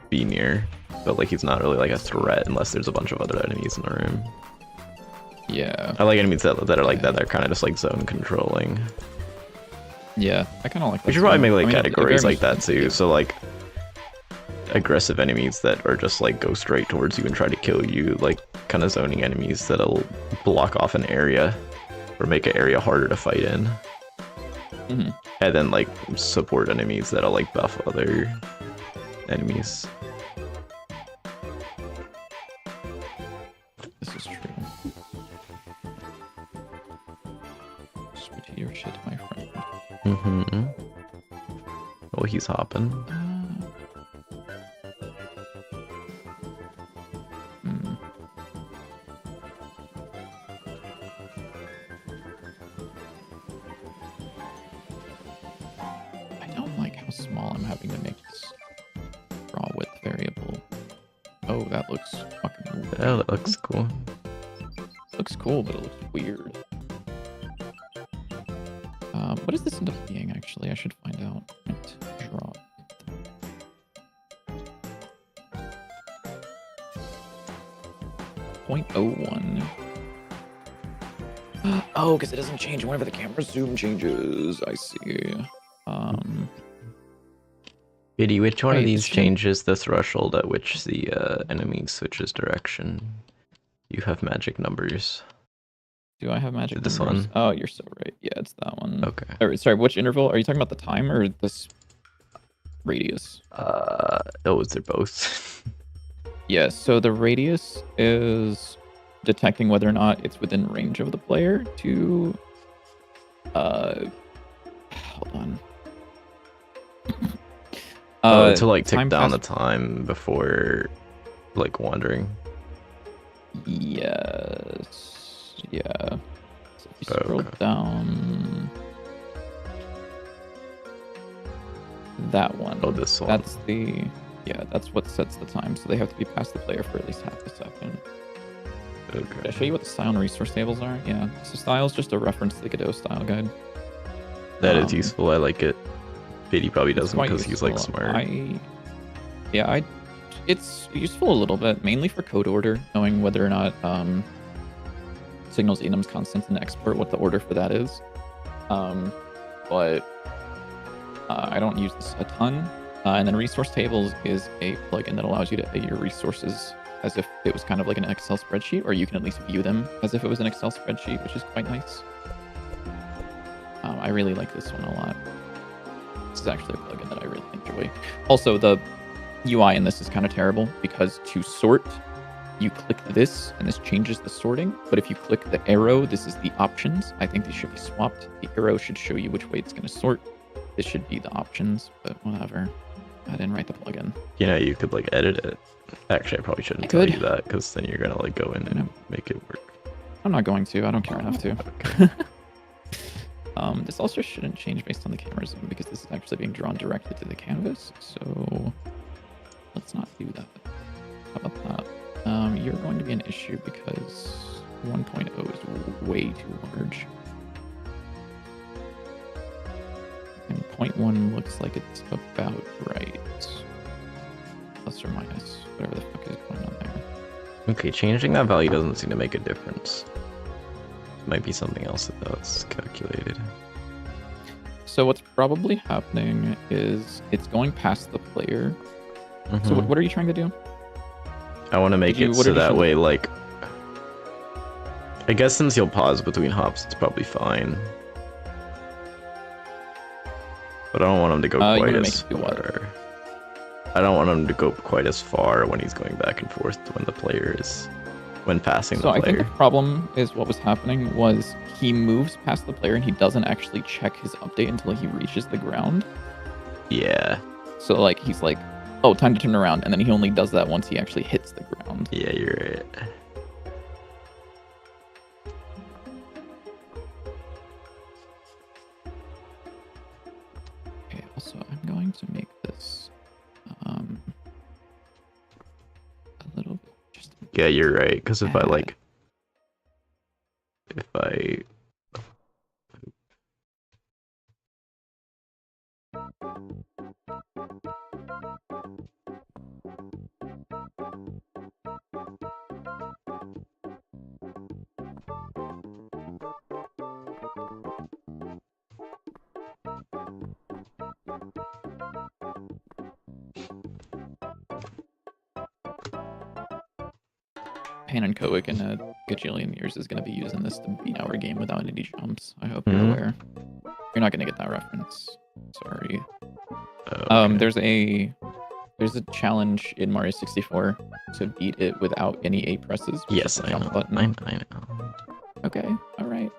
be near, but like he's not really like a threat unless there's a bunch of other enemies in the room. Yeah. I like enemies that are like that. They're kind of just like zone controlling. Yeah, I kind of like that. We should probably make like I mean, categories like that too. Yeah. So like aggressive enemies that are just like go straight towards you and try to kill you, like kind of zoning enemies that'll block off an area or make an area harder to fight in. Mm-hmm. And then like support enemies that'll like buff other enemies. This is true. Spit your shit, my friend. Mm-hmm. Oh, he's hopping. I don't like how small I'm having to make this draw width variable. Oh, that looks fucking weird. Oh, that looks cool. Looks cool, but it looks weird. What does this end up being, actually? I should find out. Draw. 0.01. Oh, because it doesn't change whenever the camera zoom changes. I see. Biddy, which one of Wait, these shit. changes the threshold at which the enemy switches direction? You have magic numbers. Do I have magic This numbers? one? Oh, you're so right. Yeah, it's that one. Okay. Or, sorry, which interval? Are you talking about the time or this radius? Oh, is there both? Yeah, so the radius is detecting whether or not it's within range of the player to hold on. To like tick time down fast- the time before like wandering. Yes. Yeah. So if you scroll Okay. down, that one. Oh, this one. That's the that's what sets the time. So they have to be past the player for at least half a second. Did I Okay. show you what the style and resource tables are? Yeah. So style is just a reference to the Godot style guide. That is useful. I like it. Biddy probably It's doesn't quite because he's like useful. smart. It's useful a little bit, mainly for code order, knowing whether or not signals enums constants in export, what the order for that is. But I don't use this a ton. And then resource tables is a plugin that allows you to edit your resources as if it was kind of like an Excel spreadsheet, or you can at least view them as if it was an Excel spreadsheet, which is quite nice. I really like this one a lot. This is actually a plugin that I really enjoy. Also, the UI in this is kind of terrible because to sort, you click this and this changes the sorting. But if you click the arrow, this is the options. I think these should be swapped. The arrow should show you which way it's going to sort. This should be the options, but whatever. I didn't write the plugin. You know, you could like edit it. Actually, I probably shouldn't I tell could. you that because then you're gonna like go in and know. make it work. I'm not going to. I don't care enough to. Okay. This also shouldn't change based on the camera zoom because this is actually being drawn directly to the canvas. So let's not do that. How about that? You're going to be an issue because 1.0 is way too large. And 0.1 looks like it's about right. Plus or minus, whatever the fuck is going on there. Okay, changing that value doesn't seem to make a difference. Might be something else that's calculated. So what's probably happening is it's going past the player. Mhm. So what are you trying to do? I want to make it what so did you that show- way, like, I guess since you'll pause between hops, it's probably fine. But I don't want him to go you quite wanna as make it do what? far. I don't want him to go quite as far when he's going back and forth when the player is, when passing So the I think player. the problem is what was happening was he moves past the player and he doesn't actually check his update until he reaches the ground. Yeah, So like he's like, oh, time to turn around, and then he only does that once he actually hits the ground. yeah, you're right. Okay, also I'm going to make this a little bit just Yeah, you're right. Because if I add- like, if I Pan and Koic in a gajillion years is going to be using this to beat our game without any jumps. I hope you're Mhm. aware. You're not going to get that reference. Sorry. okay. There's a challenge in Mario 64 to beat it without any A presses. with Yes, just a I jump know. button. I know. Okay, all right.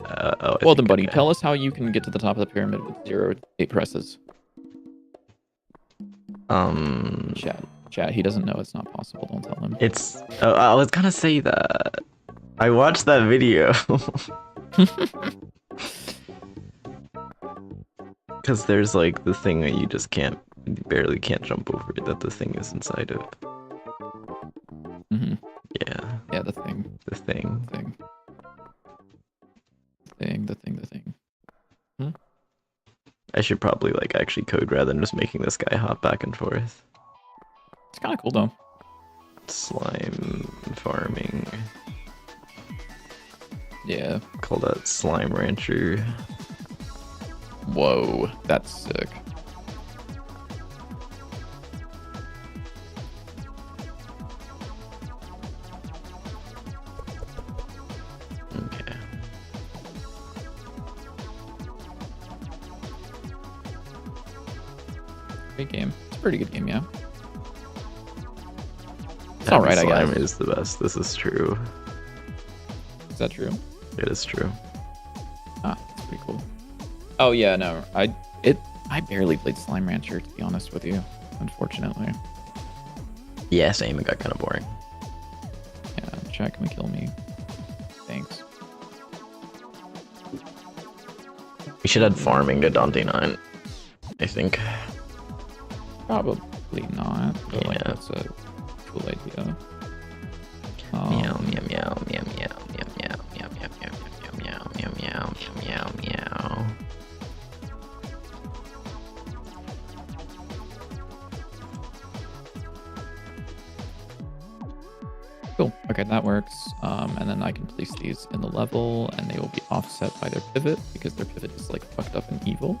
Oh, Well then, think buddy, I- tell us how you can get to the top of the pyramid with 0 A presses. Chat. He doesn't know it's not possible. Don't tell him. It's. Oh, I was gonna say that. I watched that video. Because there's like the thing that you just can't, you barely can't jump over it, that the thing is inside of. hmm Yeah, Yeah, the thing. the thing. The thing. I should probably like actually code rather than just making this guy hop back and forth. It's kind of cool though. Slime farming. Yeah. Call that slime rancher. Whoa, that's sick. Okay. Great game. It's a pretty good game, yeah. It's Having alright, I slime guess. is the best. This is true. Is that true? It is true. Ah, that's pretty cool. Oh yeah, no, I barely played Slime Rancher, to be honest with you, unfortunately. Yeah, same. It got kind of boring. Yeah, chat can kill me. Thanks. We should add farming to Dante 9. I think. Probably not, but like Yeah. that's a cool idea. Meow meow meow meow meow meow meow meow meow meow meow meow meow meow meow. Cool. Okay, that works. And then I can place these in the level, and they will be offset by their pivot because their pivot is like fucked up and evil.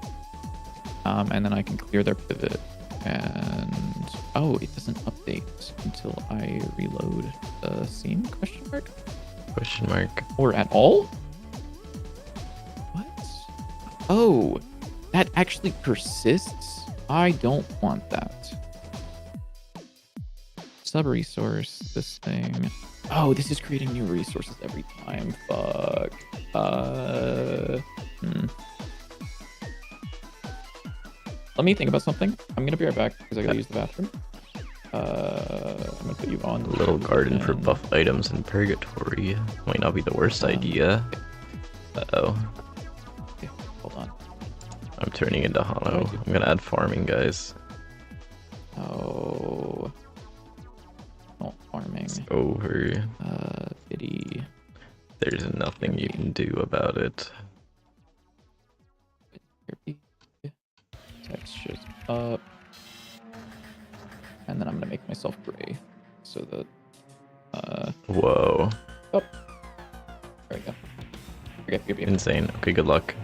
And then I can clear their pivot, and oh, it doesn't update until I reload the scene? Question mark? Question mark. Or at all? What? Oh, that actually persists? I don't want that. Sub-resource, this thing. Oh, this is creating new resources every time. Fuck. Let me think about something. I'm gonna be right back because I gotta use the bathroom. I'm gonna put you on. A little garden for and- buff items in purgatory might not be the worst idea. Uh-oh. Okay, hold on. I'm turning into Hano. I'm gonna add farming, guys. It's over. Pity. There's nothing you can do about it. Textures up. And then I'm gonna make myself gray. So that Whoa. oh, there we go. Okay. Insane. Okay, good luck.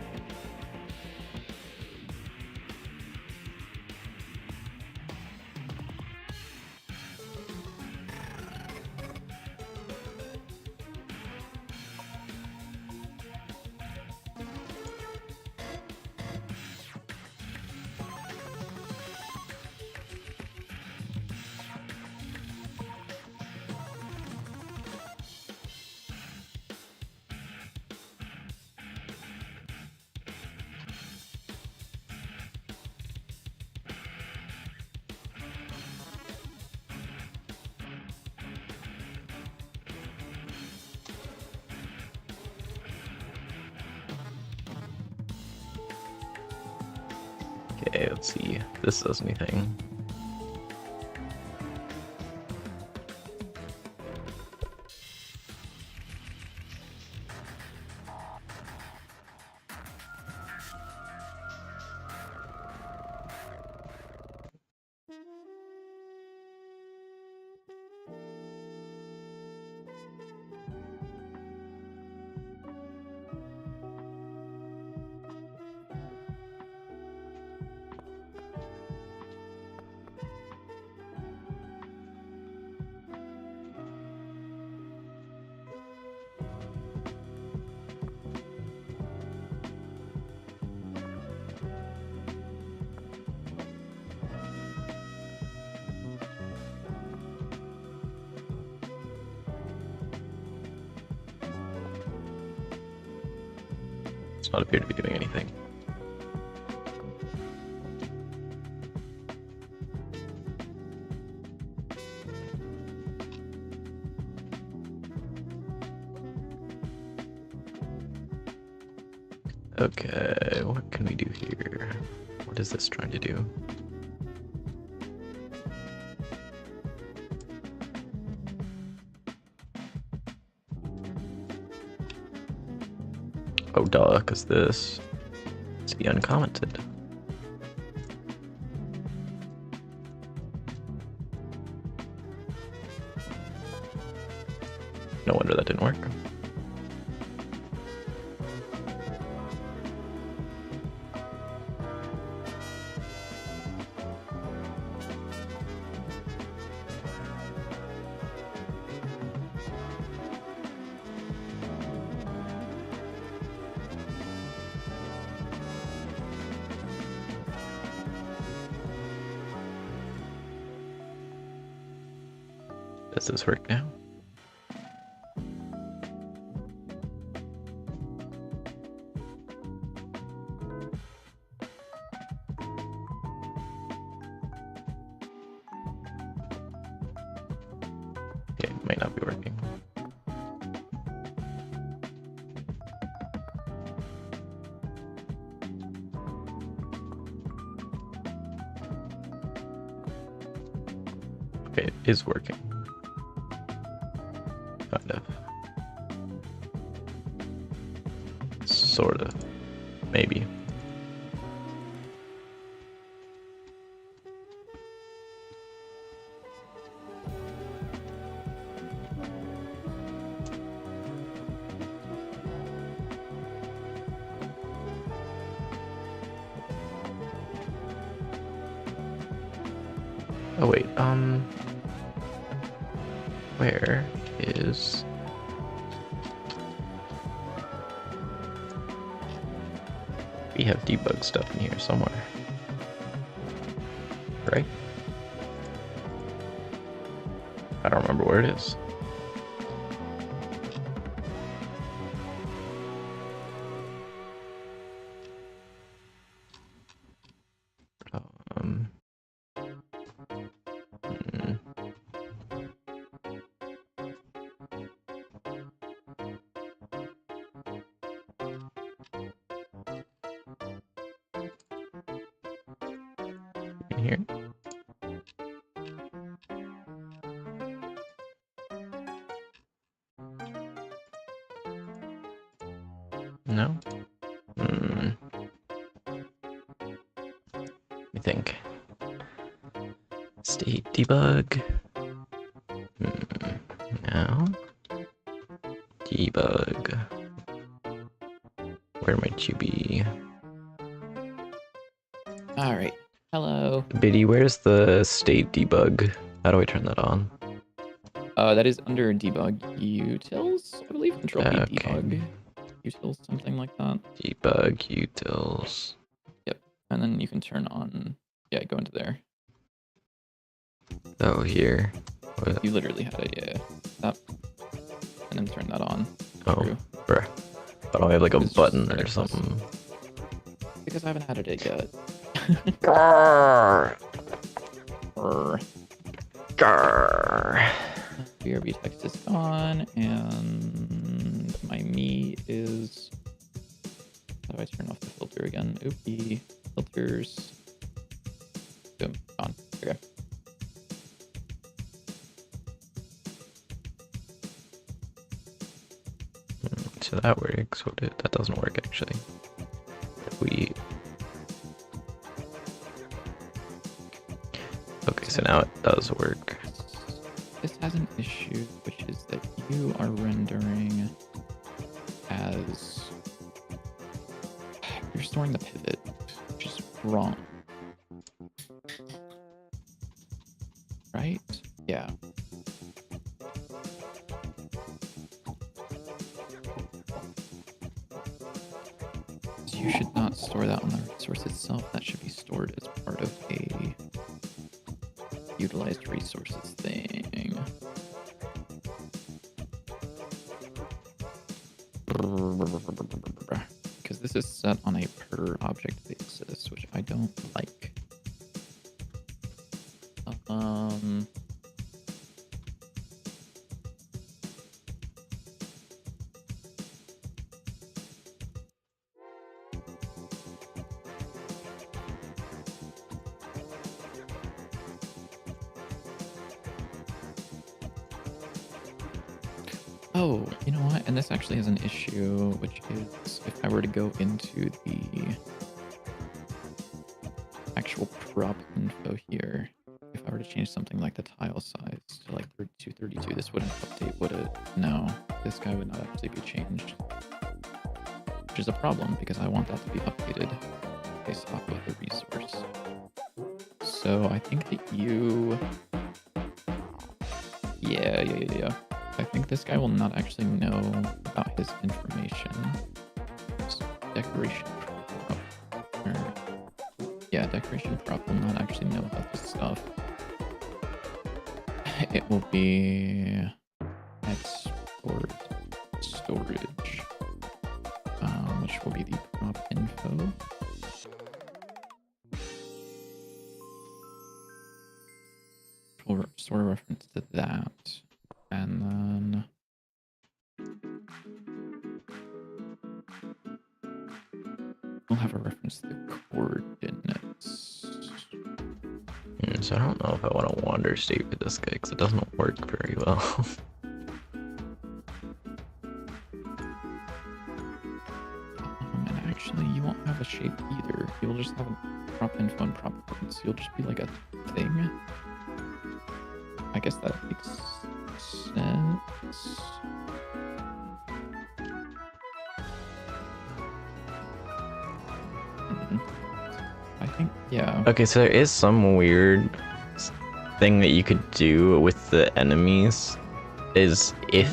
Okay, let's see if this does anything. Does not appear to be doing anything. Okay, what can we do here? What is this trying to do? Oh duh, because this is be uncommented. No wonder that didn't work. Does this work now? Okay, it might not be working. Okay, it is working. Kind of. Sort of. Maybe. Oh wait, where is... We have debug stuff in here somewhere, right? I don't remember where it is. Um, hmm. In here? think. State debug. Now. Debug. Where might you be? All right. Hello. Biddy, where's the state debug? How do I turn that on? That is under debug utils, I believe. Control P Okay. debug utils, something like that. Debug utils. Yep. And then you can turn on. Yeah, go into there. Oh, here. What? You literally had it. Yeah. That. And then turn that on. Oh, True. bruh. I don't have like a It's just button set or it plus. something. Because I haven't added it yet. Grrr. Brr. Grrr. BRB text is gone, and my me is. How do I turn off the filter again? Oopie. Filters. Boom. Gone. Okay. So that works. That doesn't work actually. We. Okay, so now it does work. This has an issue, which is that you are rendering as. You're storing the pivot, which is wrong. Right? Yeah. So you should not store that on the resource itself. That should be stored as part of a utilized resources thing. Because this is set on a per object basis, which I don't like. Oh, you know what? And this actually has an issue, which is if I were to go into the actual prop info here, if I were to change something like the tile size to like 3232, this wouldn't update, would it? No, this guy would not actually be changed. Which is a problem because I want that to be updated based off of the resource. So I think that you... Yeah. I think this guy will not actually know about his information. So decoration prop. Yeah, decoration prop will not actually know about this stuff. It will be export storage, which will be the prop info. We'll store a reference to that. And then we'll have a reference to the coordinates. So I don't know if I want to wander state with this guy because it doesn't work very well. And actually, you won't have a shape either. You'll just have a prop info and prop coordinates. You'll just be like a thing. I guess that makes sense. I think, yeah. Okay, so there is some weird thing that you could do with the enemies. Is if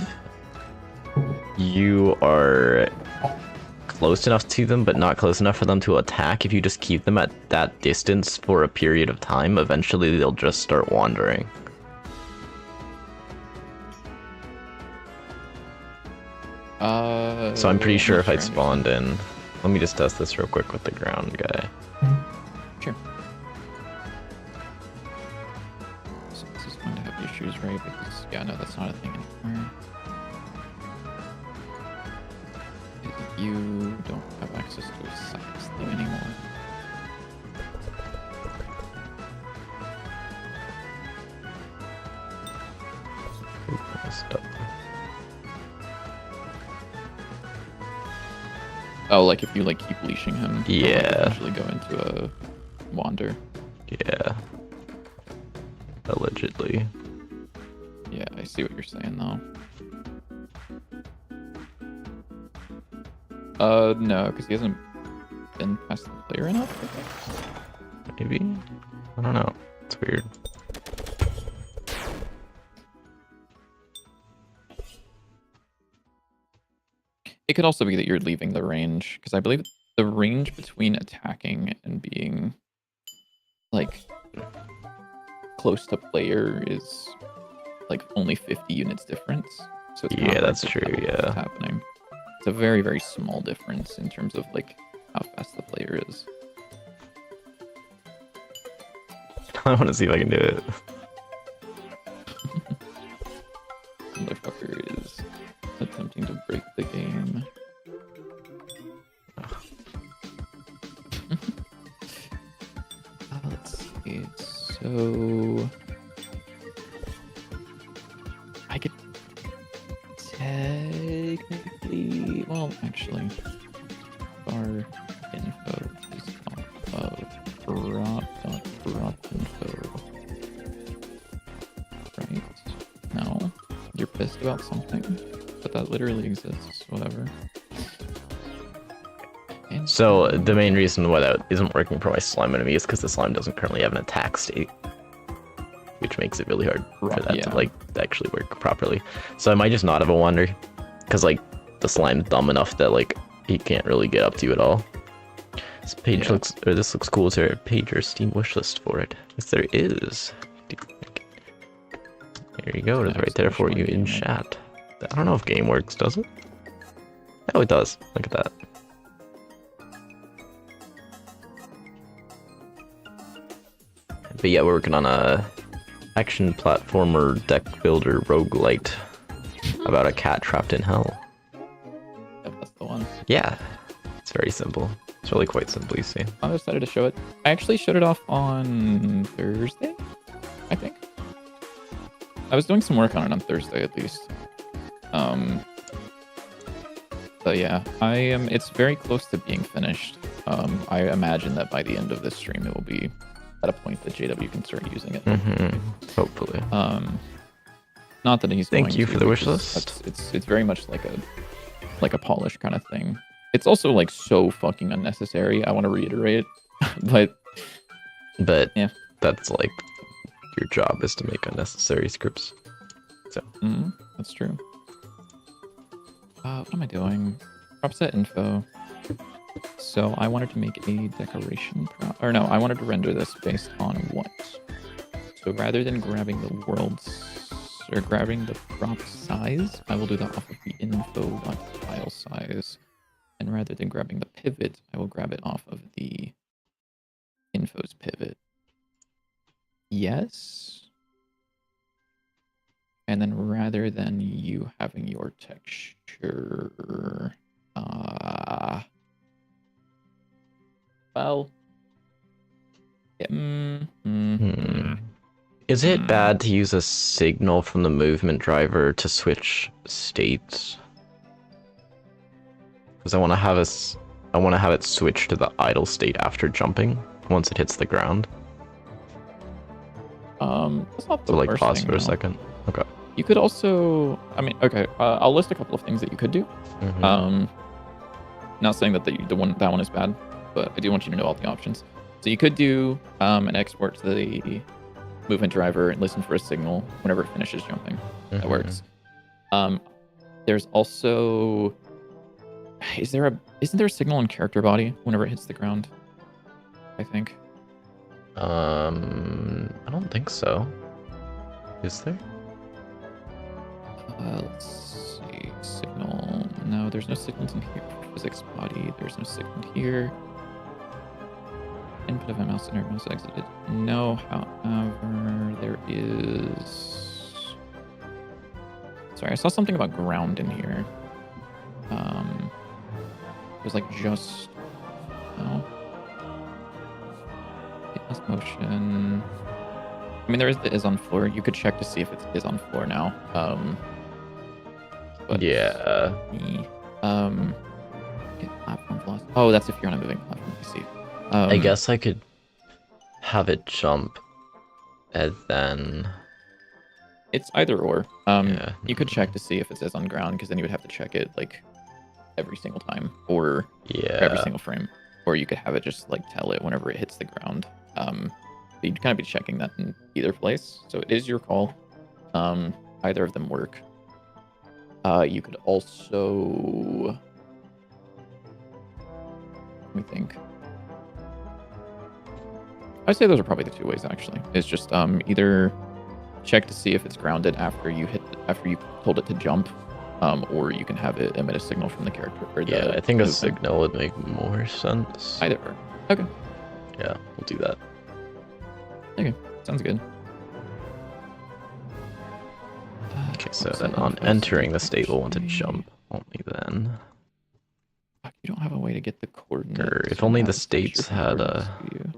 you are close enough to them, but not close enough for them to attack, if you just keep them at that distance for a period of time, eventually they'll just start wandering. So I'm pretty sure if I spawned in... Let me just test this real quick with the ground guy. Sure. So this is going to have issues, right? Because, yeah, no, that's not a thing anymore. You don't have access to a size thing anymore. Messed up. Oh, like if you like keep leashing him, he'll, like, Yeah. eventually go into a wander. Yeah. Allegedly. Yeah, I see what you're saying though. No, because he hasn't been past the player enough, I think. Maybe? I don't know. It's weird. It could also be that you're leaving the range, because I believe the range between attacking and being like close to player is like only 50 units difference. So it's kind of Yeah, hard that's to true, tell yeah. what's happening. It's a very, very small difference in terms of like how fast the player is. I want to see if I can do it. Motherfucker is attempting to break the game. Let's see. So I could technically, well, actually, bar info is off of prop info. Right? No, you're pissed about something, but that literally exists. Whatever. So the main reason why that isn't working for my slime enemy is because the slime doesn't currently have an attack state, which makes it really hard for that to like actually work properly. So I might just not have a wonder, because like the slime's dumb enough that like he can't really get up to you at all. This page looks, or this looks cool. Is there a page or Steam wishlist for it? Yes, there is. There you go. It is right there for you in chat. I don't know if game works, does it? Oh, it does. Look at that. But yeah, we're working on a action platformer deck builder roguelite about a cat trapped in hell. Yep, that's the one. Yeah, it's very simple. It's really quite simple, you see. I'm excited to show it. I actually showed it off on Thursday, I think. I was doing some work on it on Thursday at least. But yeah, it's very close to being finished. I imagine that by the end of this stream, it will be at a point that JW can start using it. Hopefully. Not that he's Thank going you to, for the wish because list. It's very much like a polish kind of thing. It's also like so fucking unnecessary. I want to reiterate, but yeah, that's like your job is to make unnecessary scripts. So that's true. What am I doing? Prop set info. So I wanted to make a decoration prop, or no, I wanted to render this based on what? So rather than grabbing the grabbing the prop size, I will do that off of the info.file size. And rather than grabbing the pivot, I will grab it off of the info's pivot. Yes. And then rather than you having your texture, well, is it bad to use a signal from the movement driver to switch states? Because I want to have it switch to the idle state after jumping once it hits the ground. That's not the So like worst pause thing, for a though. second. Okay. You could also, I mean, okay, I'll list a couple of things that you could do. Not saying that that one is bad, but I do want you to know all the options. So you could do an export to the movement driver and listen for a signal whenever it finishes jumping. That works. There's also, isn't there a signal in character body whenever it hits the ground? I think. I don't think so. Is there? Let's see. Signal. No, there's no signals in here. Physics body. There's no signal here. Input of a mouse entered, mouse exited. No, however, there is. Sorry, I saw something about ground in here. It was like just. No. It motion. I mean, there is on floor. You could check to see if it is on floor now. But yeah. Get platform velocity. Oh, that's if you're on a moving platform. You see. I guess I could have it jump and then It's either or. yeah. You could check to see if it says on ground, because then you would have to check it like every single time, or every Yeah. single frame, or you could have it just like tell it whenever it hits the ground. You'd kind of be checking that in either place, so it is your call. Either of them work. You could also, let me think. I'd say those are probably the two ways actually. It's just either check to see if it's grounded after you told it to jump, or you can have it emit a signal from the character. Or Yeah, the I think a movement. signal would make more sense. Either or. Okay. Yeah, we'll do that. Okay. Sounds good. Okay, so then on entering the state, we'll want to jump only then. Fuck, you don't have a way to get the coordinates. Or if from only the Atlas texture states from had coordinates, a. do you?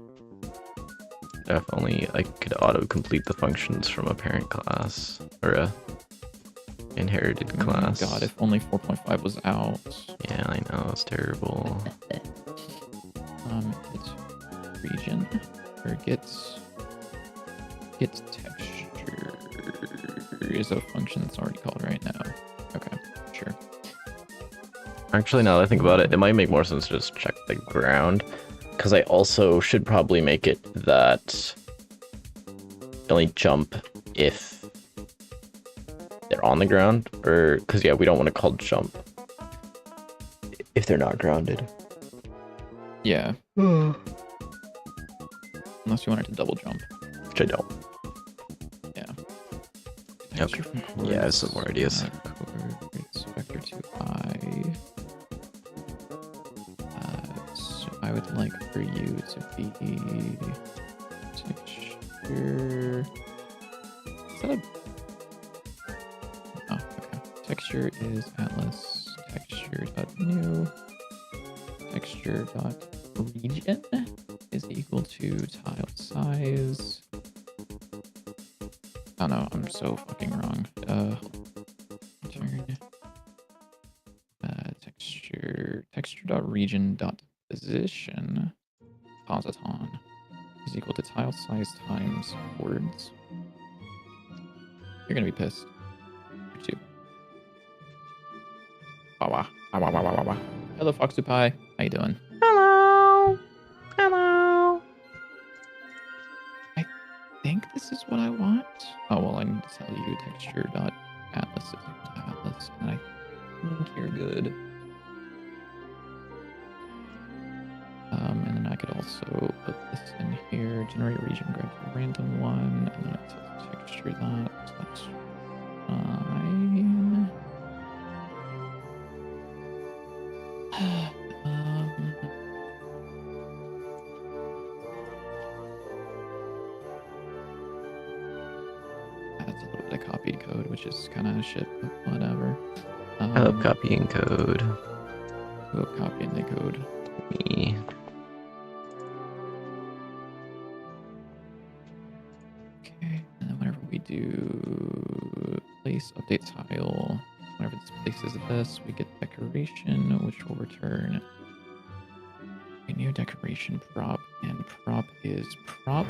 If only I could auto-complete the functions from a parent class or a inherited class. God, if only 4.5 was out. Yeah, I know, it's terrible. It's region or gets texture is a function that's already called right now. Okay, sure. Actually, now that I think about it, it might make more sense to just check the ground. Because I also should probably make it that they only jump if they're on the ground. Or, because yeah, we don't want to call jump if they're not grounded. Yeah. Unless you want it to double jump. Which I don't. Yeah. Okay. Texture from Yeah, I have chords, some more ideas. chords, vector to I. So I would like for you to be texture. Is that a? Oh, okay. Texture is Atlas texture.new. Texture.region is equal to tile size. Oh no, I'm so fucking wrong. Turn. Texture.region.position positon is equal to tile size times words. You're gonna be pissed. You too. Wawa. Wawa, wawa, wawa. Hello, Foxy Pie. How you doing? Hello. Hello. I think this is what I want. Oh well, I need to tell you texture.atlas is equal to atlas, and I think you're good. And then I could also put this in here. Generate region, grab a random one, and then I tell the texture that. So that's fine. That's a little bit of copied code, which is kind of shit, but whatever. I love copying code. Go copying the code. Me. Okay, and then whenever we do place update tile, whenever this place is this, we get decoration, which will return a new decoration prop, and prop is prop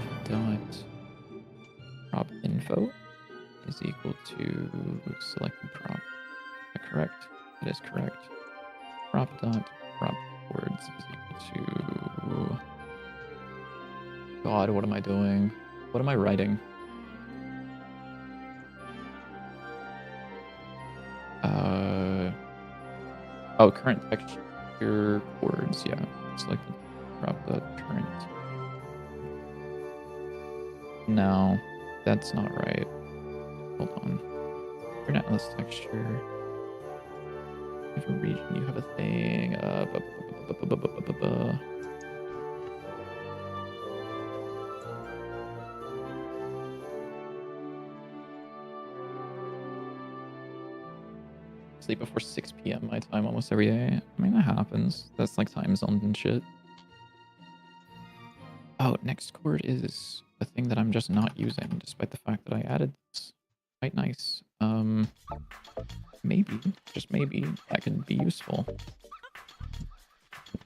info is equal to selected prop. Is that correct? That is correct. Prop words is equal to. God, what am I doing? What am I writing? Oh, current texture words. Yeah, selected prop.current. No, that's not right. Hold on. You're not Atlas texture. You have a region. You have a thing. Sleep before 6 p.m. my time almost every day. I mean, that happens. That's like time zones and shit. Oh, next chord is a thing that I'm just not using, despite the fact that I added this. Quite nice. Maybe, just maybe, that can be useful.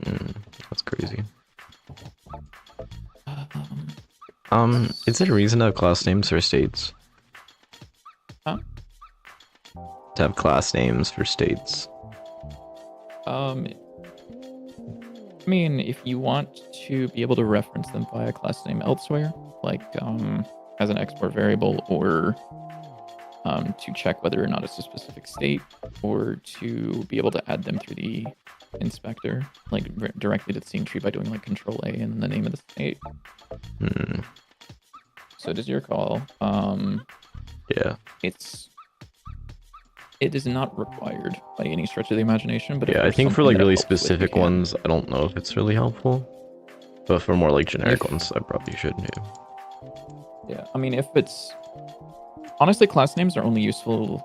That's crazy. Is there a reason to have class names for states? Huh? To have class names for states. I mean, if you want to be able to reference them via class name elsewhere, like as an export variable, or to check whether or not it's a specific state, or to be able to add them through the inspector, like directly to the scene tree by doing like Control A and the name of the state. Hmm. So it is your call. Yeah. It is not required by any stretch of the imagination, but if Yeah, I there's think for something like that it really helps with, we specific can. ones, I don't know if it's really helpful. But for more like generic If- ones, I probably should do. Yeah, I mean, if it's honestly, class names are only useful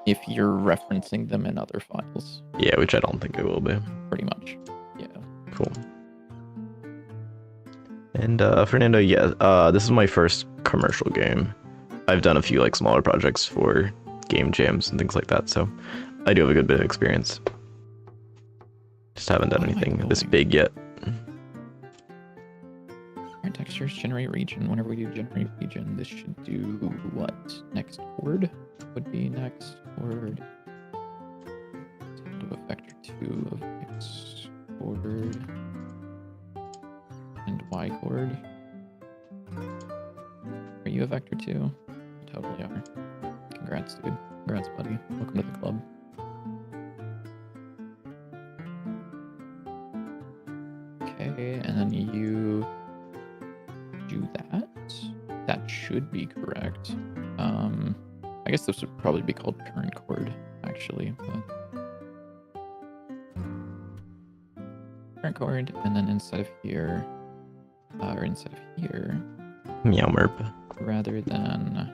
if you're referencing them in other files. Yeah, which I don't think it will be. Pretty much. Yeah. Cool. And Fernando, yeah, this is my first commercial game. I've done a few like smaller projects for game jams and things like that, so I do have a good bit of experience. Just haven't done What am I anything this doing? big yet. Current textures, generate region. Whenever we do generate region, this should do what? Next word would be next word. Do a vector 2 of x chord and y chord. Are you a vector 2? You totally are. Congrats, dude. Congrats, buddy. Welcome to the club. Okay, and then you do that. That should be correct. I guess this would probably be called current chord, actually. But current chord, and then inside of here, Meow merp. rather than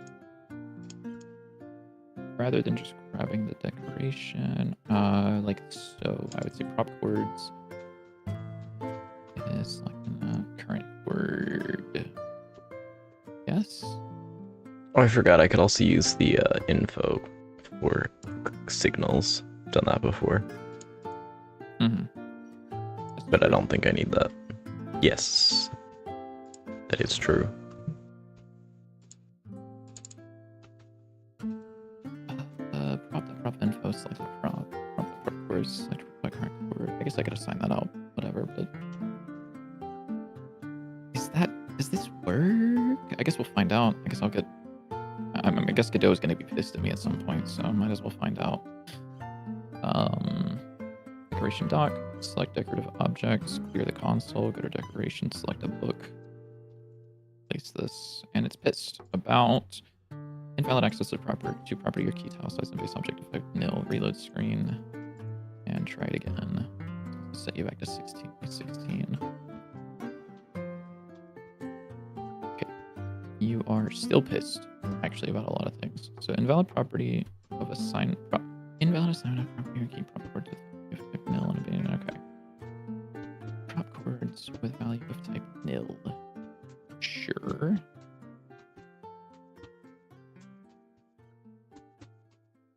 just grabbing the decoration, like so, I would say prop chords is like current word. Yes. Oh, I forgot I could also use the info for signals. Done that before, Mm-hmm. but I don't think I need that. Yes, that is true. Prop info, select the prop the prop chords, select the current chord. I guess I could assign that out, whatever, but does this work? I guess we'll find out. I guess I guess Godot is gonna be pissed at me at some point, so I might as well find out. Decoration doc, select decorative objects, clear the console, go to decoration, select a book, place this, and it's pissed about invalid access to property or key tile size and base object effect nil, reload screen, and try it again. Set you back to 16 by 16. Okay, you are still pissed, actually, about a lot of things. So invalid property of invalid assignment of property or key prop chord with type nil and abandon. Okay. Prop chords with value of type nil. Sure.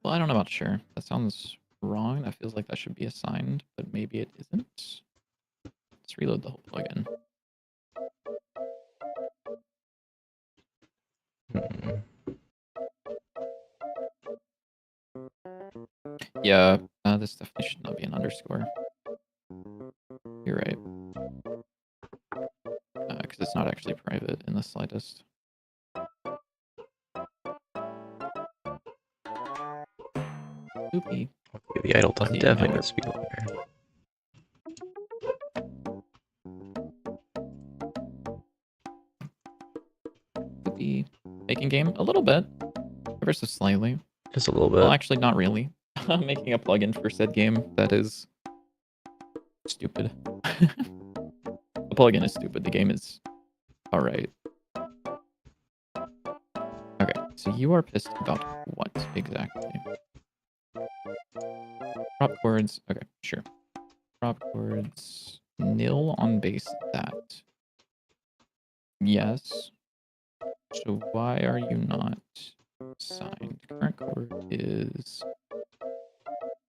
Well, I don't know about sure. That sounds wrong. That feels like that should be assigned, but maybe it isn't. Let's reload the whole plugin. Yeah, this definitely should not be an underscore. You're right. Because it's not actually private in the slightest. Oopie. Okay, the idle time See, definitely now needs to be longer. oopie. Making game a little bit. Ever so slightly. Just a little bit. Well, actually, not really. I'm making a plugin for said game that is stupid. The plugin is stupid. The game is alright. Okay, so you are pissed about what exactly? Prop chords. Okay, sure. Prop chords nil on base that. Yes. So why are you not signed? Current chord is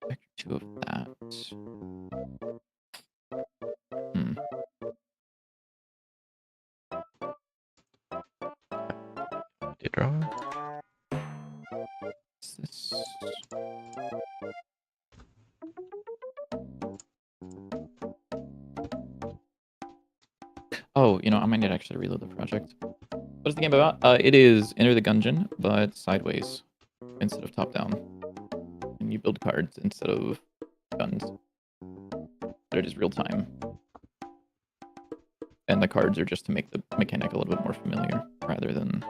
vector 2 of that. draw. What's this? Oh, you know, I might need to actually reload the project. What is the game about? It is Enter the Gungeon, but sideways instead of top down. And you build cards instead of guns. But it is real time. And the cards are just to make the mechanic a little bit more familiar, rather than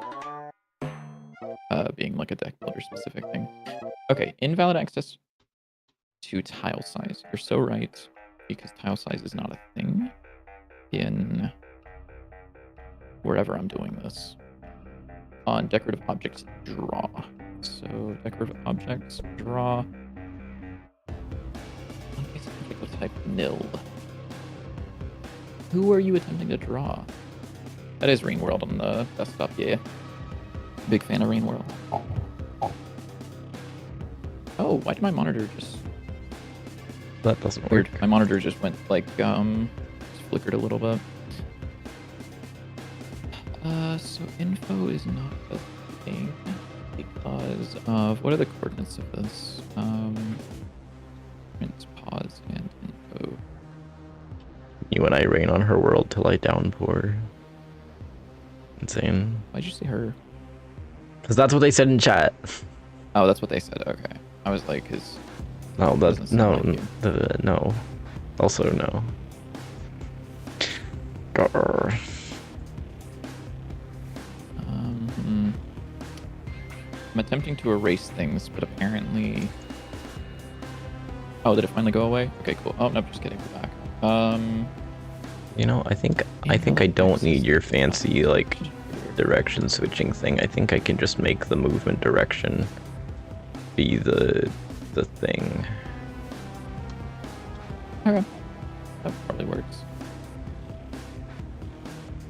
being like a deck builder specific thing. Okay, invalid access to tile size. You're so right, because tile size is not a thing in wherever I'm doing this. On decorative objects, draw. So decorative objects, draw. On basic object of type nil. Who are you attempting to draw? That is Rain World on the desktop, yeah. Big fan of Rain World. Oh, why did my monitor just... That doesn't Weird. work. My monitor just went like, just flickered a little bit. So info is not a thing because of... What are the coordinates of this? Print, pause, and info. You and I rain on her world till I downpour. Insane. Why'd you say her? Because that's what they said in chat. Oh, that's what they said. Okay. I was like, because... No, Doesn't that's... sound No, like you. no. Also, no. Grr. I'm attempting to erase things, but apparently... Oh, did it finally go away? Okay, cool. Oh, no, just kidding. We're back. You know, I think I don't need your fancy, like, direction switching thing. I think I can just make the movement direction be the thing. Okay. That probably works.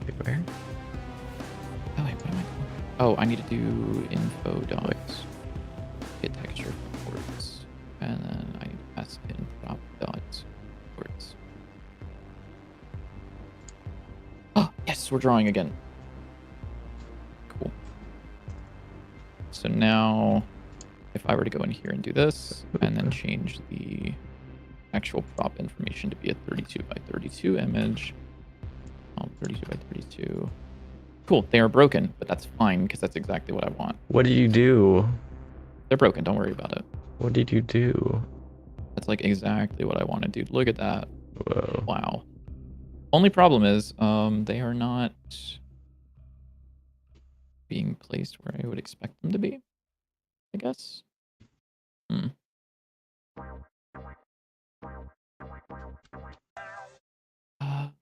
Wait, where? Oh, wait, what am I doing? Oh, I need to do info dots. Get texture from ports. And then I need to pass in prop dots ports. Oh, yes, we're drawing again. Cool. So now, if I were to go in here and do this, and then change the actual prop information to be a 32 by 32 image. 32 by 32. Cool, they are broken, but that's fine because that's exactly what I want. What did you do? They're broken, don't worry about it. What did you do? That's like exactly what I wanted, dude. Look at that. Whoa. Wow. Only problem is, they are not being placed where I would expect them to be, I guess.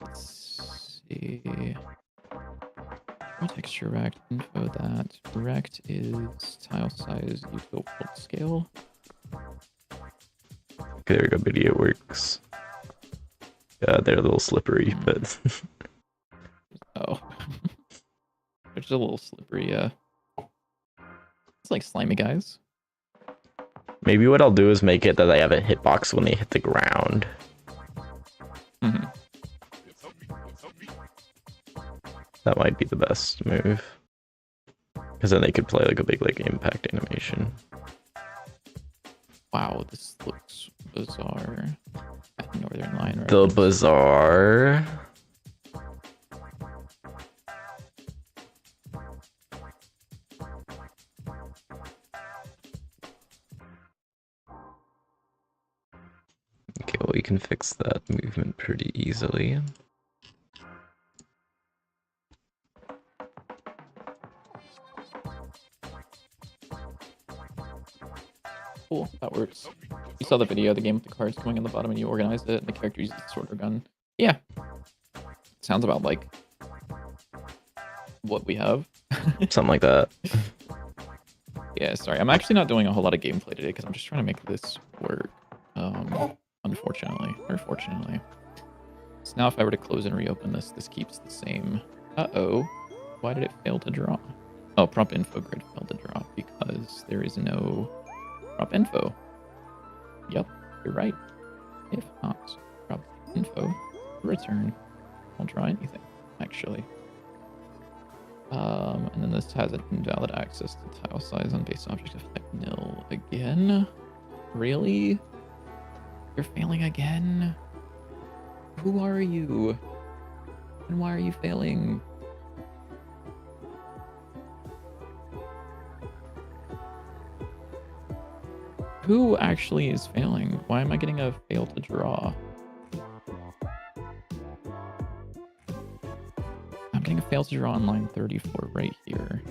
Let's see. Texture rect, info that. Rect is tile size, you go full scale. Okay, there we go, video works. Yeah, they're a little slippery, but... Oh. They're just a little slippery, yeah. It's like slimy guys. Maybe what I'll do is make it that they have a hitbox when they hit the ground. Mm-hmm. That might be the best move. Because then they could play like a big like impact animation. Wow, this looks bizarre. At Northern Line, right? The Bazaar. Okay, well we can fix that movement pretty easily. Cool, that works. You saw the video of the game with the cards going on the bottom and you organized it and the character uses the sword or gun. Yeah. Sounds about like what we have. Something like that. Yeah, sorry. I'm actually not doing a whole lot of gameplay today because I'm just trying to make this work. Unfortunately, or fortunately. So now if I were to close and reopen this, this keeps the same. Uh-oh. Why did it fail to draw? Oh, prop info grid failed to draw because there is no prop info. Yep, you're right. If not, prop info return. Won't draw anything, actually. And then this has an invalid access to tile size on base object effect nil again. Really? You're failing again? Who are you? And why are you failing? Who actually is failing? Why am I getting a fail to draw? I'm getting a fail to draw on line 34 right here.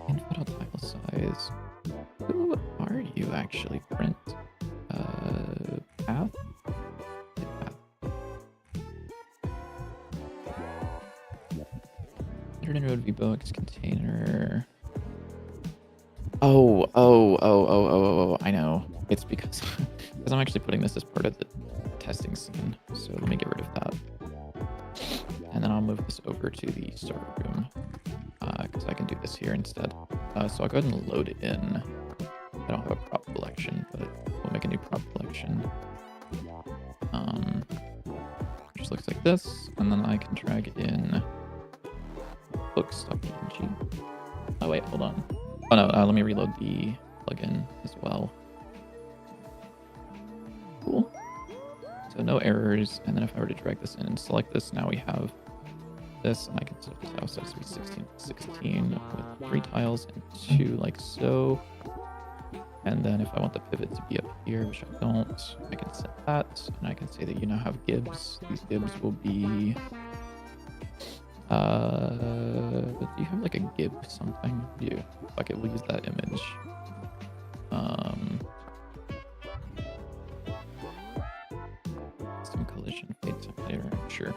Infill tile size. Who are you actually, print? Path? Internet road vbooks container. Oh, I know. It's because I'm actually putting this as part of the testing scene. So let me get rid of that. And then I'll move this over to the server room because I can do this here instead. So I'll go ahead and load it in. I don't have a prop collection, but we'll make a new prop collection. Just looks like this, and then I can drag in books.png. Oh wait, hold on. Oh no, let me reload the plugin as well. Cool. So no errors, and then if I were to drag this in and select this, now we have this, and I can set the tile size to be 16 with 3 tiles and 2 like so. And then if I want the pivot to be up here, which I don't, I can set that, and I can say that you now have gibs. These gibs will be do you have like a gib something? You. Fuck it, we'll use that image. Some collision fade simulator, sure.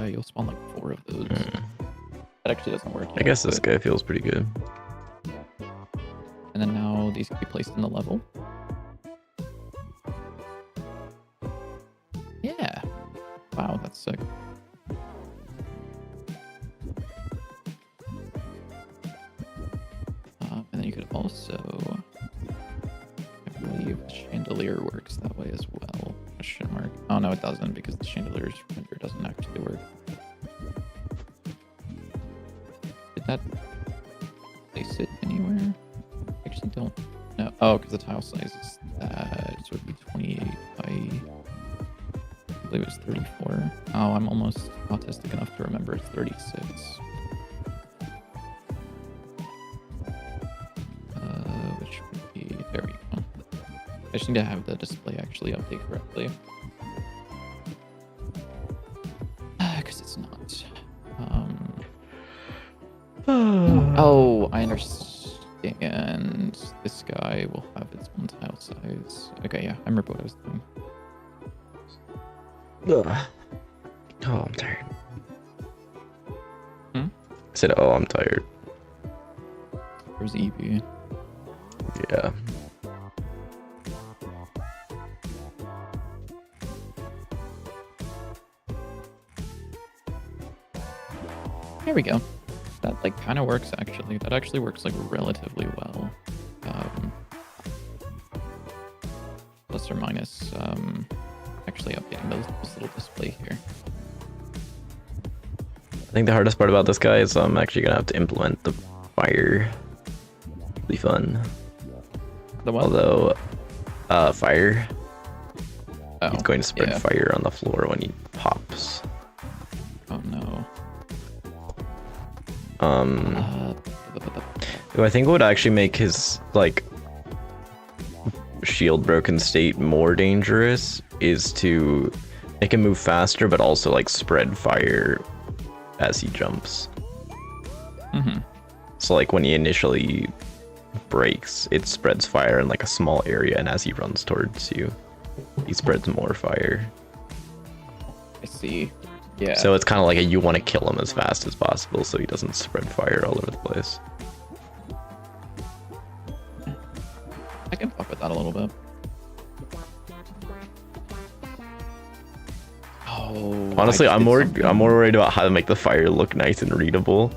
You'll spawn like 4 of those. That actually doesn't work yet, I guess this guy feels pretty good. And then now these can be placed in the level. Yeah. Wow, that's sick. And then you could also, I believe, the chandelier works that way as well. Question mark. Oh no, it doesn't, because the chandelier's render doesn't actually work. Did that place it anywhere? I actually don't know. Oh, because the tile size is that, so it would be 28 by, I believe it was 34. Oh, I'm almost autistic enough to remember it's 36. Which would be, there we go. I just need to have the display actually update correctly. Because it's not. Oh, I understand. This guy will have its own tile size. Okay, yeah, I remember what I was doing. Ugh. Oh, I'm tired. Hmm? I said, oh, I'm tired. There's EV. Yeah. There we go. That like kind of works actually. That actually works like relatively well. Plus or minus actually updating this little display here. I think the hardest part about this guy is I'm actually gonna have to implement the fire. Be fun. The what? Although, fire. Oh, He's going to spread yeah. fire on the floor when he pops. Oh no. Who I think would actually make his like shield broken state more dangerous is to make him move faster, but also like spread fire as he jumps. Mm-hmm. So like when he initially breaks, it spreads fire in like a small area, and as he runs towards you, he spreads more fire. I see. Yeah. So it's kind of like you want to kill him as fast as possible so he doesn't spread fire all over the place. I can fuck with that a little bit. Oh. Honestly, I I'm did more worried about how to make the fire look nice and readable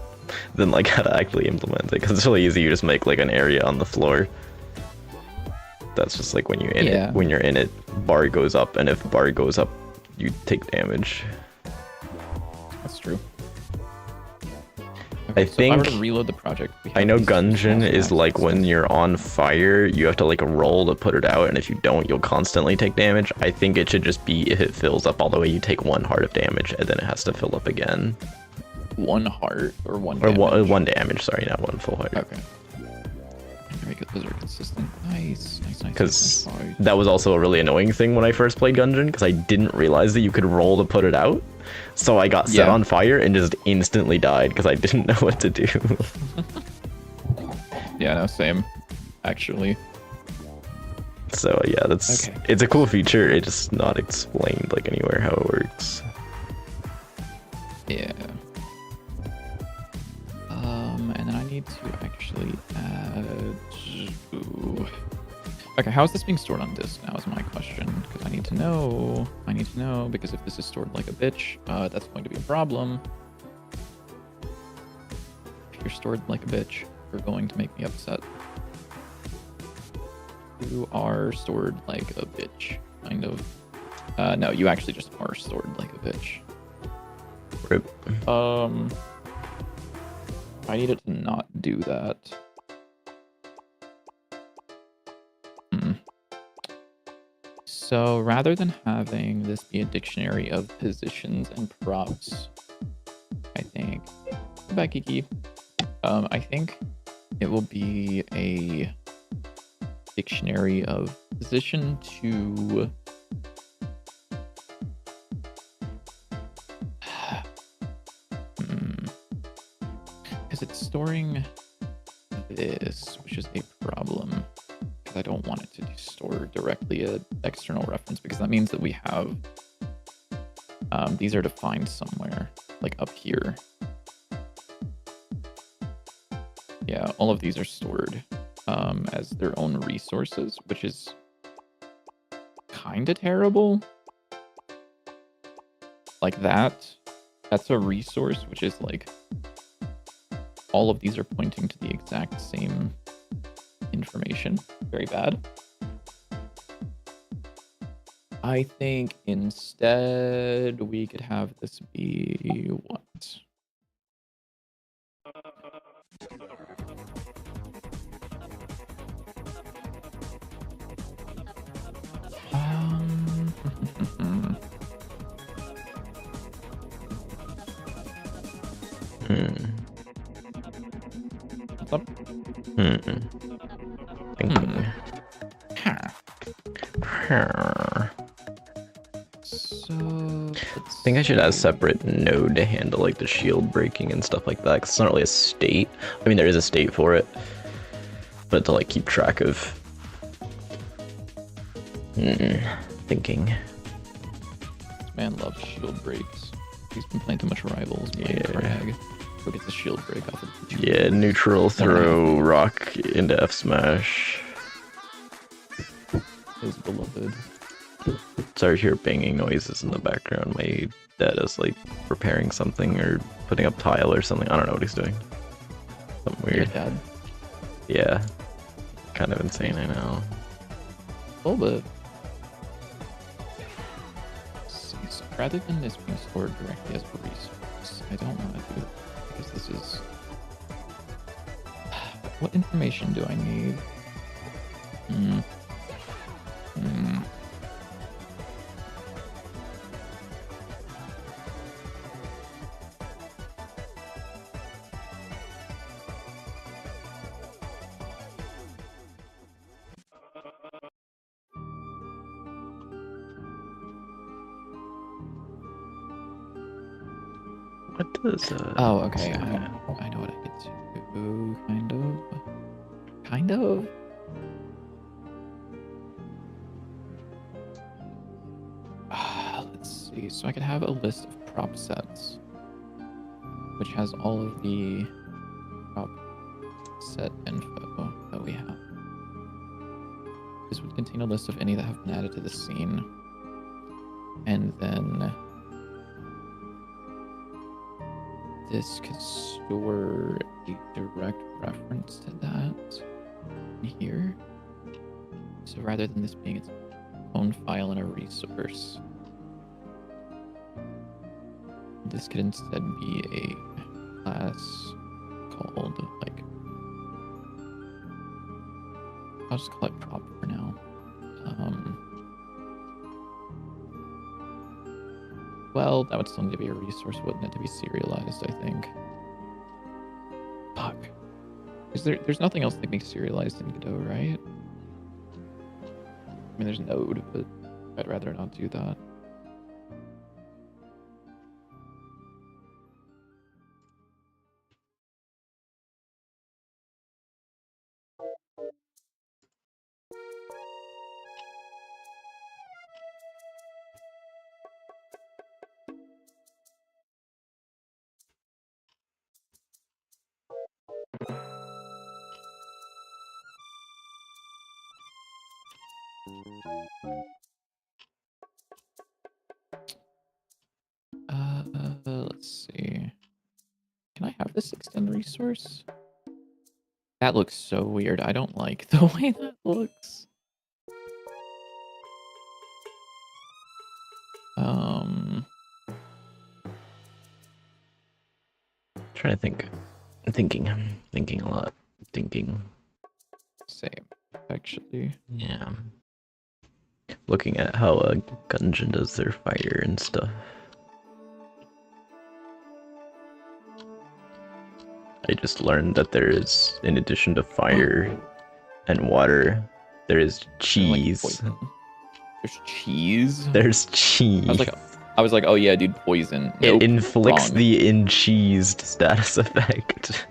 than like how to actually implement it, because it's really easy. You just make like an area on the floor. That's just like when you're in it. When you're in it, bar goes up, and if bar goes up, you take damage. That's true. Okay, so if I were to think reload the project, we I have know these two small Gungeon is stacks like when instead. you're on fire, you have to like roll to put it out, and if you don't, you'll constantly take damage. I think it should just be if it fills up all the way, you take 1 heart of damage, and then it has to fill up again. 1 heart or 1 Or damage? 1 damage, sorry, not 1 full heart. Okay. There we go, those are consistent. Nice, nice, nice. Because nice, nice. that was also a really annoying thing when I first played Gungeon, because I didn't realize that you could roll to put it out. So I got set Yeah. on fire and just instantly died because I didn't know what to do. Yeah, no, same. Actually. So yeah, that's Okay. it's a cool feature. It's just not explained like anywhere how it works. Yeah. And then I need to actually add. Ooh. Okay, how is this being stored on disk now is my question, because I need to know. I need to know, because if this is stored like a bitch, that's going to be a problem. If you're stored like a bitch, you're going to make me upset. You are stored like a bitch, kind of. No, you actually just are stored like a bitch. Rip. I need it to not do that. So rather than having this be a dictionary of positions and props, I think, back Kiki, I think it will be a dictionary of position to because it's storing this, which is a problem. I don't want it to store directly an external reference, because that means that we have these are defined somewhere, like up here. Yeah, all of these are stored as their own resources, which is kind of terrible. Like that's a resource, which is like all of these are pointing to the exact same information. Very bad. I think instead we could have this be what? What's up? Thinking. So I think I should add a separate node to handle like the shield breaking and stuff like that, 'cause it's not really a state. I mean, there is a state for it, but to like keep track of. Thinking. This man loves shield breaks. He's been playing too much Rivals. Playing Crag. Go get the shield break off of the Yeah, neutral throw rock into F smash. His beloved. Sorry to hear banging noises in the background. My dad is like repairing something or putting up tile or something. I don't know what he's doing. Something weird. Your dad. Yeah. Kind of insane, I know. A little bit. Let's see, so rather than this being stored directly as a resource, I don't want to do that, because this is... What information do I need? What does Oh, okay. say? I know what I could do. Kind of. Kind of. Let's see. So I could have a list of prop sets, which has all of the prop set info that we have. This would contain a list of any that have been added to the scene. And then this could store a direct reference to that in here. So rather than this being its own file in a resource, this could instead be a class called? Like, I'll just call it prop for now. Well, that would still need to be a resource, wouldn't it, to be serialized, I think. Fuck. There's nothing else that makes serialized in Godot, right? I mean, there's Node, but I'd rather not do that. Let's see. Can I have this extend resource? That looks so weird. I don't like the way that looks. Trying to think. I'm thinking a lot. Thinking. Same, actually. Yeah. Looking at how Gungeon does their fire and stuff. I just learned that there is, in addition to fire and water, there is cheese. Like there's cheese? There's cheese. I was like, oh yeah, dude, poison. It Nope, inflicts wrong. the encheesed status effect.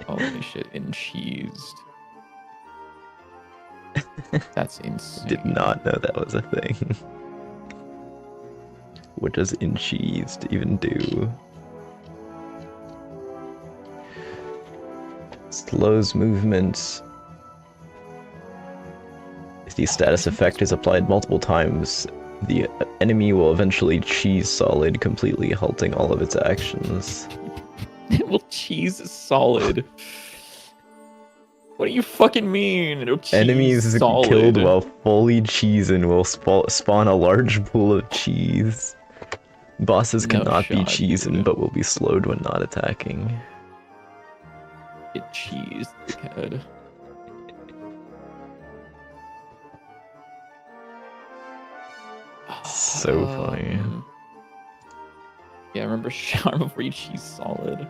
Holy shit, encheesed. That's insane. Did not know that was a thing. What does encheesed even do? Slows movement. If the status effect is applied multiple times, the enemy will eventually cheese solid, completely halting all of its actions. It will cheese solid. What do you fucking mean? It'll cheese Enemies solid. killed while fully cheesing will spawn a large pool of cheese. Bosses No cannot be shot, cheesing, dude. but will be slowed when not attacking. It cheesed the head. So funny. Yeah, remember shower before you cheese solid.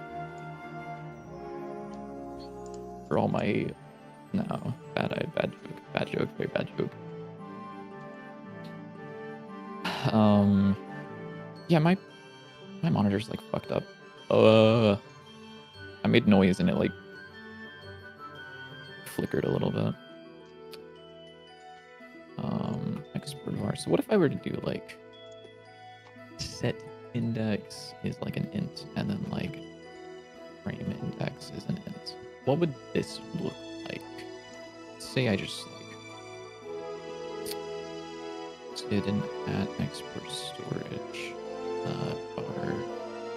For all my no bad joke, very bad joke. Yeah, my monitor's like fucked up. I made noise and it like flickered a little bit. Export var. So what if I were to do like set index is like an int and then like frame index is an int? What would this look like? Say I just like did an at export storage bar.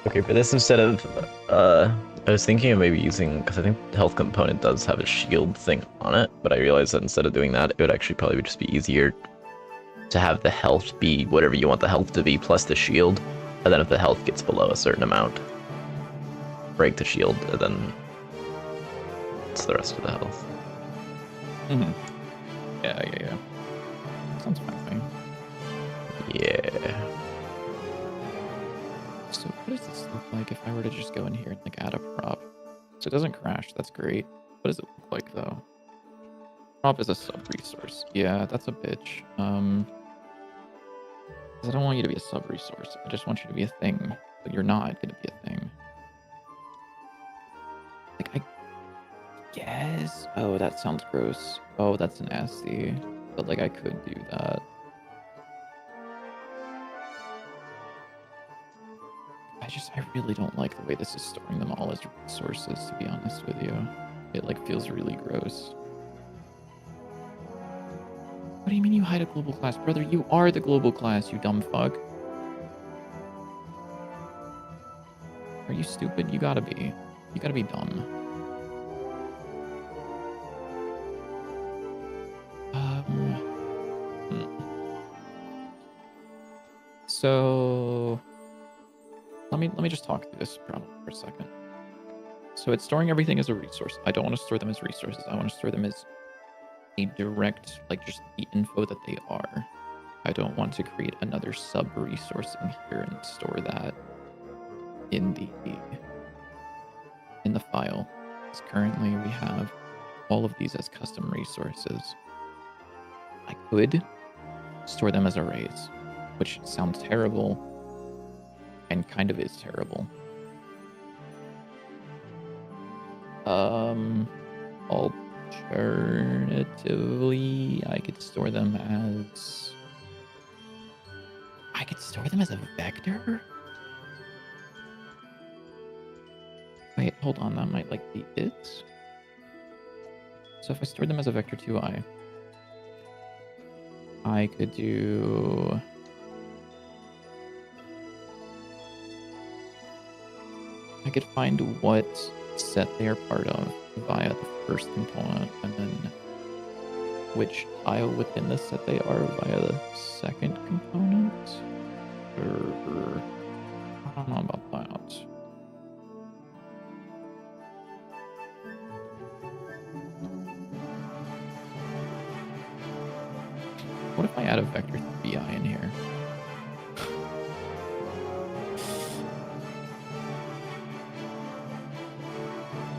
Okay, for this instead of I was thinking of maybe using, because I think the health component does have a shield thing on it, but I realized that instead of doing that, it would actually probably just be easier to have the health be whatever you want the health to be plus the shield, and then if the health gets below a certain amount, break the shield, and then it's the rest of the health. Yeah. Sounds fine. Yeah. So what does this look like if I were to just go in here and like add a prop? So it doesn't crash, that's great. What does it look like though? Prop is a sub-resource. Yeah, that's a bitch. 'Cause I don't want you to be a sub-resource. I just want you to be a thing. But you're not gonna be a thing. Like, I guess... Oh, that sounds gross. Oh, that's nasty. But like, I could do that. I really don't like the way this is storing them all as resources, to be honest with you. It like feels really gross. What do you mean you hide a global class? Brother, you are the global class, you dumb fuck. Are you stupid? You gotta be. You gotta be dumb. So let me just talk through this problem for a second. So it's storing everything as a resource. I don't want to store them as resources. I want to store them as a direct, like just the info that they are. I don't want to create another sub resource in here and store that in the file. Because currently we have all of these as custom resources. I could store them as arrays, which sounds terrible and kind of is terrible. Alternatively, I could store them as a vector? Wait, hold on, that might like be it. So if I stored them as a vector 2i, I could do I could find what set they are part of via the first component, and then which tile within the set they are via the second component. I don't know about that. What if I add a vector 3i in here?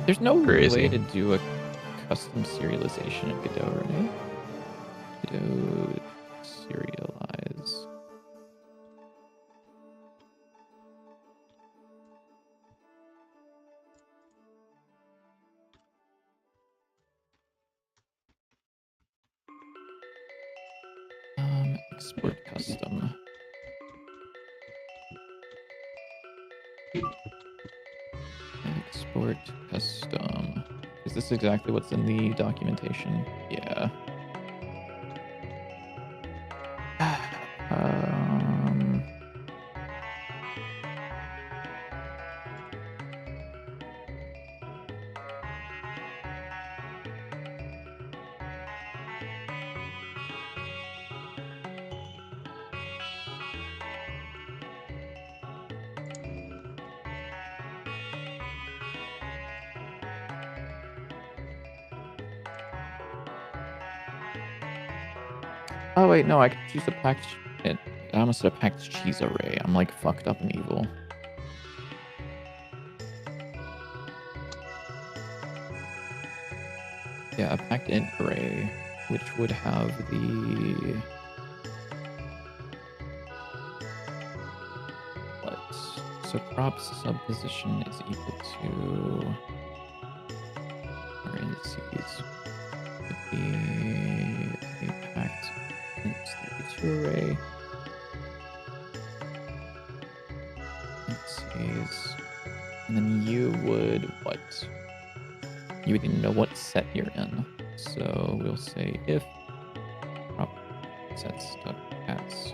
There's no Crazy. way to do a custom serialization in Godot, right? Godot serialize. Export custom. Export custom. Is this exactly what's in the documentation? Yeah. Oh wait, no, I could choose a packed. I almost said a packed cheese array. I'm like fucked up and evil. Yeah, a packed int array, which would have the so prop subposition is equal to our indices. Would be a packed int 32 array. Indices. And then you would what? You would need to know what set you're in. So we'll say if prop sets.cats.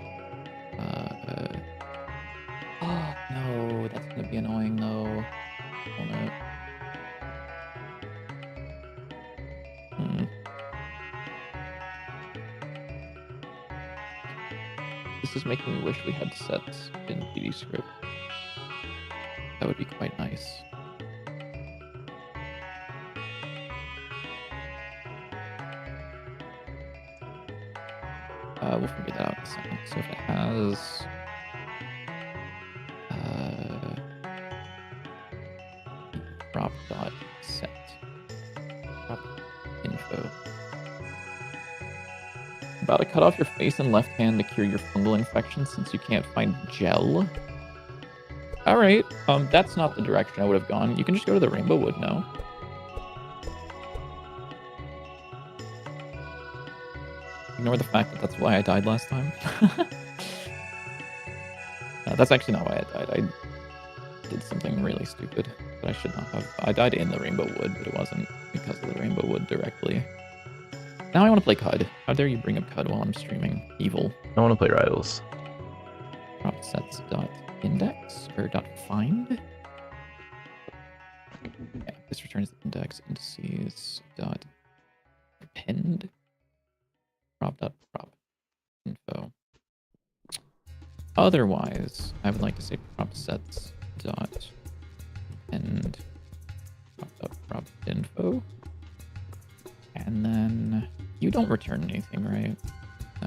Oh no, that's gonna be annoying though. Hold it. This is making me wish we had sets in PD script. That would be quite nice. We'll figure that out in a second. So if it has prop dot set prop info. About to cut off your face and left hand to cure your fungal infection since you can't find gel. All right, that's not the direction I would have gone. You can just go to the Rainbow Wood now. Ignore the fact that that's why I died last time. That's actually not why I died. I did something really stupid that I should not have. I died in the Rainbow Wood, but it wasn't because of the Rainbow Wood directly. Now I want to play CUD. How dare you bring up CUD while I'm streaming? Evil. I want to play Rivals. Prop sets dot index or dot find. Yeah, this returns the index indices dot append. Prop info. Otherwise, I would like to say prop sets dot append info. And then you don't return anything, right?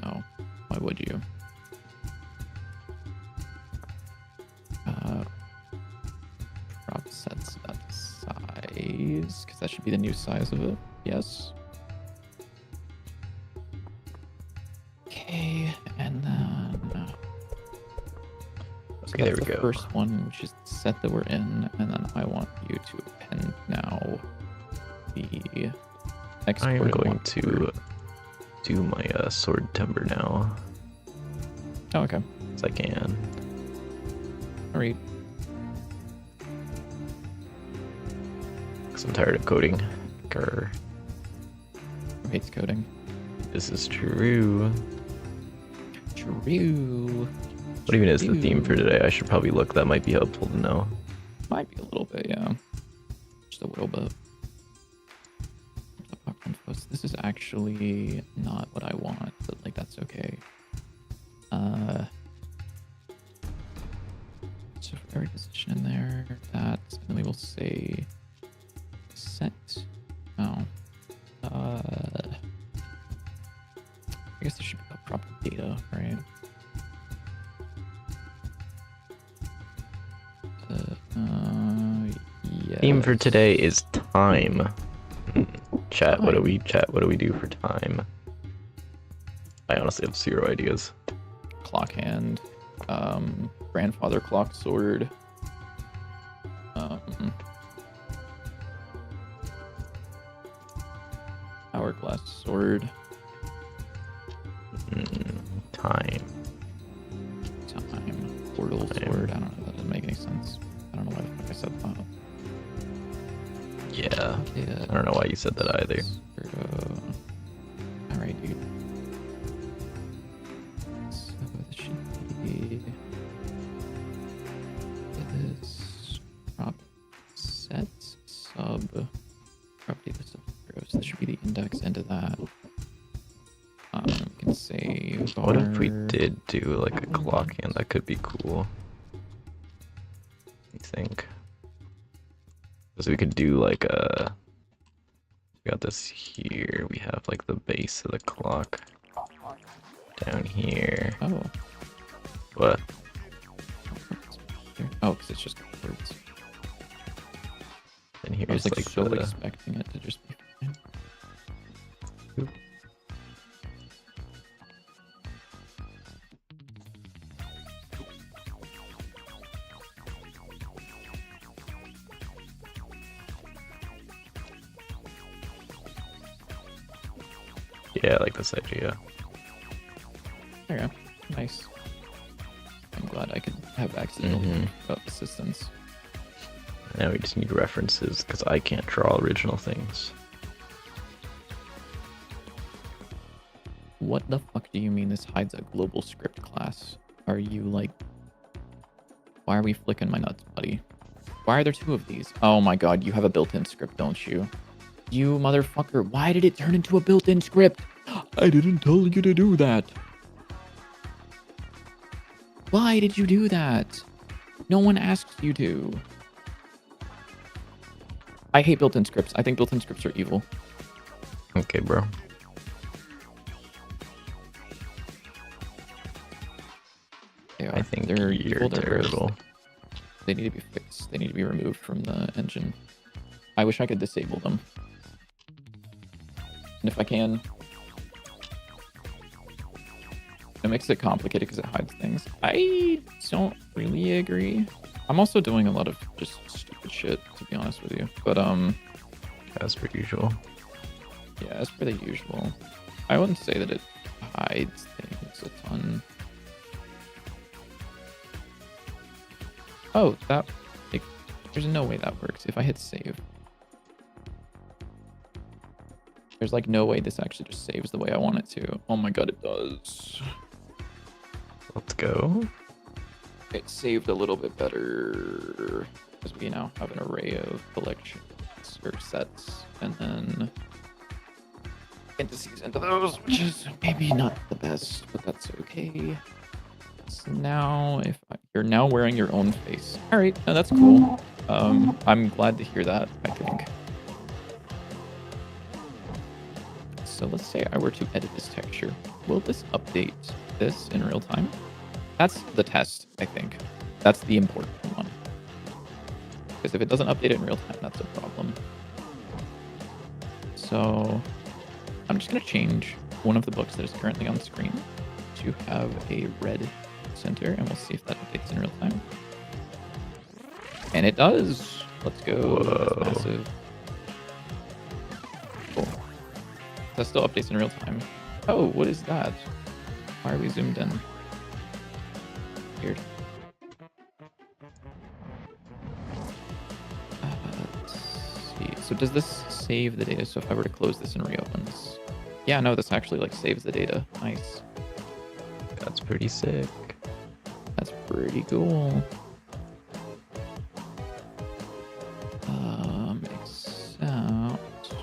No. Why would you? Prop sets that size, because that should be the new size of it. Yes. Okay, and then Okay, there we go. First one, which is the set that we're in, and then I want you to append now the export. I'm going to do my sword timber now. Oh, okay. As I can. All right. Because I'm tired of coding. Grr. Who hates coding? This is true. True. What even is the theme for today? I should probably look. That might be helpful to know. Might be a little bit, yeah. Just a little bit. This is actually not what I want, but like that's okay. So for every position in there, that, and then we will say set. Oh. I guess there should be a proper data, right? Yeah. Theme for today is time. Chat, what do we do for time? I honestly have 0 ideas. Clock hand, grandfather clock sword, hourglass sword, Time. portal sword. I don't know, that doesn't make any sense. I don't know why the fuck I said that. Yeah. I don't know why you said that either. Alright, dude. So this should be this prop set sub prop data sub 0. So this should be the index into that. We can say What if we did do like a clock hand? That could be cool. I think. So we could do like a. We got this here. We have like the base of the clock down here. Oh. What? Oh, because it's just words. And here's I was like so the... expecting it to just be fine. Oop. Yeah, I like this idea. There you go. Nice. I'm glad I could have accidental assistance. Now we just need references because I can't draw original things. What the fuck do you mean this hides a global script class? Are you like... Why are we flicking my nuts, buddy? Why are there 2 of these? Oh my god, you have a built-in script, don't you? You motherfucker, why did it turn into a built-in script? I didn't tell you to do that. Why did you do that? No one asked you to. I hate built-in scripts. I think built-in scripts are evil. Okay, bro. I think they're you're evil, they're gross. terrible. They need to be fixed. They need to be removed from the engine. I wish I could disable them. And if I can... It makes it complicated because it hides things. I don't really agree. I'm also doing a lot of just stupid shit, to be honest with you. But, as per usual. Yeah, as per the usual. I wouldn't say that it hides things a ton. Oh, that... Like, there's no way that works. If I hit save... There's like no way this actually just saves the way I want it to. Oh my god, it does. Let's go. It saved a little bit better because we now have an array of collections or sets and then indices into those, which is maybe not the best, but that's okay. So now you're now wearing your own face. All right, no, that's cool. I'm glad to hear that, I think. So let's say I were to edit this texture. Will this update this in real time? That's the test, I think. That's the important one. Because if it doesn't update it in real time, that's a problem. So I'm just going to change one of the books that is currently on screen to have a red center, and we'll see if that updates in real time. And it does. Let's go. Whoa. That's massive. Cool. That still updates in real time. Oh, what is that? Why are we zoomed in? Weird. Let's see. So does this save the data? So if I were to close this and reopen this, yeah, no, this actually like saves the data. Nice. That's pretty sick. That's pretty cool. Except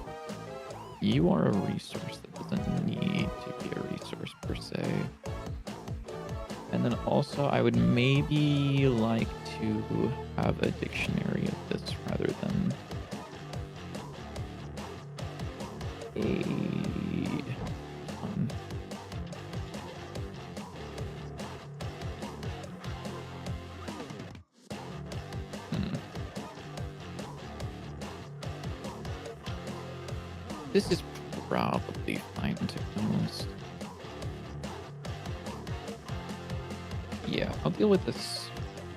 you are a resource that doesn't need to be a resource per se. And then also I would maybe like to have a dictionary of this rather than a This is probably fine, to be honest. Yeah, I'll deal with this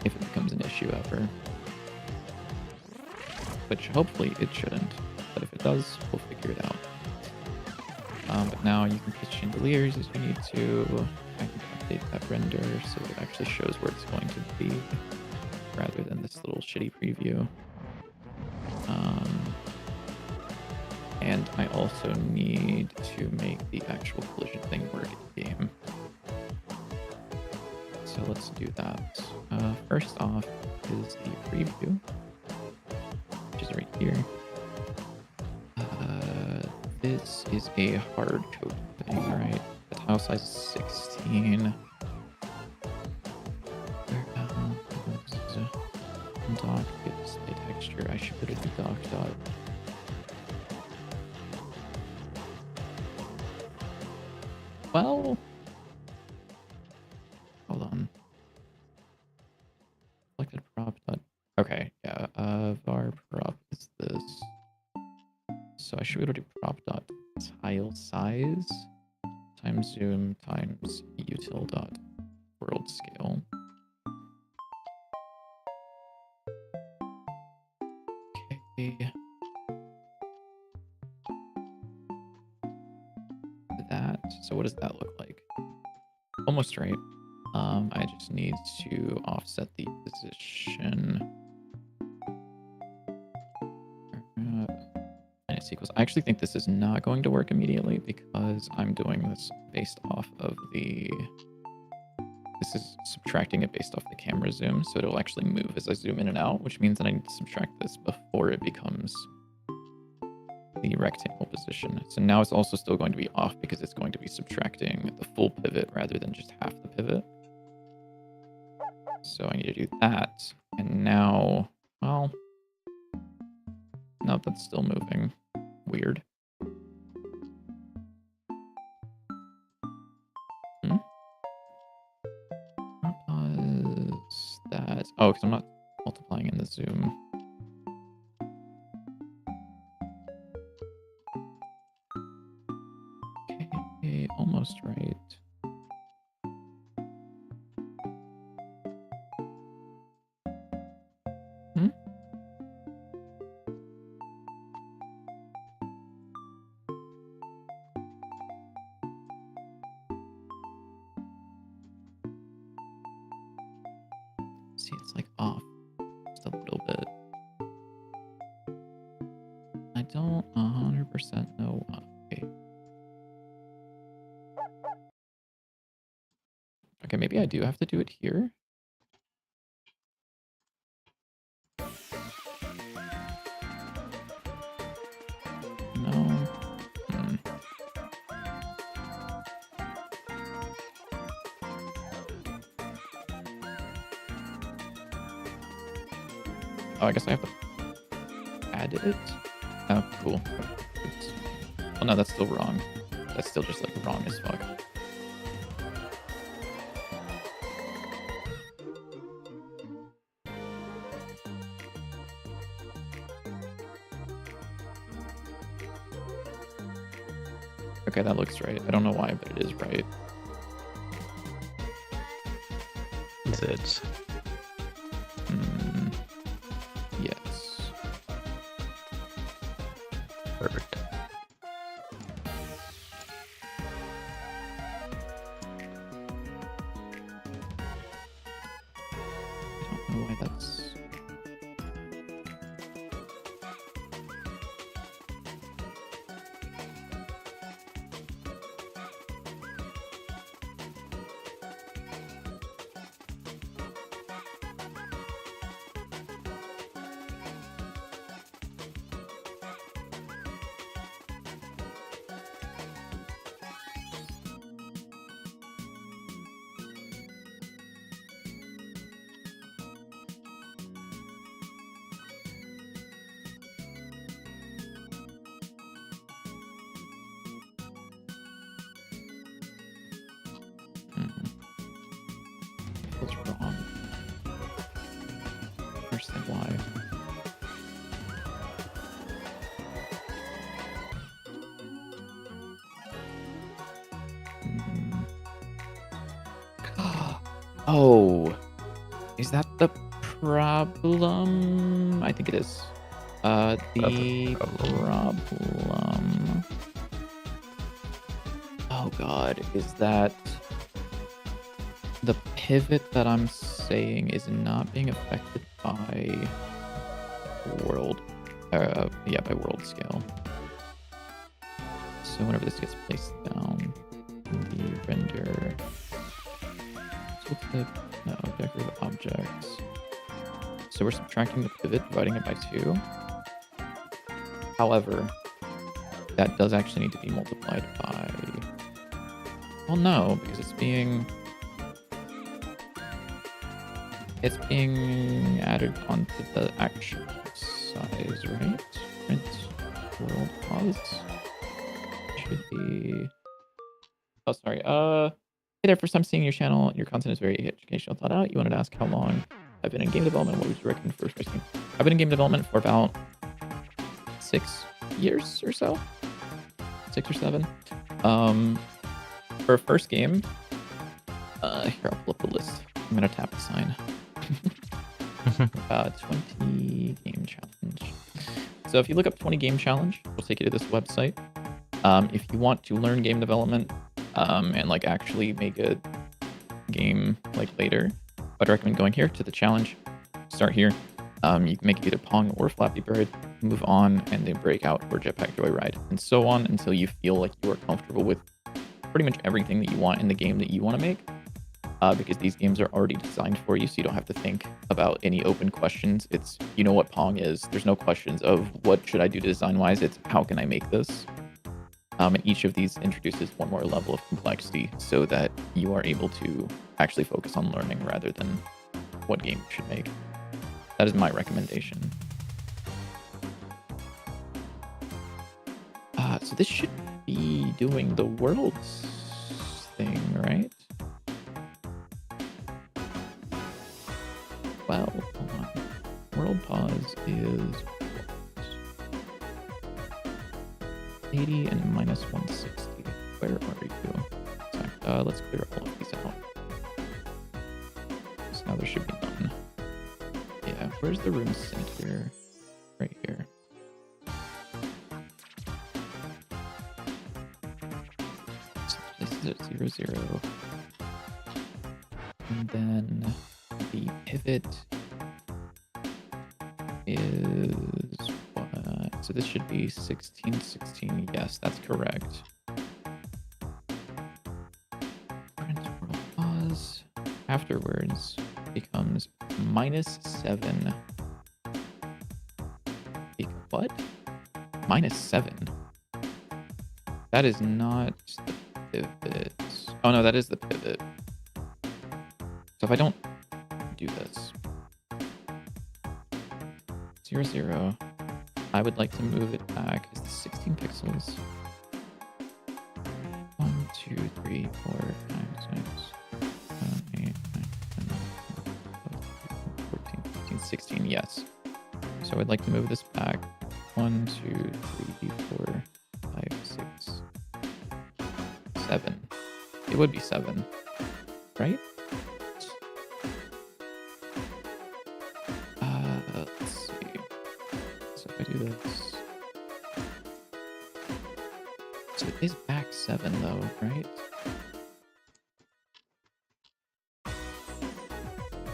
if it becomes an issue ever. Which hopefully it shouldn't, but if it does, we'll figure it out. But now you can pitch chandeliers as you need to. I can update that render so it actually shows where it's going to be, rather than this little shitty preview. And I also need to make the actual collision thing work in game. So let's do that. First off is the preview, which is right here. This is a hard code thing, right? The tile size is 16. Doc display texture. I should put it in doc dot. Well, hold on. Selected prop dot. Okay, yeah. Var prop is this. So I should be able to do prop dot tile size times zoom times util dot world scale. Okay. That. So what does that look like? Almost right. I just need to offset the position. And it's equals. I actually think this is not going to work immediately because I'm doing this based off of the. This is subtracting it based off the camera zoom, so it'll actually move as I zoom in and out, which means that I need to subtract this before it becomes the rectangle position. So now it's also still going to be off because it's going to be subtracting the full pivot rather than just half the pivot. So I need to do that. And now, well, no, that's still moving. Weird. That? Oh, because I'm not multiplying in the zoom. Okay, almost right. See, it's like off just a little bit. I don't 100% know why. Okay, maybe I do have to do it here. No. Oh, I guess I have to add it. Oh, cool. Oops. Oh no, that's still wrong. That's still just like wrong as fuck. Okay, that looks right. I don't know why, but it is right. Is it? Yes. Perfect. I don't know why that's... Feels wrong. Understand why. Oh, is that the problem? I think it is. The problem. Oh god, is that the pivot that I'm saying is not being affected by world, yeah, by world scale. So whenever this gets placed down in the render, so what's the, no, decorative objects. So we're subtracting the pivot, dividing it by 2. However, that does actually need to be multiplied by, well, no, because it's being added onto the actual size, right? Print world pause should be, oh, sorry. Hey there, first time seeing your channel. Your content is very educational, thought out. You wanted to ask how long I've been in game development. What would you recommend for first game? I've been in game development for about 6 years or so, 6 or 7. For a first game, here, I'll pull up the list. I'm gonna tap the sign. 20 game challenge. So if you look up 20 game challenge, it'll take you to this website. If you want to learn game development and like actually make a game like later, I'd recommend going here to the challenge. Start here. You can make either Pong or Flappy Bird, move on, and then break out for Jetpack Joyride, and so on until you feel like you are comfortable with pretty much everything that you want in the game that you want to make. Because these games are already designed for you, so you don't have to think about any open questions. It's, you know what Pong is. There's no questions of what should I do design-wise. It's how can I make this? And each of these introduces one more level of complexity so that you are able to actually focus on learning rather than what game you should make. That is my recommendation. So this should be doing the worlds thing, right? Well, hold on. World pause is 80 and minus 160. Where are you? Sorry, let's clear all of these out. So now there should be none. Yeah, where's the room center? Right here. So this is at 0, 0. And then the pivot is what? So this should be 16, 16. Yes, that's correct. Print world pause. Afterwards becomes minus 7. What? Minus 7. That is not the pivot. Oh no, that is the pivot. So if I don't do this, 0, 0, I would like to move it back. Is this 16 pixels? 3, 4, 5, 6, 7, 8, 9, 10, 11, 12, 13, 14, 16. Yes. So I'd like to move this back. 1, 2, 3, 4, 5, 6, 7. It would be 7, right? Let's see. So if I do this. So it is back 7 though, right?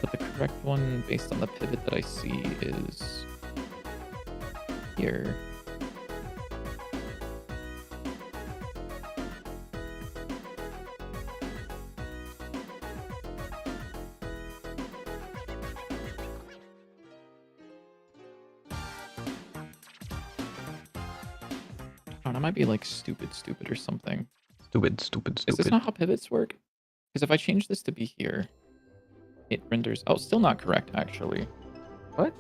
But the correct one based on the pivot that I see is here. I might be like stupid or something. Stupid. Is this not how pivots work? Because if I change this to be here, it renders... Oh, still not correct, actually. What?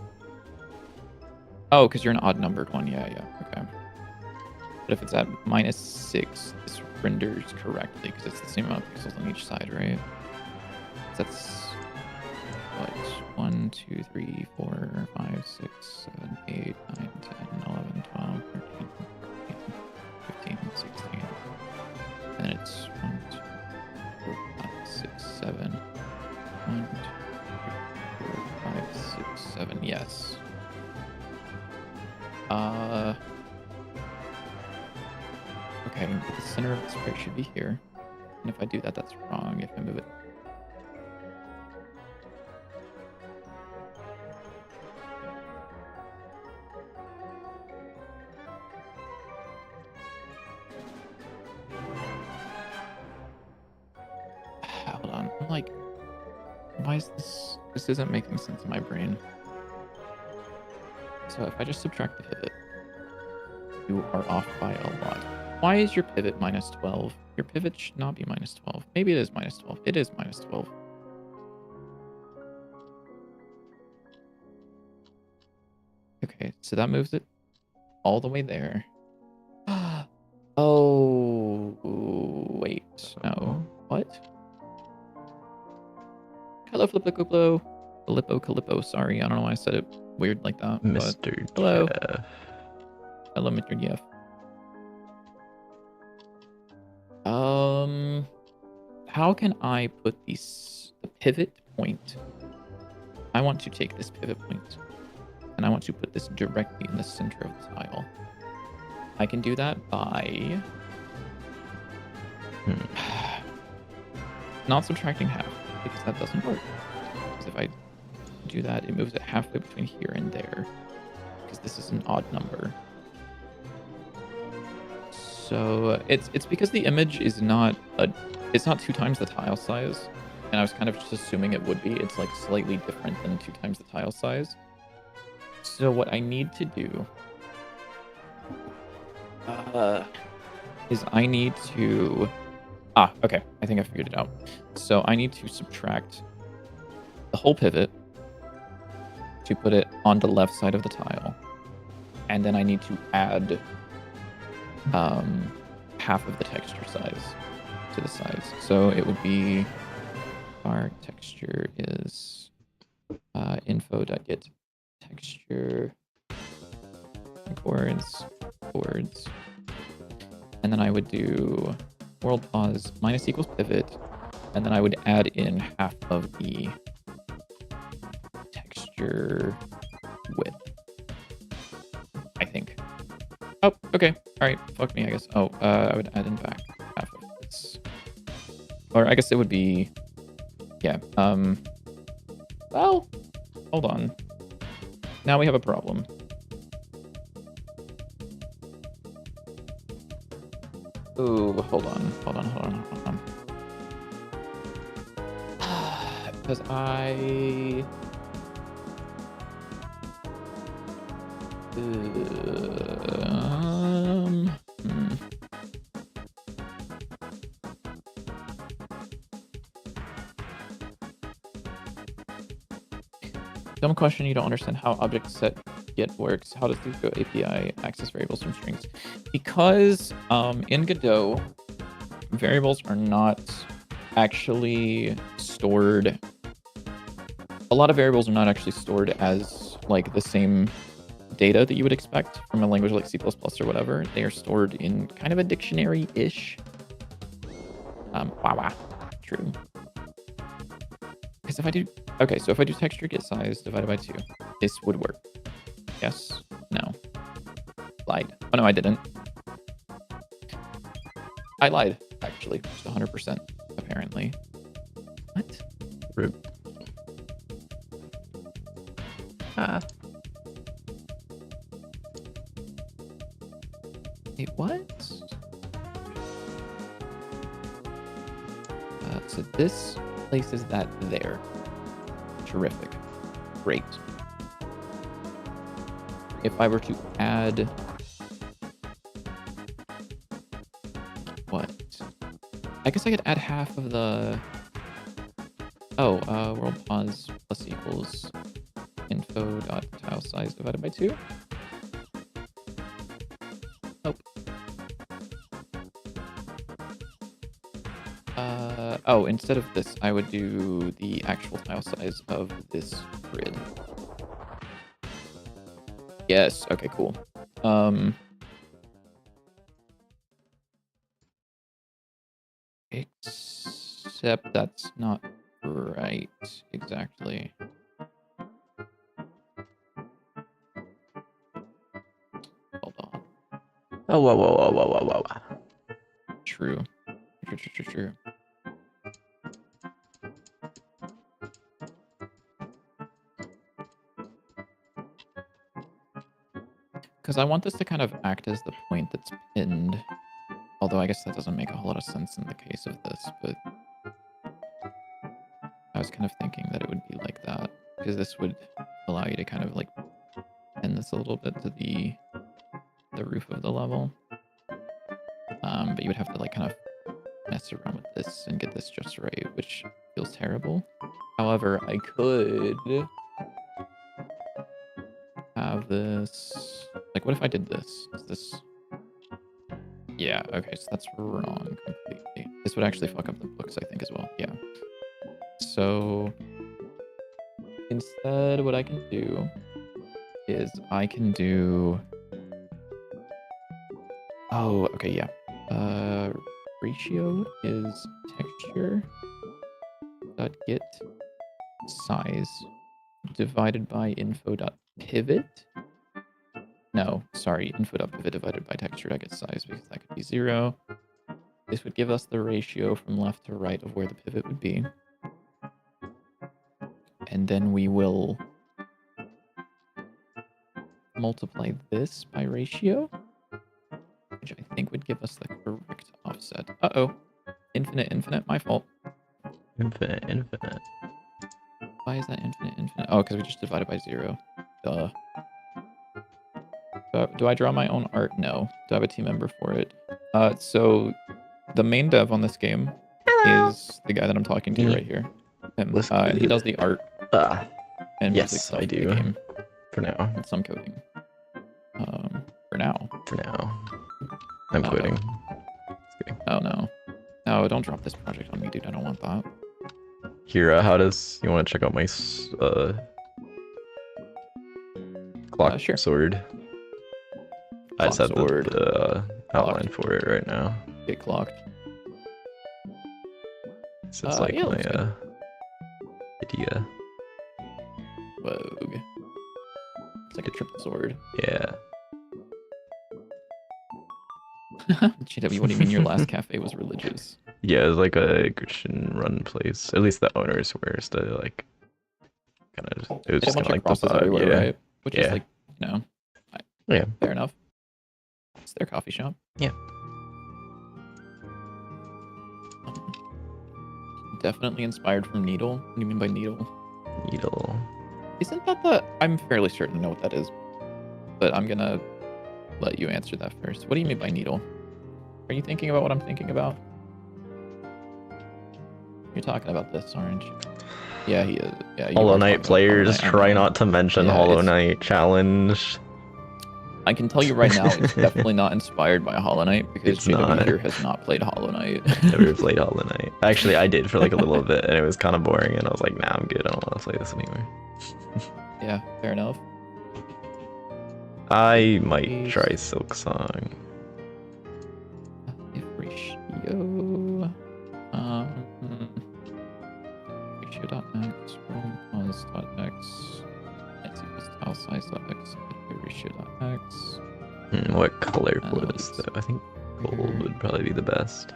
Oh, because you're an odd numbered one. Yeah, okay. But if it's at -6, this renders correctly because it's the same amount of pixels on each side, right? So that's what? 1, 2, 3, 4, 5, 6, 7, 8, 9, 10, 11, 12, 13, 14, 15, 16. And it's 1, 2, 4, 5, 6, 7. 1, 2, 3, 4, 5, 6, 7. Yes. Okay, but the center of the sprite should be here. And if I do that, that's wrong if I move it. Hold on. I'm like, why is this? This isn't making sense in my brain. So if I just subtract the pivot, you are off by a lot. Why is your pivot -12? Your pivot should not be -12. Maybe it is -12. It is -12. Okay, so that moves it all the way there. Oh, wait, no. What? Hello, Calippo, sorry. I don't know why I said it weird like that. Mr. Hello. Jeff. Hello, Mr. Jeff. How can I put the pivot point? I want to take this pivot point, and I want to put this directly in the center of the tile. I can do that by not subtracting half, because that doesn't work. Because if I do that, it moves it halfway between here and there, because this is an odd number. So it's because the image is not it's not 2 times the tile size, and I was kind of just assuming it would be. It's like slightly different than 2 times the tile size. So what I need to do is I need to okay, I think I figured it out. So I need to subtract the whole pivot to put it on the left side of the tile, and then I need to add half of the texture size to the size. So it would be our texture is info.get texture chords, and then I would do world pause -equals pivot, and then I would add in half of the texture width, I think. Oh, okay. All right. Fuck me, I guess. Oh, I would add in back half of this. Or I guess it would be... Yeah. Well, hold on. Now we have a problem. Ooh, hold on. Because dumb question, you don't understand how object set get works. How does the Go API access variables from strings? Because in Godot, variables are not actually stored. A lot of variables are not actually stored as like the same data that you would expect from a language like C++ or whatever. They are stored in kind of a dictionary-ish. Wow. True. Because if I do, okay, so if I do texture get size divided by 2, this would work. Yes. No. Lied. Oh no, I didn't. I lied, actually. Just 100%, apparently. What? Rip. Wait, what? So this places that there. Terrific. Great. If I were to add... What? I guess I could add half of the... Oh, world pause plus equals info dot tile size divided by 2. Nope. Oh, instead of this, I would do the actual tile size of this grid. Yes. Okay, cool. Except that's not right exactly. Hold on. Oh, whoa. True. Because I want this to kind of act as the point that's pinned. Although I guess that doesn't make a whole lot of sense in the case of this, but I was kind of thinking that it would be like that. Because this would allow you to kind of like pin this a little bit to the roof of the level. But you would have to like kind of mess around with this and get this just right, which feels terrible. However, I could have this... Like, what if I did this? Is this... Yeah, okay, so that's wrong completely. This would actually fuck up the books, I think, as well. Yeah. So instead, what I can do is I can do... Oh, okay, yeah. Ratio is texture dot get size divided by info dot pivot. No, sorry, info dot pivot divided by texture dot get size, because that could be 0. This would give us the ratio from left to right of where the pivot would be. And then we will multiply this by ratio, which I think would give us the correct offset. Uh-oh. Infinite, my fault. Infinite. Why is that infinite? Oh, because we just divided by 0. Duh. Do I draw my own art? No. Do I have a team member for it? So the main dev on this game is the guy that I'm talking to right here. Him. And he does the art and music Yes, stuff I for do. the game. For now. And some coding. For now. I'm quitting. Oh no. No, don't drop this project on me, dude. I don't want that. Kira, how does... You want to check out my clock Sure. sword? I just have Sword. the outline for it right now. Get clocked. So it's like yeah, my looks good. idea. Rogue. It's like a triple sword. Yeah. GW, what do you mean your last cafe was religious? Yeah, it's like a Christian run place. At least the owners were. So like, kind of, it was They have just a kind bunch of like of crosses the vibe, everywhere, yeah. right? Which is Yeah. like, you know, Yeah. fair enough. It's their coffee shop. Yeah. Definitely inspired from Needle. What do you mean by Needle? Needle. Isn't that the... I'm fairly certain to know what that is. But I'm gonna let you answer that first. What do you mean by Needle? Are you thinking about what I'm thinking about? You're talking about this, aren't you? Yeah, he is. Yeah, you Hollow are talking Knight about players, Hollow Knight, I try know. not to mention Yeah, Hollow it's- Knight challenge. I can tell you right now, it's definitely not inspired by Hollow Knight because It's JW not. here has not played Hollow Knight. Never played Hollow Knight. Actually, I did for like a little bit, and it was kind of boring. And I was like, nah, I'm good. I don't want to play this anymore. Yeah, fair enough. I might try Silk Song. Ratio. Ratio.x, roll+.x, x equals tile size.x, ratio.x. What color was looks though? I think gold weird. would probably be the best.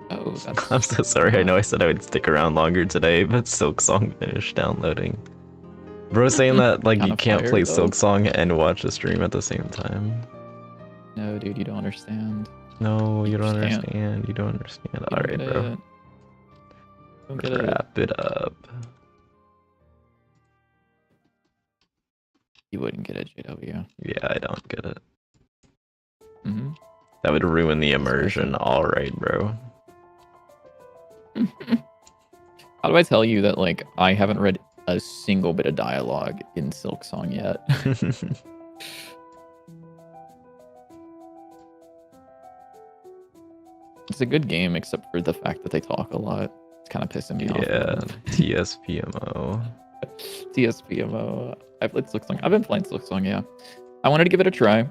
Oh, that's... I'm so sorry. I know I said I would stick around longer today, but Silk Song finished downloading. Bro saying that like you Kinda can't fire, play though. Silk Song and watch a stream at the same time. No, dude, you don't understand. No, you don't just can't. understand. You don't understand. You All don't right, get bro. it. Don't get it. Wrap it up. You wouldn't get it, JW. Yeah, I don't get it. Mm-hmm. That would ruin the immersion. Especially- All right, bro. How do I tell you that, like, I haven't read a single bit of dialogue in Silk Song yet? It's a good game, except for the fact that they talk a lot. It's kind of pissing me Yeah, off. TSPMO. TSPMO. I played Silk Song. I've been playing Silk Song, yeah. I wanted to give it a try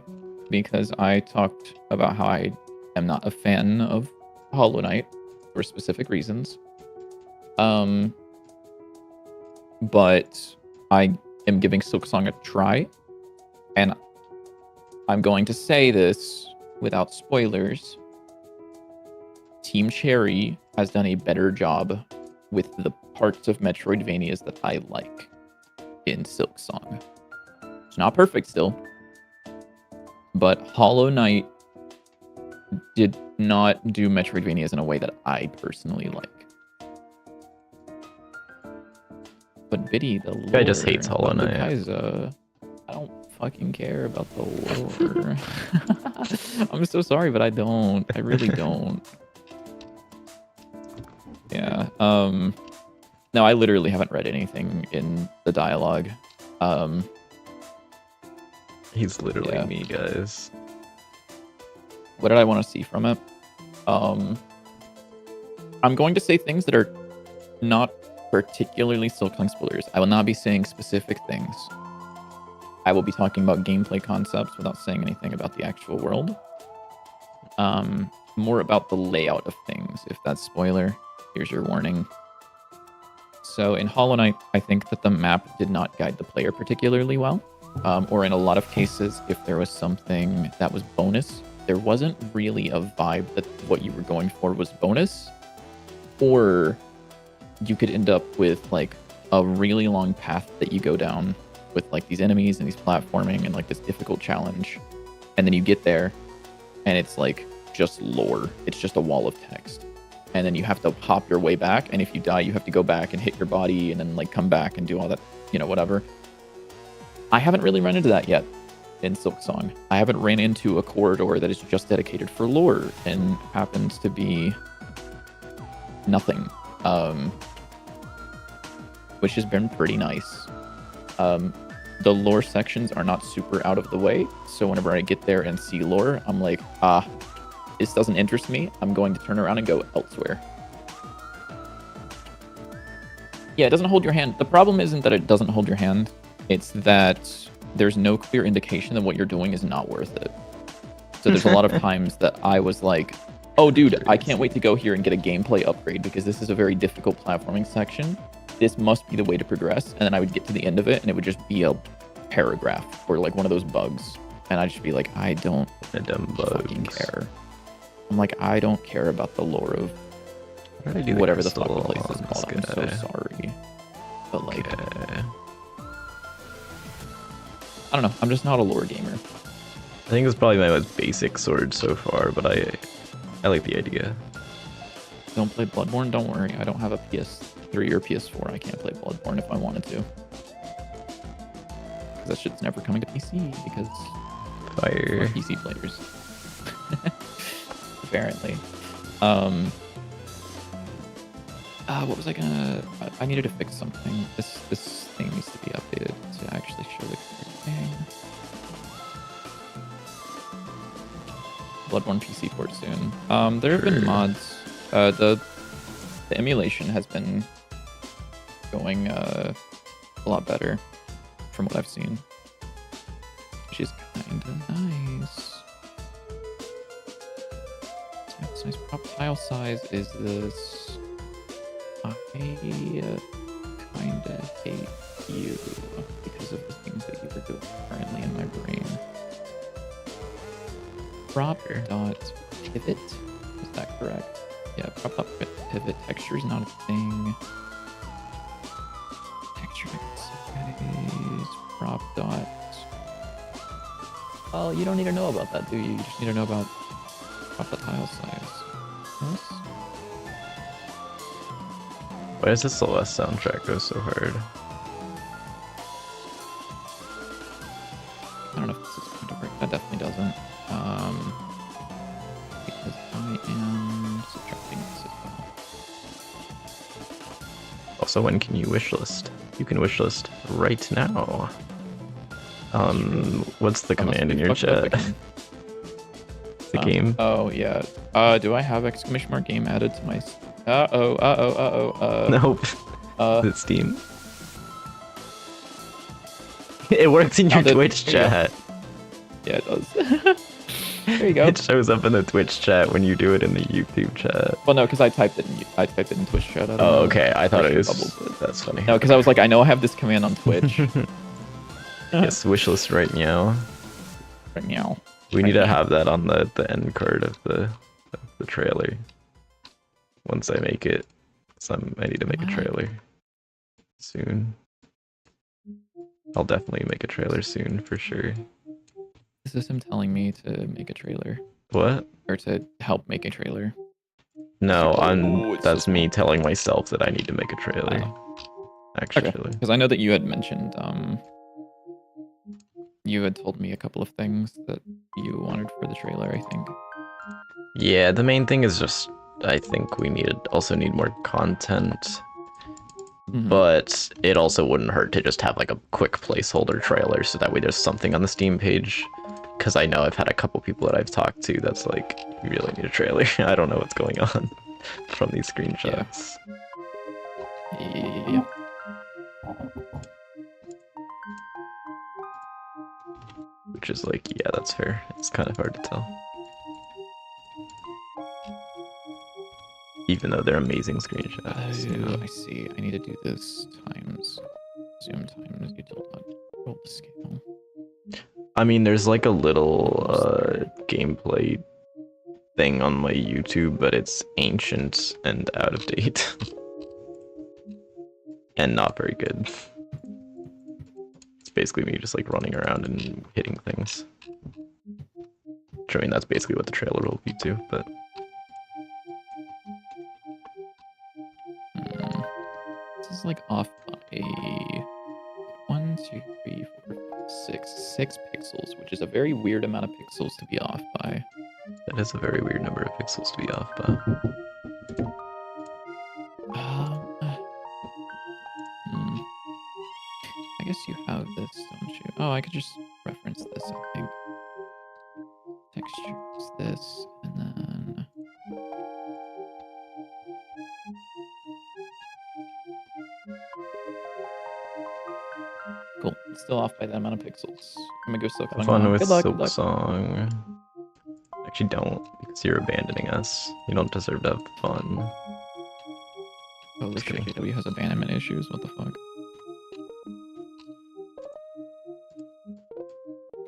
because I talked about how I am not a fan of Hollow Knight for specific reasons. But I am giving Silk Song a try, and I'm going to say this without spoilers. Team Cherry has done a better job with the parts of Metroidvanias that I like in Silk Song. It's not perfect still, but Hollow Knight did not do Metroidvanias in a way that I personally like. But Biddy, the lore... Guy just hates Hollow Knight. I don't fucking care about the lore. I'm so sorry, but I don't. I really don't. Yeah. No, I literally haven't read anything in the dialogue. He's literally Yeah. me, guys. What did I want to see from it? I'm going to say things that are not particularly Silk Song spoilers. I will not be saying specific things. I will be talking about gameplay concepts without saying anything about the actual world. More about the layout of things. If that's spoiler, here's your warning. So in Hollow Knight, I think that the map did not guide the player particularly well. Or in a lot of cases, if there was something that was bonus, there wasn't really a vibe that what you were going for was bonus. Or you could end up with like a really long path that you go down with like these enemies and these platforming and like this difficult challenge. And then you get there and it's like just lore. It's just a wall of text. And then you have to hop your way back. And if you die, you have to go back and hit your body and then like come back and do all that, you know, whatever. I haven't really run into that yet in Silk Song. I haven't ran into a corridor that is just dedicated for lore and happens to be nothing. Which has been pretty nice. The lore sections are not super out of the way, so whenever I get there and see lore, I'm like, this doesn't interest me. I'm going to turn around and go elsewhere. Yeah, it doesn't hold your hand. The problem isn't that it doesn't hold your hand. It's that there's no clear indication that what you're doing is not worth it. So there's a lot of times that I was like, oh, dude, I can't wait to go here and get a gameplay upgrade because this is a very difficult platforming section. This must be the way to progress. And then I would get to the end of it and it would just be a paragraph or like one of those bugs. And I'd just be like, I don't fucking care. I'm like, I don't care about the lore of whatever the fuck the place is called. I'm so sorry. But like, I don't know. I'm just not a lore gamer. I think it's probably my most basic sword so far, but I like the idea. Don't play Bloodborne? Don't worry. I don't have a PS3 or PS4. I can't play Bloodborne if I wanted to. Because that shit's never coming to PC because Fire. we're PC players. Apparently. What was I gonna? I needed to fix something. This thing needs to be updated to actually show the correct thing. Bloodborne PC port soon. There have been mods. The emulation has been going a lot better from what I've seen, which is kind of nice. Size prop tile size is this. I kind of hate you because of the things that you were doing currently in my brain. Prop dot pivot, is that correct? Yeah, prop dot pivot texture is not a thing. Texture size, prop dot. Oh, you don't need to know about that, do you? You just need to know about prop dot tile size. Yes. Why does the Celeste soundtrack go so hard? I don't know if this is going to work. That definitely doesn't. Because I am subtracting this as well. Also, when can you wishlist? You can wishlist right now. What's the command in your chat? The game? Oh, yeah. Do I have exclamation mark game added to my... Nope. It's Steam. It works in your Twitch chat. Yeah, it does. There you go. It shows up in the Twitch chat when you do it in the YouTube chat. Well, no, because I typed it in Twitch chat. Oh, okay. I thought it was... Bubble, That's funny. no, because I was like, I know I have this command on Twitch. Yes, wishlist right now. Right now. We need to have that on the end card of the trailer. Once I make it. So I need to make a trailer soon. I'll definitely make a trailer soon for sure. Is this him telling me to make a trailer? What? Or to help make a trailer? No, that's me telling myself that I need to make a trailer. Actually. Because I know that you had mentioned, you had told me a couple of things that you wanted for the trailer, I think. Yeah, the main thing is just, I think we also need more content. Mm-hmm. But it also wouldn't hurt to just have like a quick placeholder trailer so that way there's something on the Steam page. Because I know I've had a couple people that I've talked to that's like, you really need a trailer. I don't know what's going on from these screenshots. Yeah. Which is like, yeah, that's fair. It's kind of hard to tell. Even though they're amazing screenshots. Oh, I see. I need to do this times zoom times roll the scale. I mean, there's like a little gameplay thing on my YouTube, but it's ancient and out of date. And not very good. It's basically me just like running around and hitting things. Which, I mean, that's basically what the trailer will be too, but... This is like off by 1, 2, 3, 4, 5, 6 pixels, which is a very weird amount of pixels to be off by. That is a very weird number of pixels to be off by. I guess you have this, don't you? Oh, I could just reference this, I think. Texture is this, and then... Cool. It's still off by that amount of pixels. I'm gonna go Silk Song. Fun with Good luck, Silk Song. Actually, don't, because you're abandoning us. You don't deserve to have fun. Holy shit, JW has abandonment issues. What the fuck?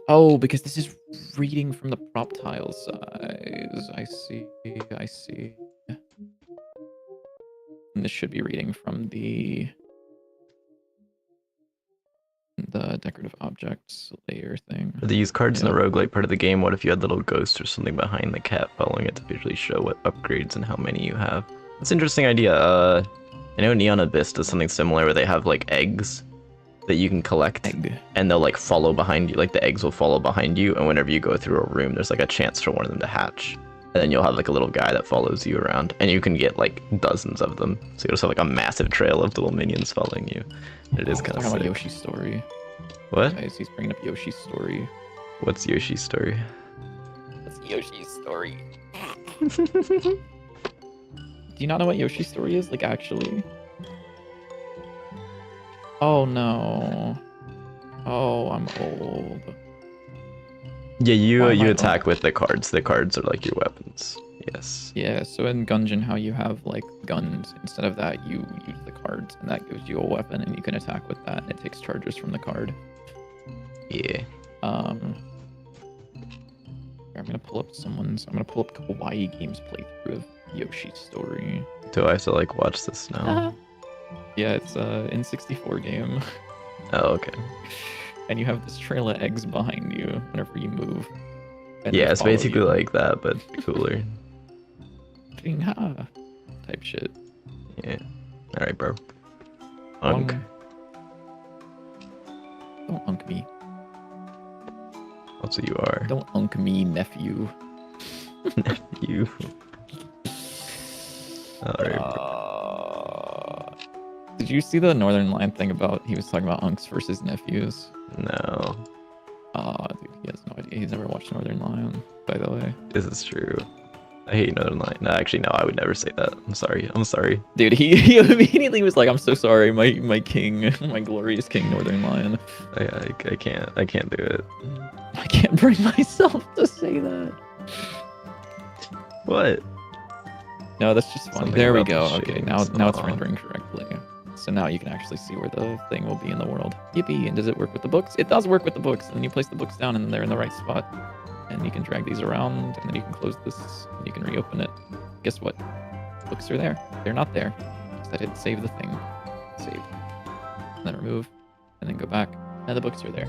Oh, because this is reading from the prop tile size. I see. And this should be reading from the decorative objects layer thing. For these cards in the roguelite part of the game, what if you had little ghosts or something behind the cat following it to visually show what upgrades and how many you have? That's an interesting idea. I know Neon Abyss does something similar where they have like eggs that you can collect, and they'll like follow behind you. Like the eggs will follow behind you, and whenever you go through a room, there's like a chance for one of them to hatch. And then you'll have like a little guy that follows you around, and you can get like dozens of them. So you'll just have like a massive trail of little minions following you. It is Oh, kind of talking about sick. Yoshi's story. What? Guys, he's bringing up Yoshi's story. What's Yoshi's story? What's Yoshi's story? Do you not know what Yoshi's story is? Like, actually? Oh, no. Oh, I'm old. Yeah, you Why am I you old? attack with the cards. The cards are like your weapons. Yes. Yeah, so in Gungeon, how you have, like, guns, instead of that, you use the cards, and that gives you a weapon, and you can attack with that, and it takes charges from the card. Yeah. I'm gonna pull up Kawaii Games playthrough of Yoshi's story. Do I have to like watch this now? Yeah, it's a N64 game. Oh, okay. And you have this trail of eggs behind you whenever you move. And Yeah, they it's follow basically you. like that, but cooler. Ding-ha type shit. Yeah. All right, bro. Unk. Don't unk me. That's what you are. Don't unk me, nephew. You. All right. Did you see the Northern Line thing about he was talking about unks versus nephews? No. Dude, he has no idea. He's never watched Northern Lion, by the way. This is true. I hate Northern Line. No, actually, no, I would never say that. I'm sorry. I'm sorry. Dude, he immediately was like, "I'm so sorry, my king, my glorious king, Northern Lion." I can't do it. I can't bring myself to say that. What? No, that's just funny. Something There we about go. the Okay, now shades. it's Aw. rendering correctly. So now you can actually see where the thing will be in the world. Yippee! And does it work with the books? It does work with the books. And then you place the books down, and they're in the right spot. And you can drag these around, and then you can close this, and you can reopen it. Guess what? Books are there. They're not there. Because I didn't save the thing. Save. And then remove, and then go back, and the books are there.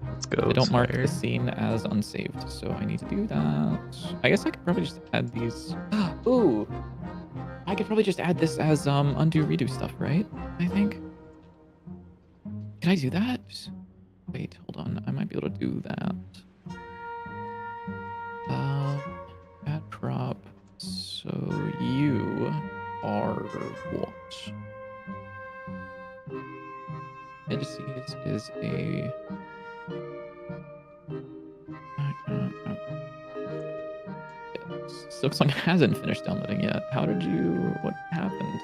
Let's go. They don't mark Sire. the scene as unsaved, so I need to do that. I guess I could probably just add these. Ooh, I could probably just add this as undo redo stuff, right? I think. Can I do that? Wait, hold on. I might be able to do that. Add prop. So you are what? Indices is a. Silksong hasn't finished downloading yet. How did you? What happened?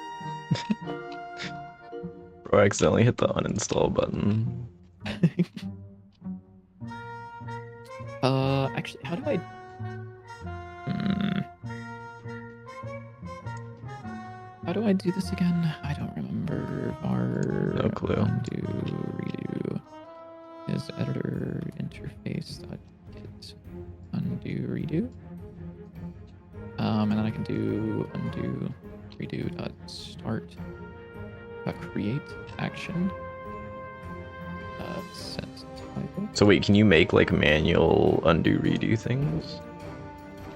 Bro, I accidentally hit the uninstall button. Actually, how do I? How do I do this again? I don't remember. No clue. Undo, redo. Is editor interface dot git undo redo. And then I can do undo redo dot start create action. Set typo. So wait, can you make like manual undo redo things?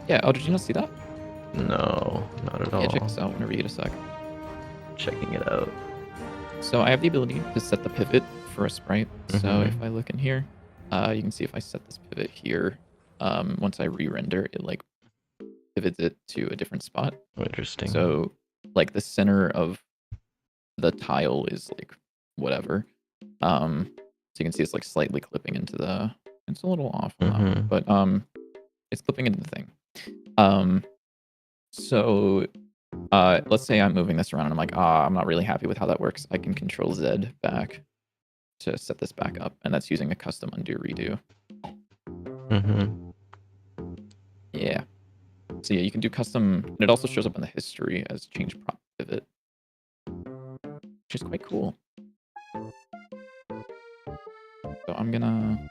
Yeah. Oh, did you not see that? No, not at all. Yeah, check this out whenever you get a sec. Checking it out. So I have the ability to set the pivot for a sprite. So Mhm. if I look in here, you can see if I set this pivot here, once I re-render, it like pivots it to a different spot. Interesting. So like the center of the tile is like whatever. So you can see it's like slightly clipping into the. It's a little off on that one, but it's clipping into the thing. So let's say I'm moving this around and I'm like, I'm not really happy with how that works. I can Control Z back to set this back up, and that's using a custom undo redo. Yeah. So yeah, you can do custom, and it also shows up in the history as change prop pivot, which is quite cool. So I'm gonna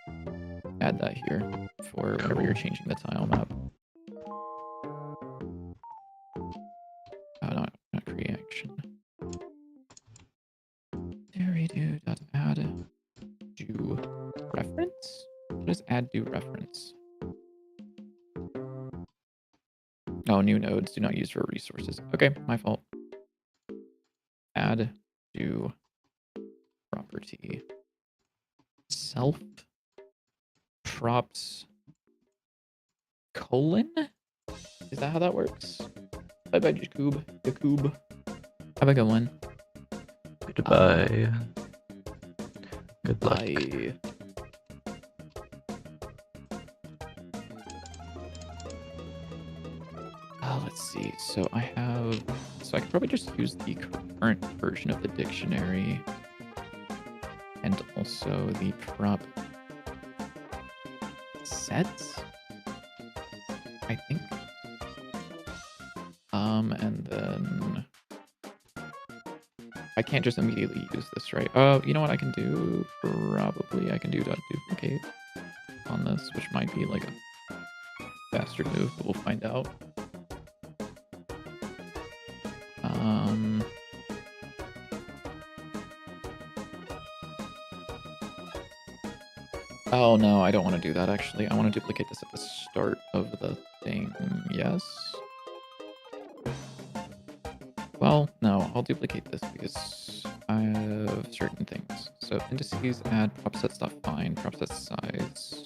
add that here for whenever you're changing the tile map. Oh no, not create action. Redo dot add do reference. What does add do reference? Oh, new nodes do not use for resources. Okay, my fault. Add do property. Self props colon. Is that how that works? Bye bye, Jacob. Jacob. Have a good one. Goodbye. Good luck. Bye. Let's see. So I have. So I could probably just use the current version of the dictionary, and also the prop sets, I think. And then I can't just immediately use this, right? Oh, you know what I can do? Probably I can do .duplicate on this, which might be like a bastard move, but we'll find out. Oh no, I don't want to do that actually. I want to duplicate this at the start of the thing. Yes. Well, no, I'll duplicate this because I have certain things. So indices, add prop set stuff, fine. Prop set size.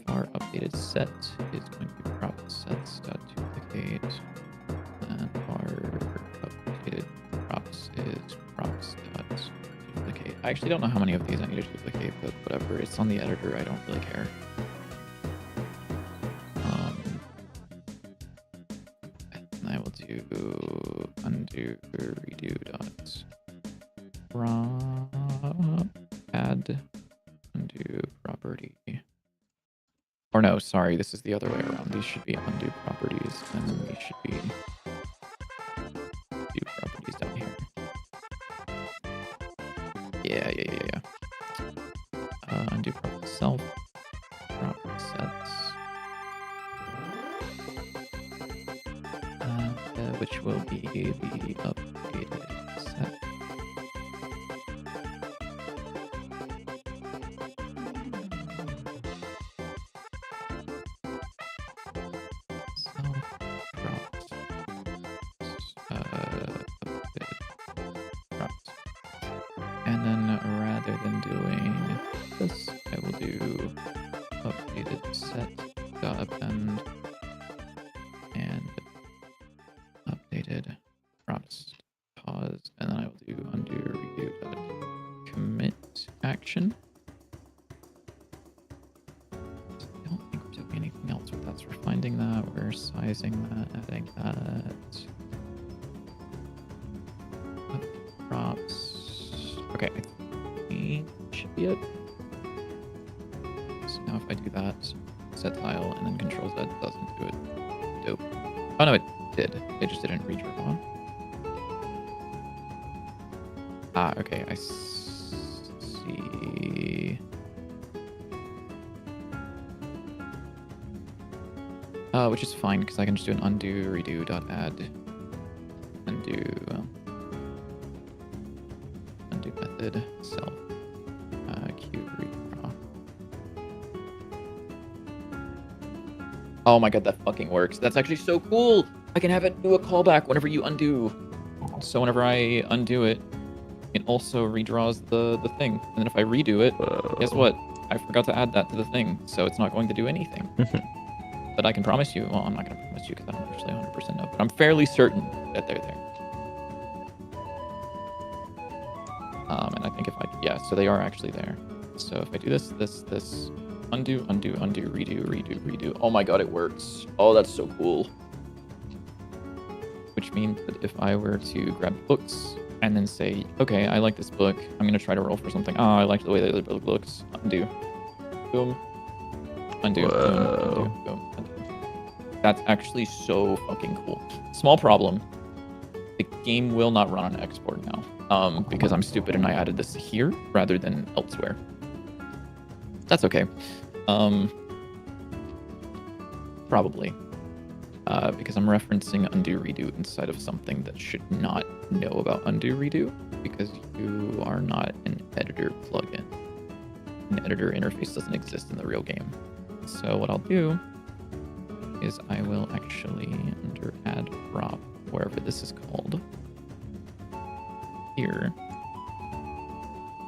Our updated set is going to be prop sets duplicate, and our updated props is props duplicate. I actually don't know how many of these I need to duplicate, but whatever. It's on the editor. I don't really care. And I will do undo redo dot prop add undo property. Or no, sorry, this is the other way around. These should be undo properties, and then these should be do properties down here. Yeah. Undo property self, property sets, which will be the updated set. And then rather than doing this, I will do updated set dot append and updated props pause, and then I will do undo redo dot commit action. I don't think we're doing anything else with that. So we're finding that, we're sizing that, adding that. Props. Okay, I think should be it. So now if I do that, set tile, and then control Z doesn't do it. Dope. Oh no, it did. It just didn't redraw. Ah, okay, I see. Which is fine, because I can just do an undo redo dot add undo method self q redraw. Oh my god, that fucking works. That's actually so cool. I can have it do a callback whenever you undo. So whenever I undo it, it also redraws the thing. And then if I redo it, guess what? I forgot to add that to the thing, so it's not going to do anything. But I can promise you, well, I'm not going to promise you because I don't actually 100% know, but I'm fairly certain that they're there. And I think if I, yeah, so they are actually there. So if I do this, undo, redo. Oh my god, it works. Oh, that's so cool. Which means that if I were to grab books and then say, okay, I like this book, I'm going to try to roll for something. Oh, I like the way the other book looks. Undo. Boom. Undo. Boom. Undo. Undo. That's actually so fucking cool. Small problem. The game will not run on export now. Because I'm stupid and I added this here rather than elsewhere. That's okay. Probably. Because I'm referencing undo redo inside of something that should not know about undo redo because you are not an editor plugin. An editor interface doesn't exist in the real game. So what I'll do is I will actually under add prop, wherever this is called, here,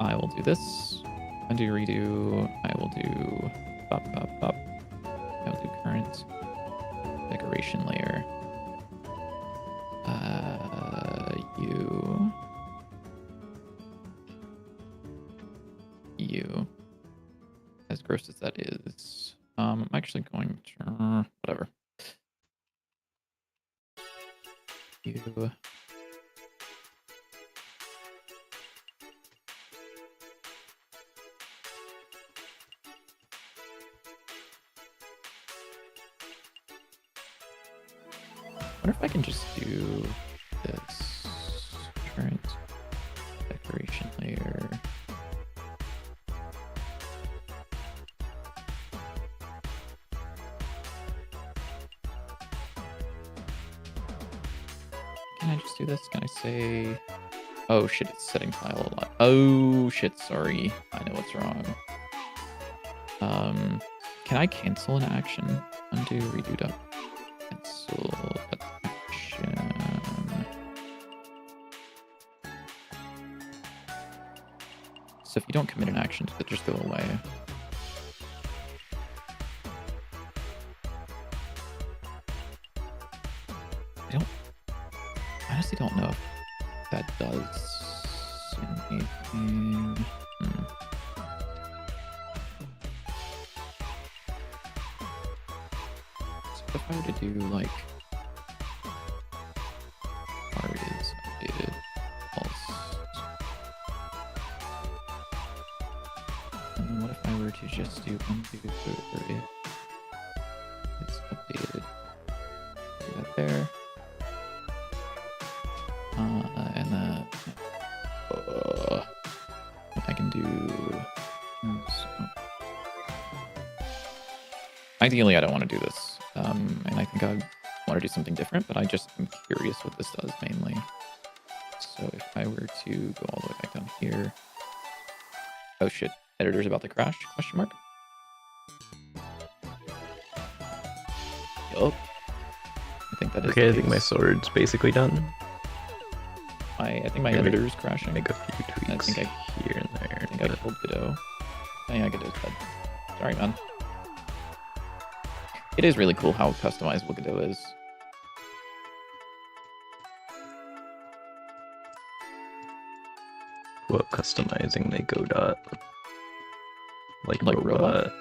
I will do this, undo redo, I will do pop, I will gross as that is, I'm actually going to whatever. You. I wonder if I can just do this current decoration layer. Can I just do this? Can I say... Oh shit, it's setting file a lot. Oh shit, sorry. I know what's wrong. Can I cancel an action? Undo, redo, duck. Cancel action. So if you don't commit an action, does it just go away? I honestly don't know if that does anything. So if I were to do like R is updated, false. And then what if I were to just do undo for it? It's updated. Do that there. And then I can do. Ideally, I don't want to do this, and I think I want to do something different. But I just am curious what this does mainly. So if I were to go all the way back down here, oh shit, editor's about to crash? Question mark. Yup. I think that is. Okay, I think my sword's basically done. I think my Maybe editor is crashing. Make a few tweaks here and there. I think I killed Godot. Oh yeah, Godot's dead. Sorry, man. It is really cool how customizable Godot is. What customizing the Godot? Like Like robot.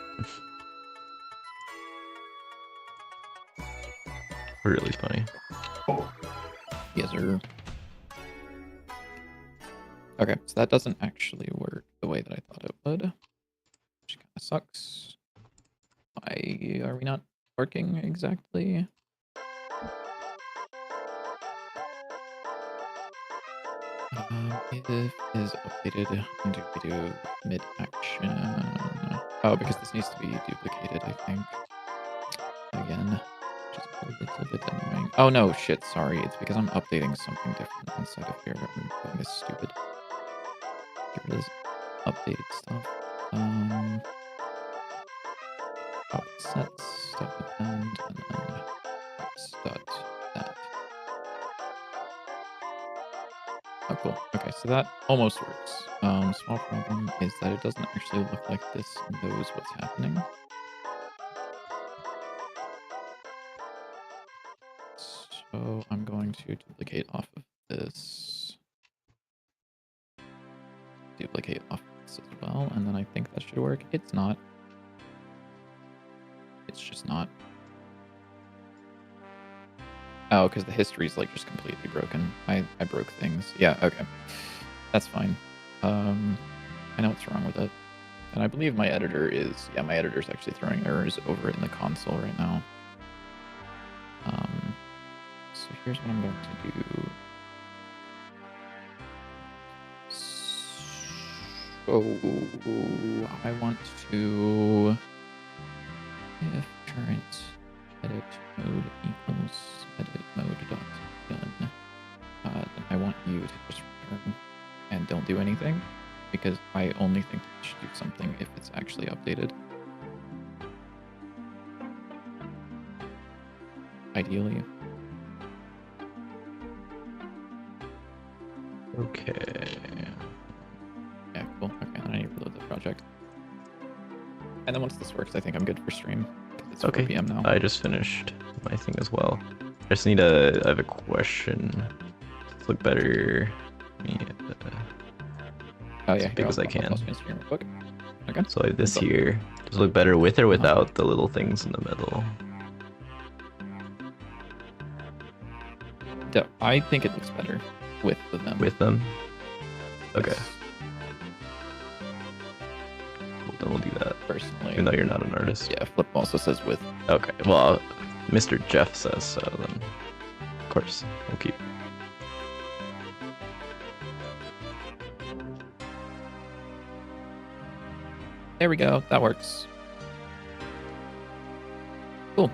Really funny. Yes, sir. Okay, so that doesn't actually work the way that I thought it would, which kind of sucks. Why are we not working exactly? If is updated, undo video mid action. Oh, because this needs to be duplicated, I think. Again, just a little bit annoying. Oh no, shit, sorry. It's because I'm updating something different inside of here. I'm doing this stupid. Get rid of this updated stuff. Set stuff append and then start that. Oh, cool. Okay, so that almost works. Small problem is that it doesn't actually look like this knows what's happening. So I'm going to duplicate off of this. Duplicate off of this as well, and then I think that should work. It's not. It's just not. Oh, because the history is like just completely broken. I broke things. Yeah, okay. That's fine. I know what's wrong with it. And I believe my editor is, yeah, my editor's actually throwing errors over in the console right now. So here's what I'm going to do. So I want to, if current edit mode equals edit mode dot done, then I want you to just return and don't do anything, because I only think it should do something if it's actually updated. Ideally. Okay. Yeah, cool. Okay, then I need to reload the project. And then once this works, I think I'm good for stream. It's 4 Okay. PM now. I just finished my thing as well. I just need I have a question. To look better. Oh yeah, as big as I can. Pause my screen real quick. Okay. So like this What's up? here, Does it look better with or without the little things in the middle? I think it looks better with them. With them? Okay. Yes, Well, then we'll do that. personally. Even though you're not an artist. Yeah, Flip also says with. Okay. Well, Mr. Jeff says so. Then, of course, we'll keep. There we go. That works. Cool.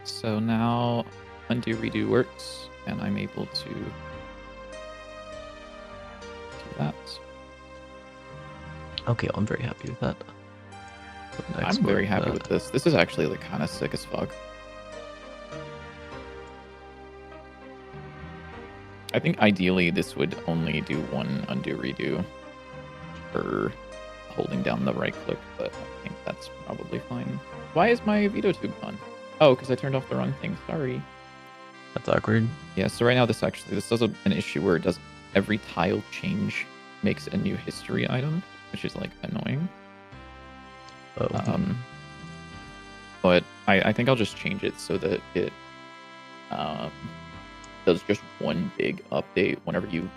So now undo redo works, and I'm able to do that. Okay, I'm very happy with that. I'm very happy with this. This is actually like kind of sick as fuck. I think ideally this would only do one undo redo for holding down the right click, but I think that's probably fine. Why is my veto tube gone? Oh, because I turned off the wrong thing. Sorry. That's awkward. Yeah, so right now this does an issue where it does every tile change makes a new history item, which is like annoying. Oh. But I think I'll just change it so that it does just one big update whenever you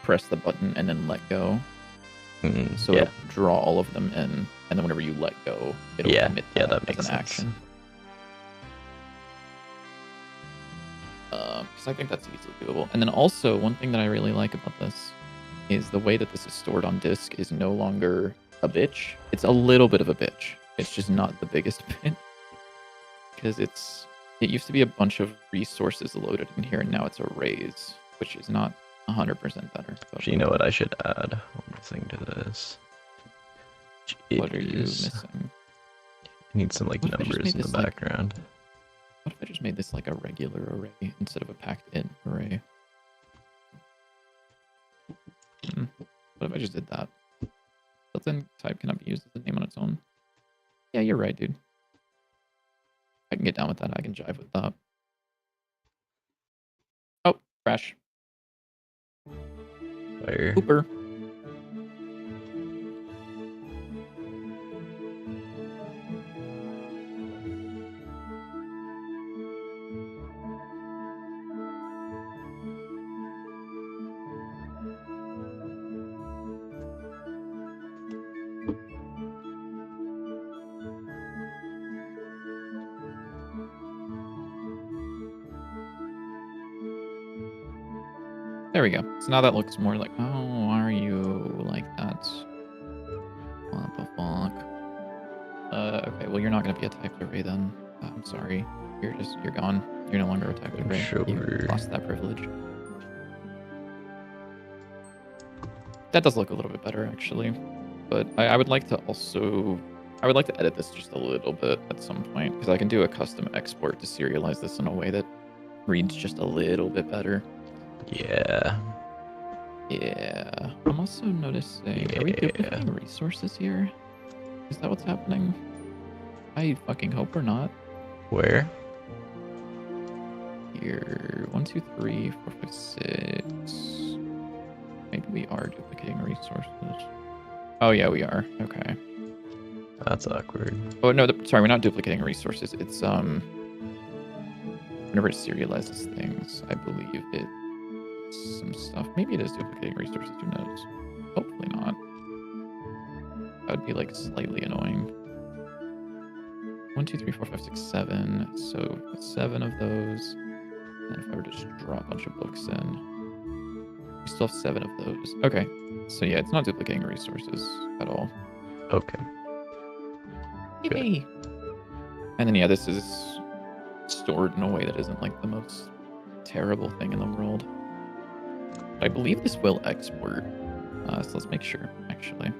press the button and then let go. So yeah. it'll draw all of them in, and then whenever you let go, it'll commit that makes as an sense. action. Because I think that's easily doable. And then also, one thing that I really like about this is the way that this is stored on disk is no longer a bitch. It's a little bit of a bitch. It's just not the biggest bit. Because it used to be a bunch of resources loaded in here, and now it's arrays, which is not 100% better. Actually, you know what? I should add one thing to this. What are you missing? I need some like What if I just numbers made in the this, like- background. What if I just made this like a regular array instead of a packed-in array? What if I just did that? Built-in type cannot be used as a name on its own. Yeah, you're right, dude. I can get down with that. I can jive with that. Oh, crash. Fire. Cooper. There we go. So now that looks more like, oh, why are you like that? What the fuck? Okay, well, you're not going to be a typed array then. I'm sorry. You're gone. You're no longer a typed array. Sure. You lost that privilege. That does look a little bit better, actually. But I would like to also... I would like to edit this just a little bit at some point, because I can do a custom export to serialize this in a way that reads just a little bit better. Yeah. Yeah. I'm also noticing... Are we duplicating resources here? Is that what's happening? I fucking hope we're not. Where? Here. 1, 2, 3, 4, 5, 6. Maybe we are duplicating resources. Oh, yeah, we are. Okay. That's awkward. Oh, no, sorry, we're not duplicating resources. It's, whenever it serializes things, I believe it's some stuff. Maybe it is duplicating resources, who knows? Hopefully not. That would be, like, slightly annoying. 1, 2, 3, 4, 5, 6, 7. So 7 of those. And if I were to just draw a bunch of books in, we still have 7 of those. Okay. So yeah, it's not duplicating resources at all. Okay. Yay! And then yeah, this is stored in a way that isn't like the most terrible thing in the world. I believe this will export. So let's make sure, actually.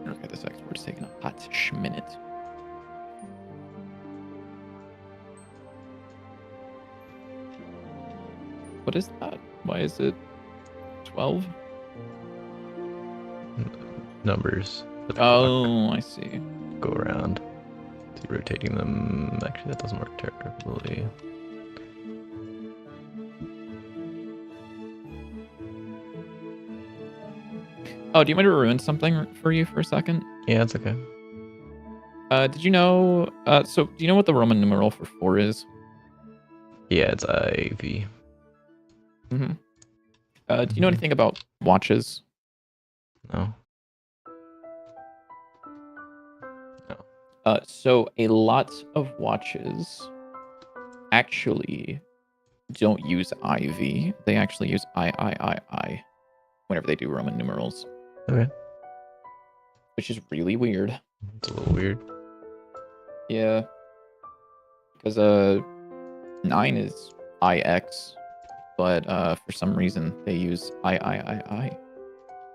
Okay, this export's taking a hot minute. What is that? Why is it 12? Numbers. Oh, I see. Go around Rotating them. Actually, that doesn't work terribly. Oh, do you want me to ruin something for you for a second? Yeah, it's okay. Did you know? So do you know what the Roman numeral for 4 is? Yeah, it's IV. Mm-hmm. Do you know anything about watches? No. So a lot of watches actually don't use IV. They actually use III whenever they do Roman numerals, Okay. which is really weird. It's a little weird. Yeah, because 9 is IX, but for some reason they use III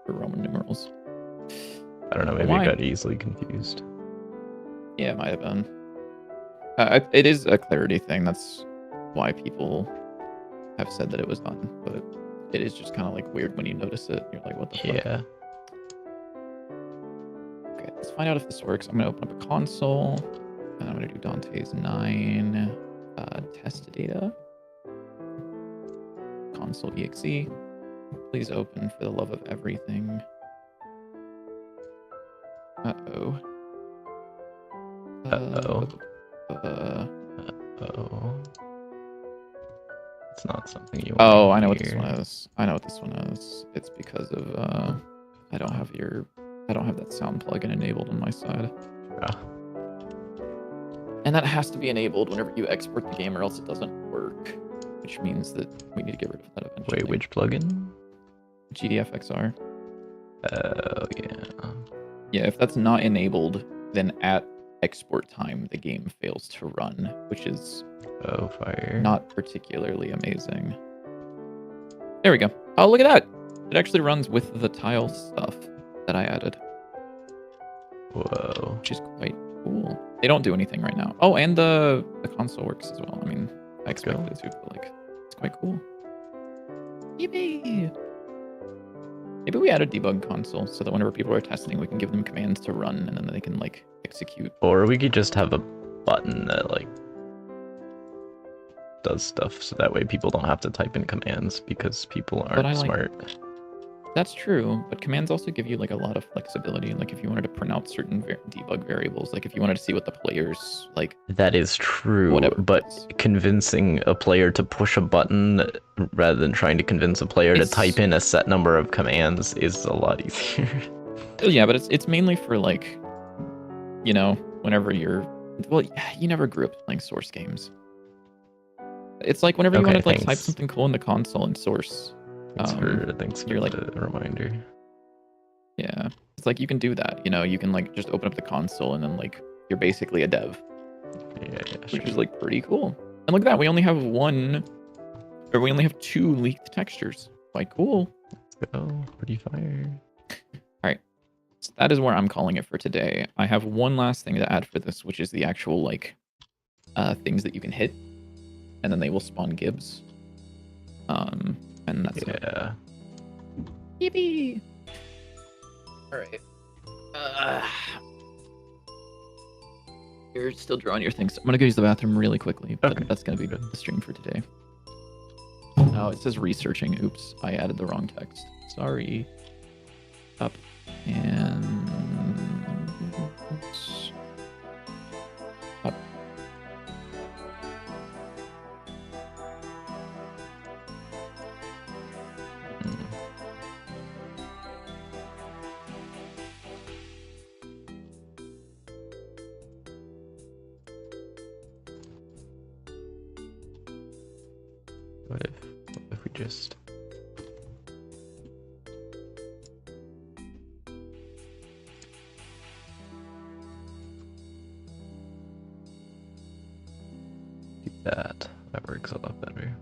for Roman numerals. I don't know, maybe Why? I got easily confused. Yeah, it might have been. It is a clarity thing. That's why people have said that it was done, but it is just kind of like weird when you notice it. You're like, what the fuck? Yeah. Okay, let's find out if this works. I'm gonna open up a console, and I'm gonna do Dante's 9 test data. Console exe. Please open for the love of everything. Uh-oh. Uh-oh. Uh, Uh-oh. It's not something you want oh, to I know what this hear. one is. I know what this one is. It's because of I don't have that sound plugin enabled on my side. Ah. And that has to be enabled whenever you export the game or else it doesn't work. Which means that we need to get rid of that eventually. Wait, which plugin? GDFXR. Oh, yeah. Yeah, if that's not enabled, then at export time the game fails to run, which is Oh, fire. not particularly amazing. There we go. Oh, look at that! It actually runs with the tile stuff that I added, Whoa. which is quite cool. They don't do anything right now. Oh, and the console works as well. I mean, I expected it to, but like, it's quite cool. Yippee! Maybe we add a debug console so that whenever people are testing, we can give them commands to run and then they can like execute. Or we could just have a button that like does stuff so that way people don't have to type in commands because people aren't smart. That's true, but commands also give you like a lot of flexibility. Like if you wanted to print out certain debug variables, like if you wanted to see what the players like. That is true, whatever but convincing a player to push a button rather than trying to convince a player to type in a set number of commands is a lot easier. Yeah, but it's mainly for like, you know, whenever you're, well, you never grew up playing Source games. It's like whenever you want to like type something cool in the console in Source. Thanks for the reminder. Yeah, it's like you can do that. You know, you can like just open up the console and then like you're basically a dev. Yeah, which is like pretty cool. And look at that, we only have two leaked textures. Quite cool. Let's go, pretty fire. All right, so that is where I'm calling it for today. I have one last thing to add for this, which is the actual like things that you can hit, and then they will spawn gibs. And that's it. Yippee! All right. You're still drawing your things. I'm gonna go use the bathroom really quickly, but that's gonna be the stream for today. Oh, it says researching. Oops, I added the wrong text. Sorry. Up and up. What if we just do that? That works a lot better.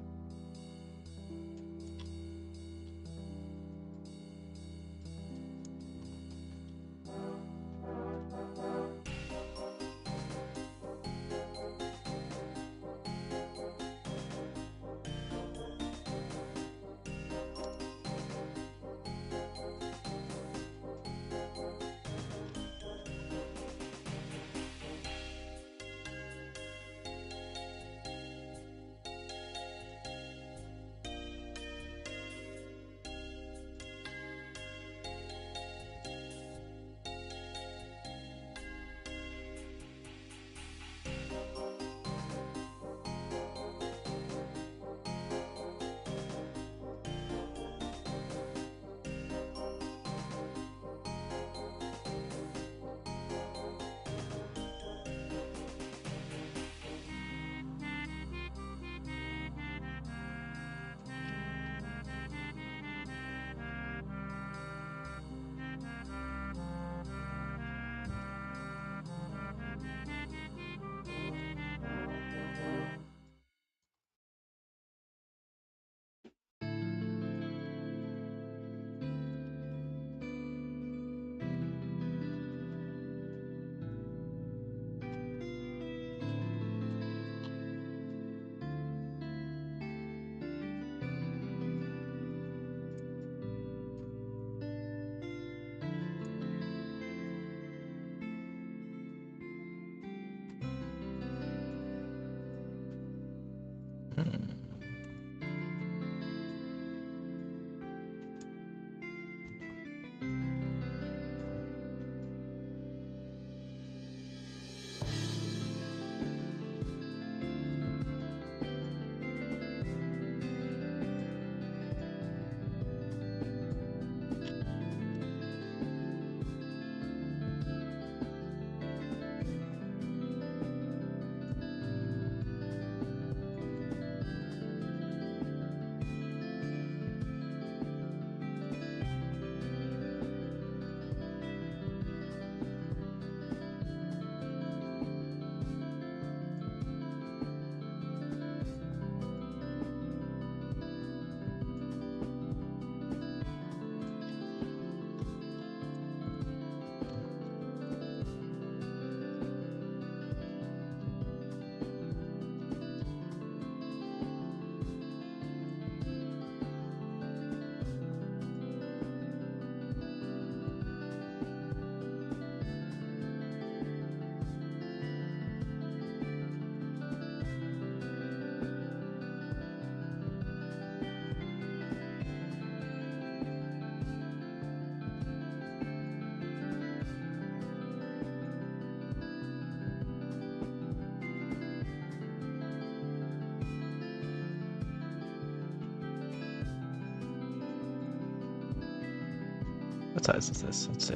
What size is this? Let's see.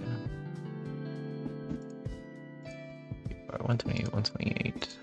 128, 128.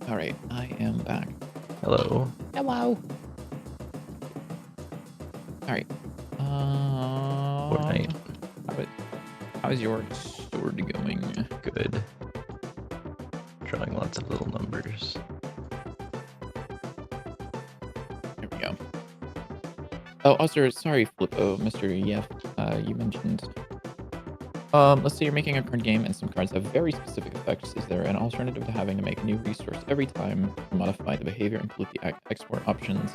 All right, I am back. Hello. Hello. All right. Fortnite. How's your sword going? Good. Drawing lots of little numbers. There we go. Oh, also, sorry, Flippo, Mr. Yef. You mentioned. Let's say you're making a card game and some cards have very specific effects. Is there an alternative to having to make a new resource every time to modify the behavior and include the export options?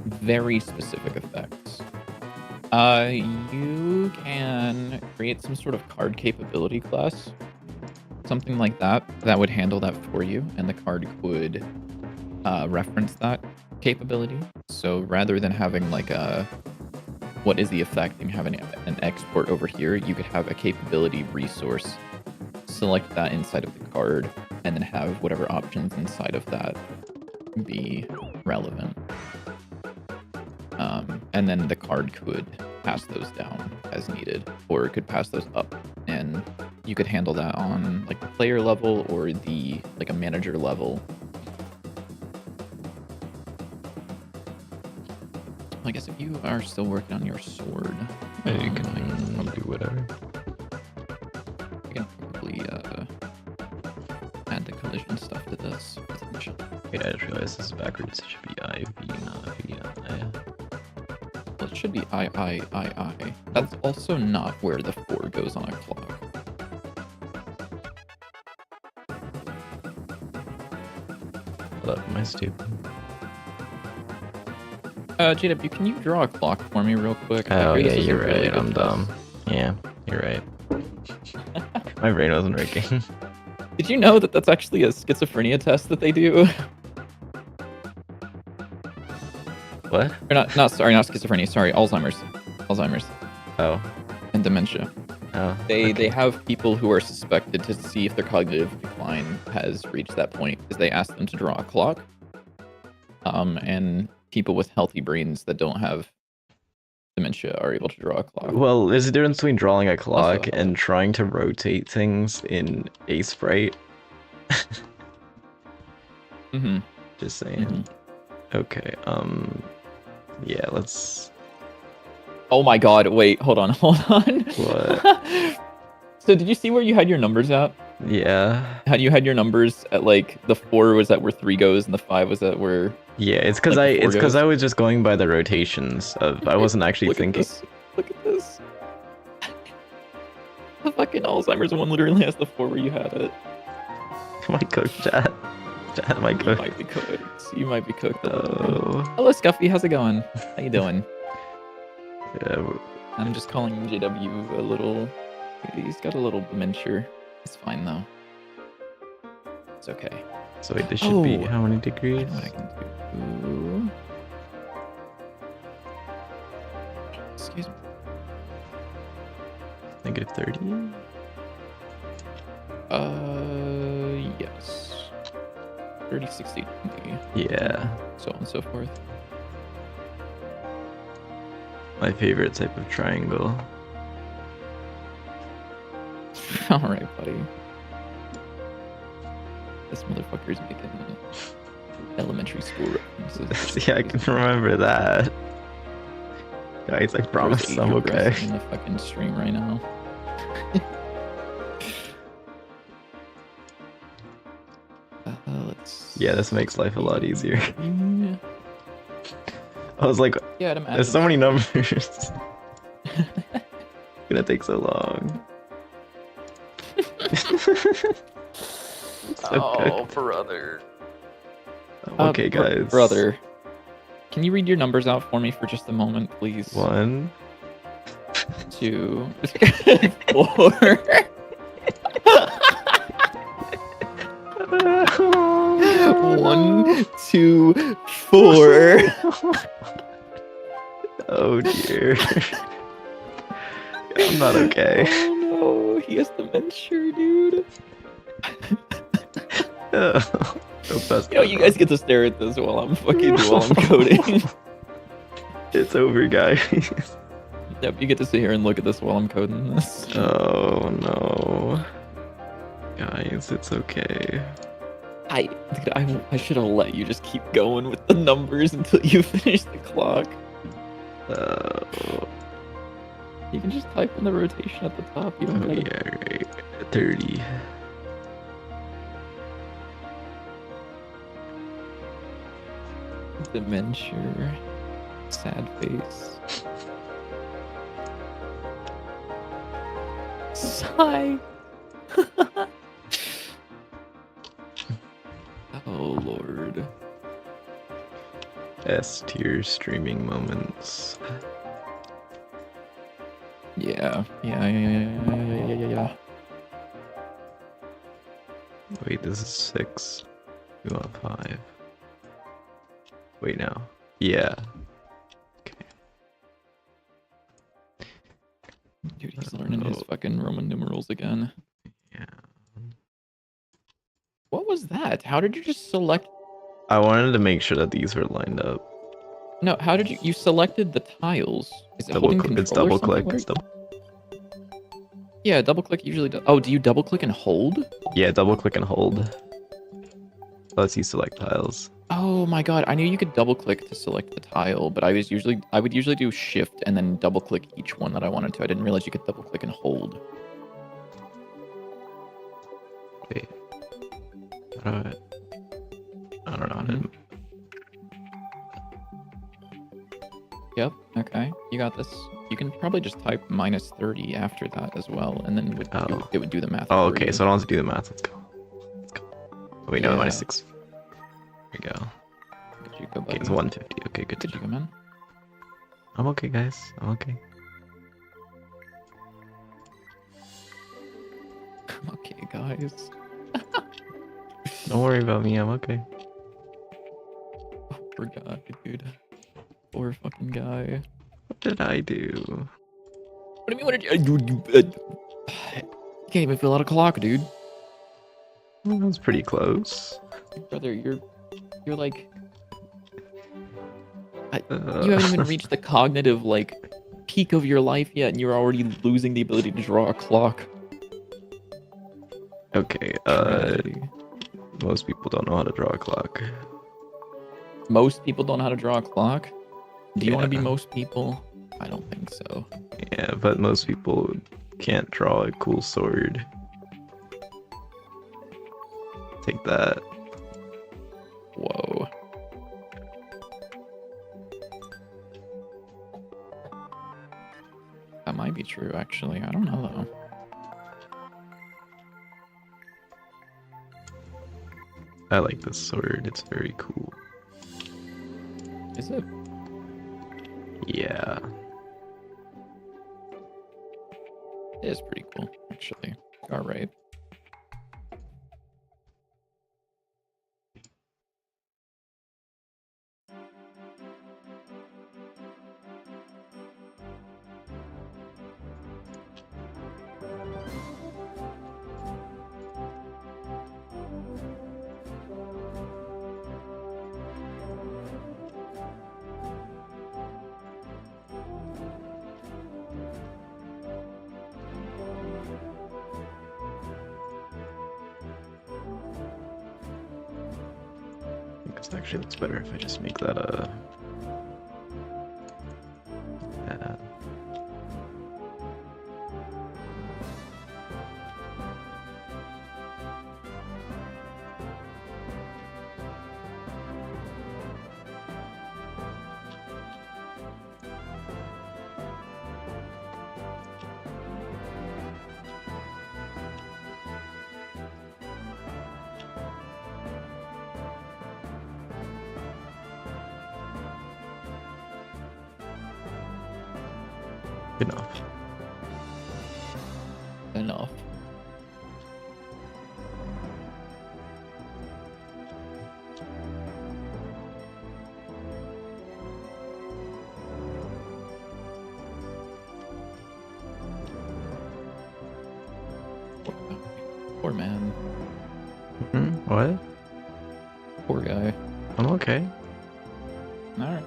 Very specific effects. You can create some sort of card capability class. Something like that would handle that for you, and the card would reference that capability. So rather than having like a what is the effect and having an export over here, you could have a capability resource, select that inside of the card, and then have whatever options inside of that be relevant. And then the card could pass those down as needed, or it could pass those up, and you could handle that on like the player level or the like a manager level. I guess if you are still working on your sword, You can do whatever. you can probably add the collision stuff to this. Wait, I just realized this is backwards. It should be IV, not VI. Well, it should be I. That's also not where the 4 goes on a clock. Hold up, am I stupid? JW, can you draw a clock for me real quick? Oh This yeah, is a you're really right. good I'm dumb. Yeah, you're right. My brain wasn't working. Did you know that that's actually a schizophrenia test that they do? What? Or not schizophrenia. Sorry, Alzheimer's. Oh. And dementia. Oh. They okay. have people who are suspected to see if their cognitive decline has reached that point, is they ask them to draw a clock. And people with healthy brains that don't have dementia are able to draw a clock. Well, there's a difference between drawing a clock hello. and trying to rotate things in a sprite. Mm-hmm. Just saying. Okay, yeah, let's... Oh my god, wait, hold on. What? So did you see where you had your numbers at? Yeah. How you had your numbers at like the 4 was at where 3 goes and the 5 was at where Yeah, it's because like, I was just going by the rotations of... I wasn't actually thinking... Look at this. The fucking Alzheimer's one literally has the 4 where you had it. Am I cooked, chat? Chat, am I You cooked? might be cooked. You might be cooked. Oh. Hello, Scuffy. How's it going? How you doing? Yeah, I'm just calling JW a little... He's got a little dementia. It's fine, though. It's okay. so wait, this should be how many I degrees? know what I can do. Excuse me. -30? Yes. 30, 60, 20. Yeah. So on and so forth. My favorite type of triangle. Alright, buddy. This motherfucker's making Elementary school references. Yeah, I can remember that. Guys, I promise Age I'm okay. regressing in the fucking stream right now. Let's. Yeah, this makes life a lot easier. Yeah, I was like, yeah, I'd there's so many imagine. numbers. It's gonna take so long. So Oh, good. brother. Okay, guys. Brother, can you read your numbers out for me for just a moment, please? 1. 2, 4. 1, 2, 4. Oh dear. I'm not okay. Oh no, he has dementia, dude. That's You know, you guys get to stare at this while I'm coding. It's over, guys. Yep, you get to sit here and look at this while I'm coding this. Oh no. Guys, it's okay. I should have let you just keep going with the numbers until you finish the clock. You can just type in the rotation at the top. You don't Oh gotta... yeah, right. 30. Dementia. Sad face. Sigh. Oh lord. S tier streaming moments. Yeah. Wait, this is 6. We want 5. Wait now. Yeah. Okay. Dude, he's learning his fucking Roman numerals again. Yeah. What was that? How did you just select? I wanted to make sure that these were lined up. No, how did you selected the tiles? Is it holding control It's double or something? click. It's double. Yeah, double click usually does. Oh, do you double click and hold? Yeah, double click and hold. Lets you select tiles. Oh my god, I knew you could double click to select the tile, but I would usually do shift and then double click each one that I wanted to. I didn't realize you could double click and hold. Wait. I don't know how to. Yep, okay. You got this. You can probably just type -30 after that as well, and then it would do the math. Oh, for okay, you. so I don't have to do the math. Let's go. Wait, no, Yeah. -6. There we go. Good you go, Okay, buddy. it's 150. Okay, good. Good you go, man. I'm okay, guys. I'm okay. I'm okay, guys. Don't worry about me. I'm okay. Oh, poor guy, dude. Poor fucking guy. What did I do? What do you mean? What did you can't even fill out a clock, dude. Well, that was pretty close. Brother, you're like you haven't even reached the cognitive like peak of your life yet, and you're already losing the ability to draw a clock. Okay. Tragedy. Most people don't know how to draw a clock. Most people don't know how to draw a clock. Do you want to be Yeah. most people? I don't think so. Yeah, but most people can't draw a cool sword. Take that. Whoa. That might be true, actually. I don't know, though. I like this sword. It's very cool. Is it? Yeah. It is pretty cool, actually. All right. Because it actually looks better if I just make that that. Good enough. Enough. Poor man. What? Poor guy. I'm okay. Alright.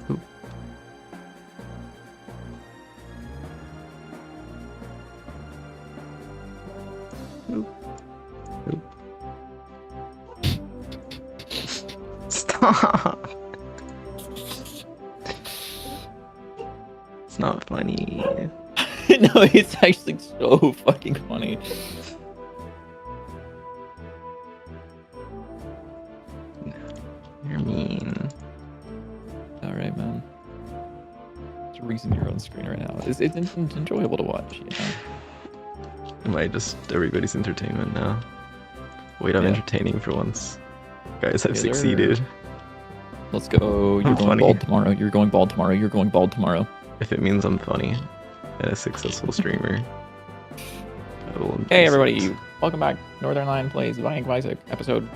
Oop. Oop. Oop. Stop. It's not funny. No, it's actually so fucking funny. You're mean. Alright, man. There's a reason you're on screen right now. It's enjoyable to watch, you know? Am I just everybody's entertainment now? Wait, I'm Yeah. entertaining for once. Guys, I've Yeah, they're- succeeded. Let's go. You're I'm going funny. bald tomorrow. You're going bald tomorrow. You're going bald tomorrow. If it means I'm funny and a successful streamer, I will Hey, embrace everybody. it. Welcome back. Northern Lion Plays Binding of Isaac, episode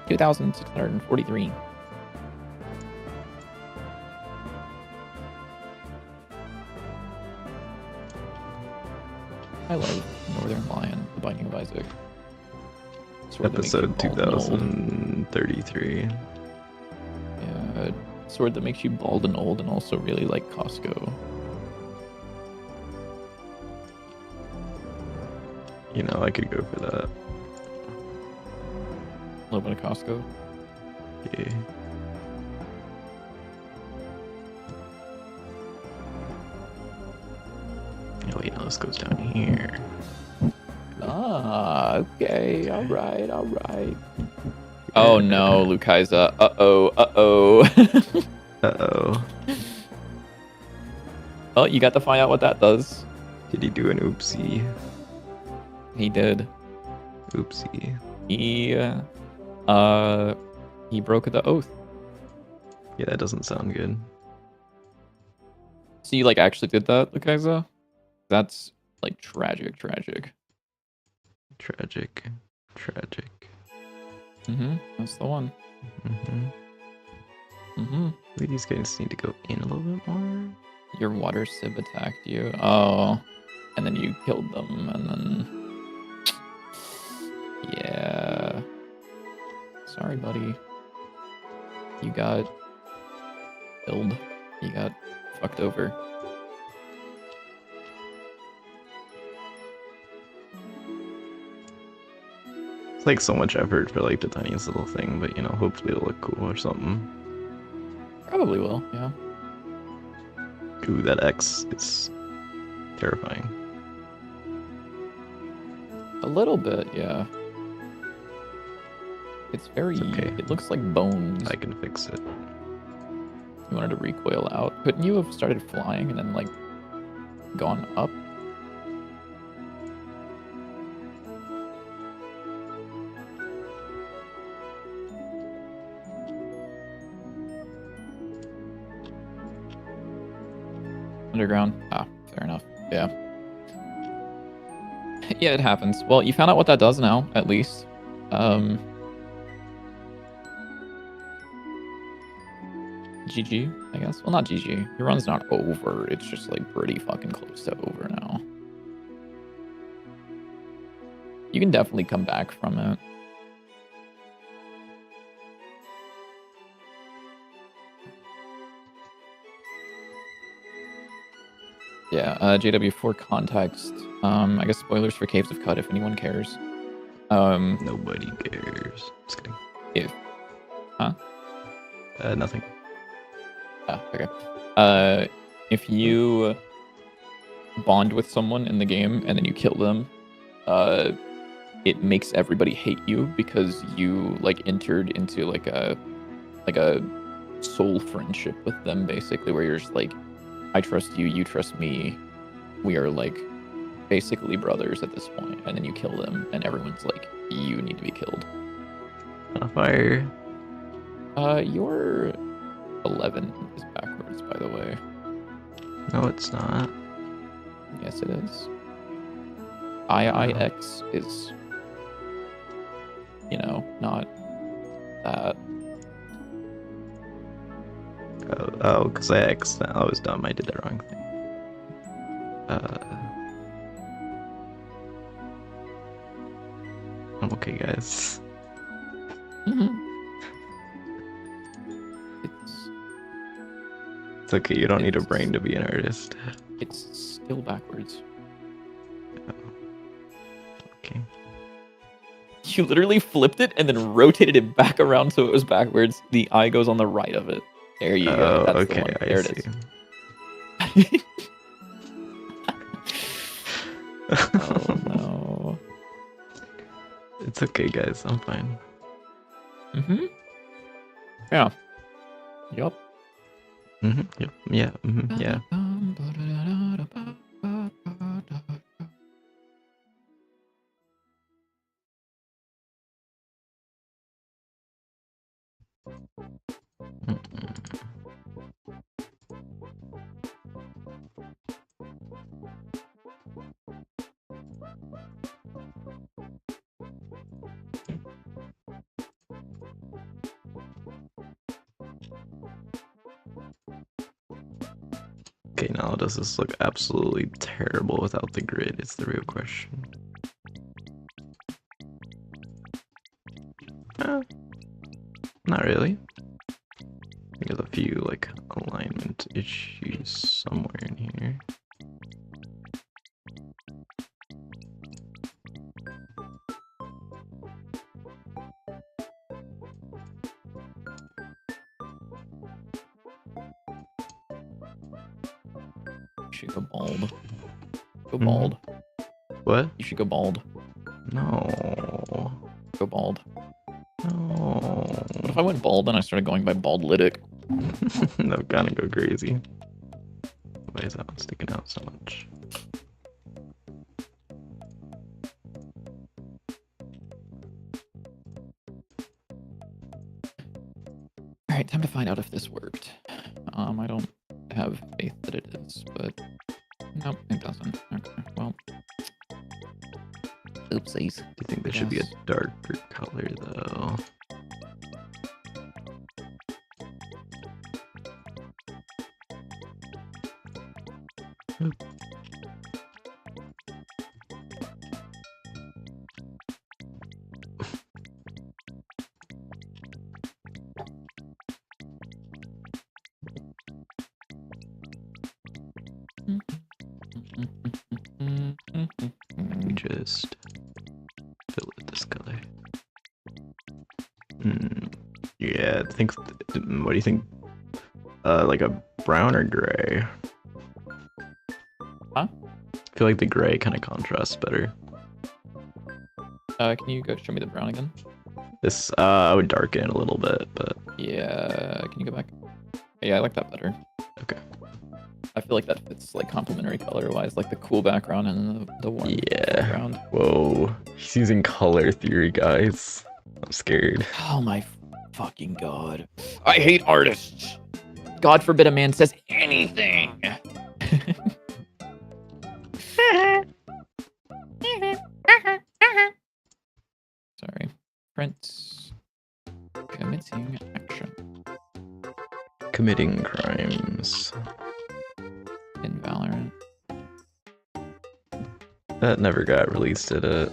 2643. I love Northern Lion, The Binding of Isaac. Sword that makes you Episode bald and old. 2033. Yeah, sword that makes you bald and old, and also really like Costco. You know, I could go for that. A little bit of Costco. Yeah. Oh wait, no, this goes down here. Ah, okay. All right, all right. Oh no, Lukaiza. Uh-oh, uh-oh. Uh-oh. Oh, you got to find out what that does. Did he do an oopsie? He did. Oopsie. He broke the oath. Yeah, that doesn't sound good. So you like actually did that, Lukaiza? That's like tragic. Tragic. Tragic. That's the one. Maybe these guys need to go in a little bit more. Your water sib attacked you. Oh. And then you killed them, and then... Yeah. Sorry, buddy. You got... killed. You got fucked over. It's like so much effort for like the tiniest little thing, but you know, hopefully it'll look cool or something. Probably will, yeah. Ooh, that X is terrifying. A little bit, yeah. It's very... It's okay. It looks like bones. I can fix it. You wanted to recoil out. Couldn't you have started flying and then, like, gone up? Underground? Ah, fair enough. Yeah. Yeah, it happens. Well, you found out what that does now, at least. GG, I guess. Well, not GG. Your run's not over. It's just, like, pretty fucking close to over now. You can definitely come back from it. Yeah, JW for context. I guess spoilers for Caves of Cut if anyone cares. Nobody cares. Just kidding. If, huh? Nothing. Ah, okay. If you bond with someone in the game and then you kill them, it makes everybody hate you because you like entered into like a soul friendship with them, basically, where you're just like, I trust you, you trust me, we are like basically brothers at this point, and then you kill them and everyone's like, you need to be killed. On fire. Your 11 is backwards, by the way. No, it's not. Yes, it is. IIX is, you know, not that. Oh, because I was dumb. I did the wrong thing. I'm okay, guys. It's okay. You don't need a brain to be an artist. It's still backwards. Okay. You literally flipped it and then rotated it back around so it was backwards. The eye goes on the right of it. There you go. That's okay. the one. I There see. it is. Oh no. It's okay, guys. I'm fine. Yeah. Yup. Yep. Yeah. Yeah. Okay, now does this look absolutely terrible without the grid? It's the real question. Not really. There's a few like alignment issues somewhere in here. You should go bald. Go bald. What? You should go bald. No. Go bald. No. What if I went bald and I started going by baldlytic? No, gonna go crazy. Why is that one sticking out so much? Alright, time to find out if this worked. I don't have faith that it is, but nope, it doesn't. Okay, well. Oopsies. Do you think there should be a darker color though? Oop. Just fill it this color. Yeah, I think. What do you think? Like a brown or gray? Huh? I feel like the gray kind of contrasts better. Can you go show me the brown again? This, I would darken it a little bit, but Yeah, can you go back? Yeah, I like that better. okay. I feel like that fits like complementary color-wise, like the cool background and the warm background. Whoa, he's using color theory, guys. I'm scared. Oh my fucking god. I hate artists. God forbid a man says anything. Sorry. Prince. Committing action. Committing crimes. In Valorant. That never got released, did it?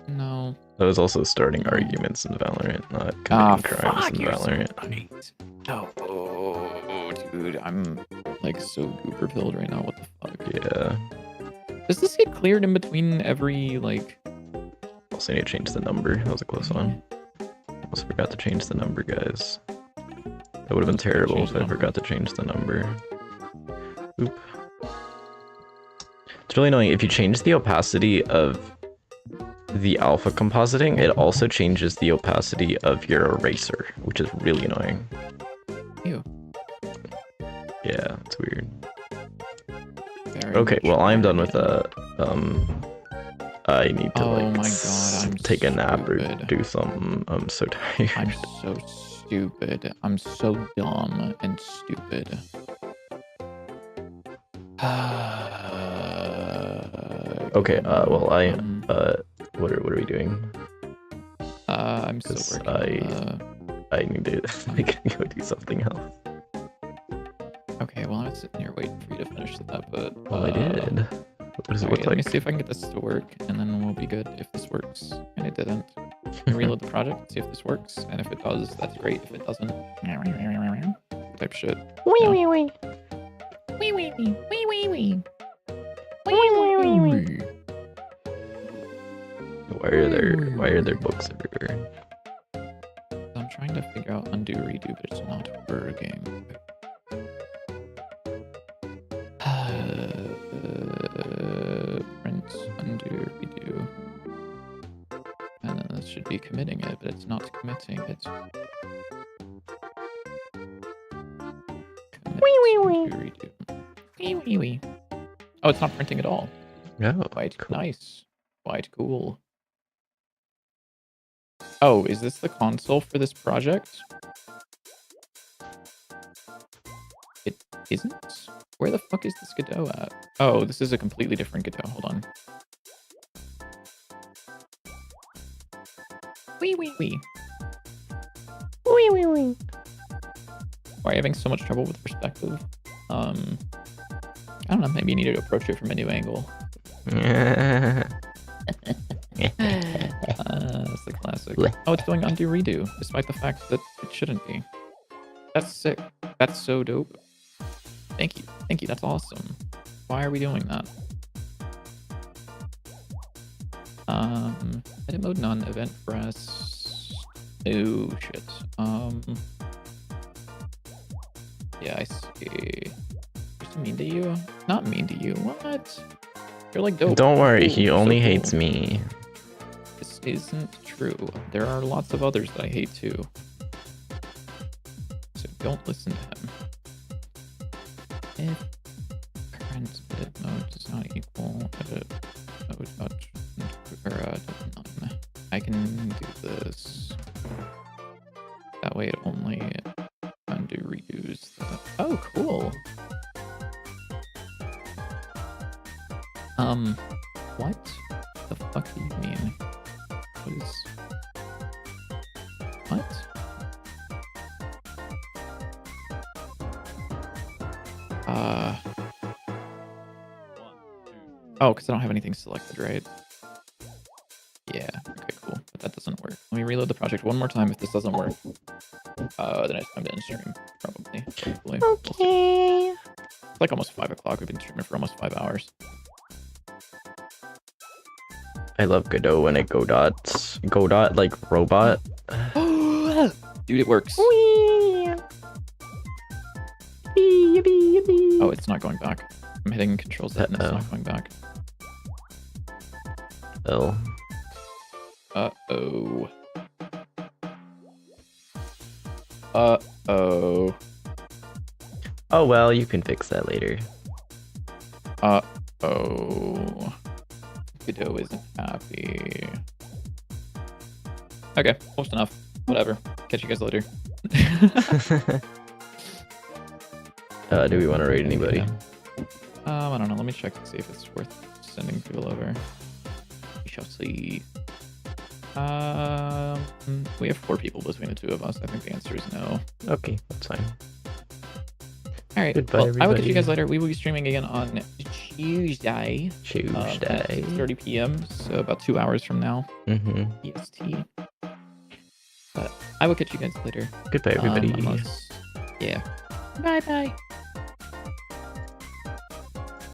No. That was also starting arguments in Valorant, not committing crimes in Valorant. Right. No, oh, dude, I'm like so goober pilled right now. What the fuck? Yeah. Does this get cleared in between every like? Also need to change the number. That was a close one. Almost forgot to change the number, guys. That would have been terrible if I forgot to change the number. Oop. It's really annoying. If you change the opacity of the alpha compositing, it also changes the opacity of your eraser, which is really annoying. Ew. Yeah, it's weird. Very Okay, well, I'm done with that. I need to Oh like my god, I'm take a nap or stupid. do something. I'm so tired. I'm so stupid. I'm so dumb and stupid. Okay, well, what are we doing? I'm still 'Cause working. I need to like go do something else. Okay, well, I was sitting here waiting for you to finish that, but Well, I did. What does it alright, look let me like? see if I can get this to work, and then we'll be good if this works. And it didn't. Reload the project, see if this works, and if it does, that's great. If it doesn't, type shit. Wee wee wee. Wee wee wee wee wee wee. Why are there books everywhere? I'm trying to figure out undo redo, but it's not working. Print undo redo, and then this should be committing it, but it's not committing it. Commit undo redo. Wee wee wee. Oh, it's not printing at all. No. Quite Cool. nice. Quite cool. Oh, is this the console for this project? It isn't? Where the fuck is this Godot at? Oh, this is a completely different Godot. Hold on. Wee wee wee. Wee wee wee. Why are you having so much trouble with perspective? I don't know, maybe you need to approach it from a new angle. That's the classic. Oh, it's doing undo redo, despite the fact that it shouldn't be. That's sick. That's so dope. Thank you. Thank you. That's awesome. Why are we doing that? Edit mode none, event press. Oh shit. Yeah, I see. Just mean to you? Not mean to you. What? You're like dope. Don't worry, Cool. he You're so only cool. hates me. This isn't true. There are lots of others that I hate too. So don't listen to him. If current edit mode does not equal edit mode none, I can do this. That way it only undo redos the... Oh, cool. What the fuck do you mean? What is... What? Oh, because I don't have anything selected, right? Yeah, okay, cool. But that doesn't work. Let me reload the project one more time. If this doesn't work, then it's time to end stream, probably. Hopefully. We'll see. Okay. It's like almost 5 o'clock. We've been streaming for almost 5 hours. I love Godot when it Godot like robot. Dude, it works. Wee. Bee bee bee. Oh, it's not going back. I'm hitting Control Z and it's not going back. Oh. Uh-oh. Uh-oh. Oh well, you can fix that later. Uh-oh. Godot isn't happy. Okay, close enough. Whatever. Catch you guys later. Do we want to raid anybody? I don't know. Let me check to see if it's worth sending people over. We shall see. We have 4 people between the 2 of us. I think the answer is no. Okay, that's fine. All right. Goodbye, Well, I will catch you everybody. guys later. We will be streaming again on Tuesday. Tuesday. At 6:30 p.m. So about 2 hours from now. Mm-hmm. EST. But I will catch you guys later. Goodbye, everybody. Yeah. Bye bye.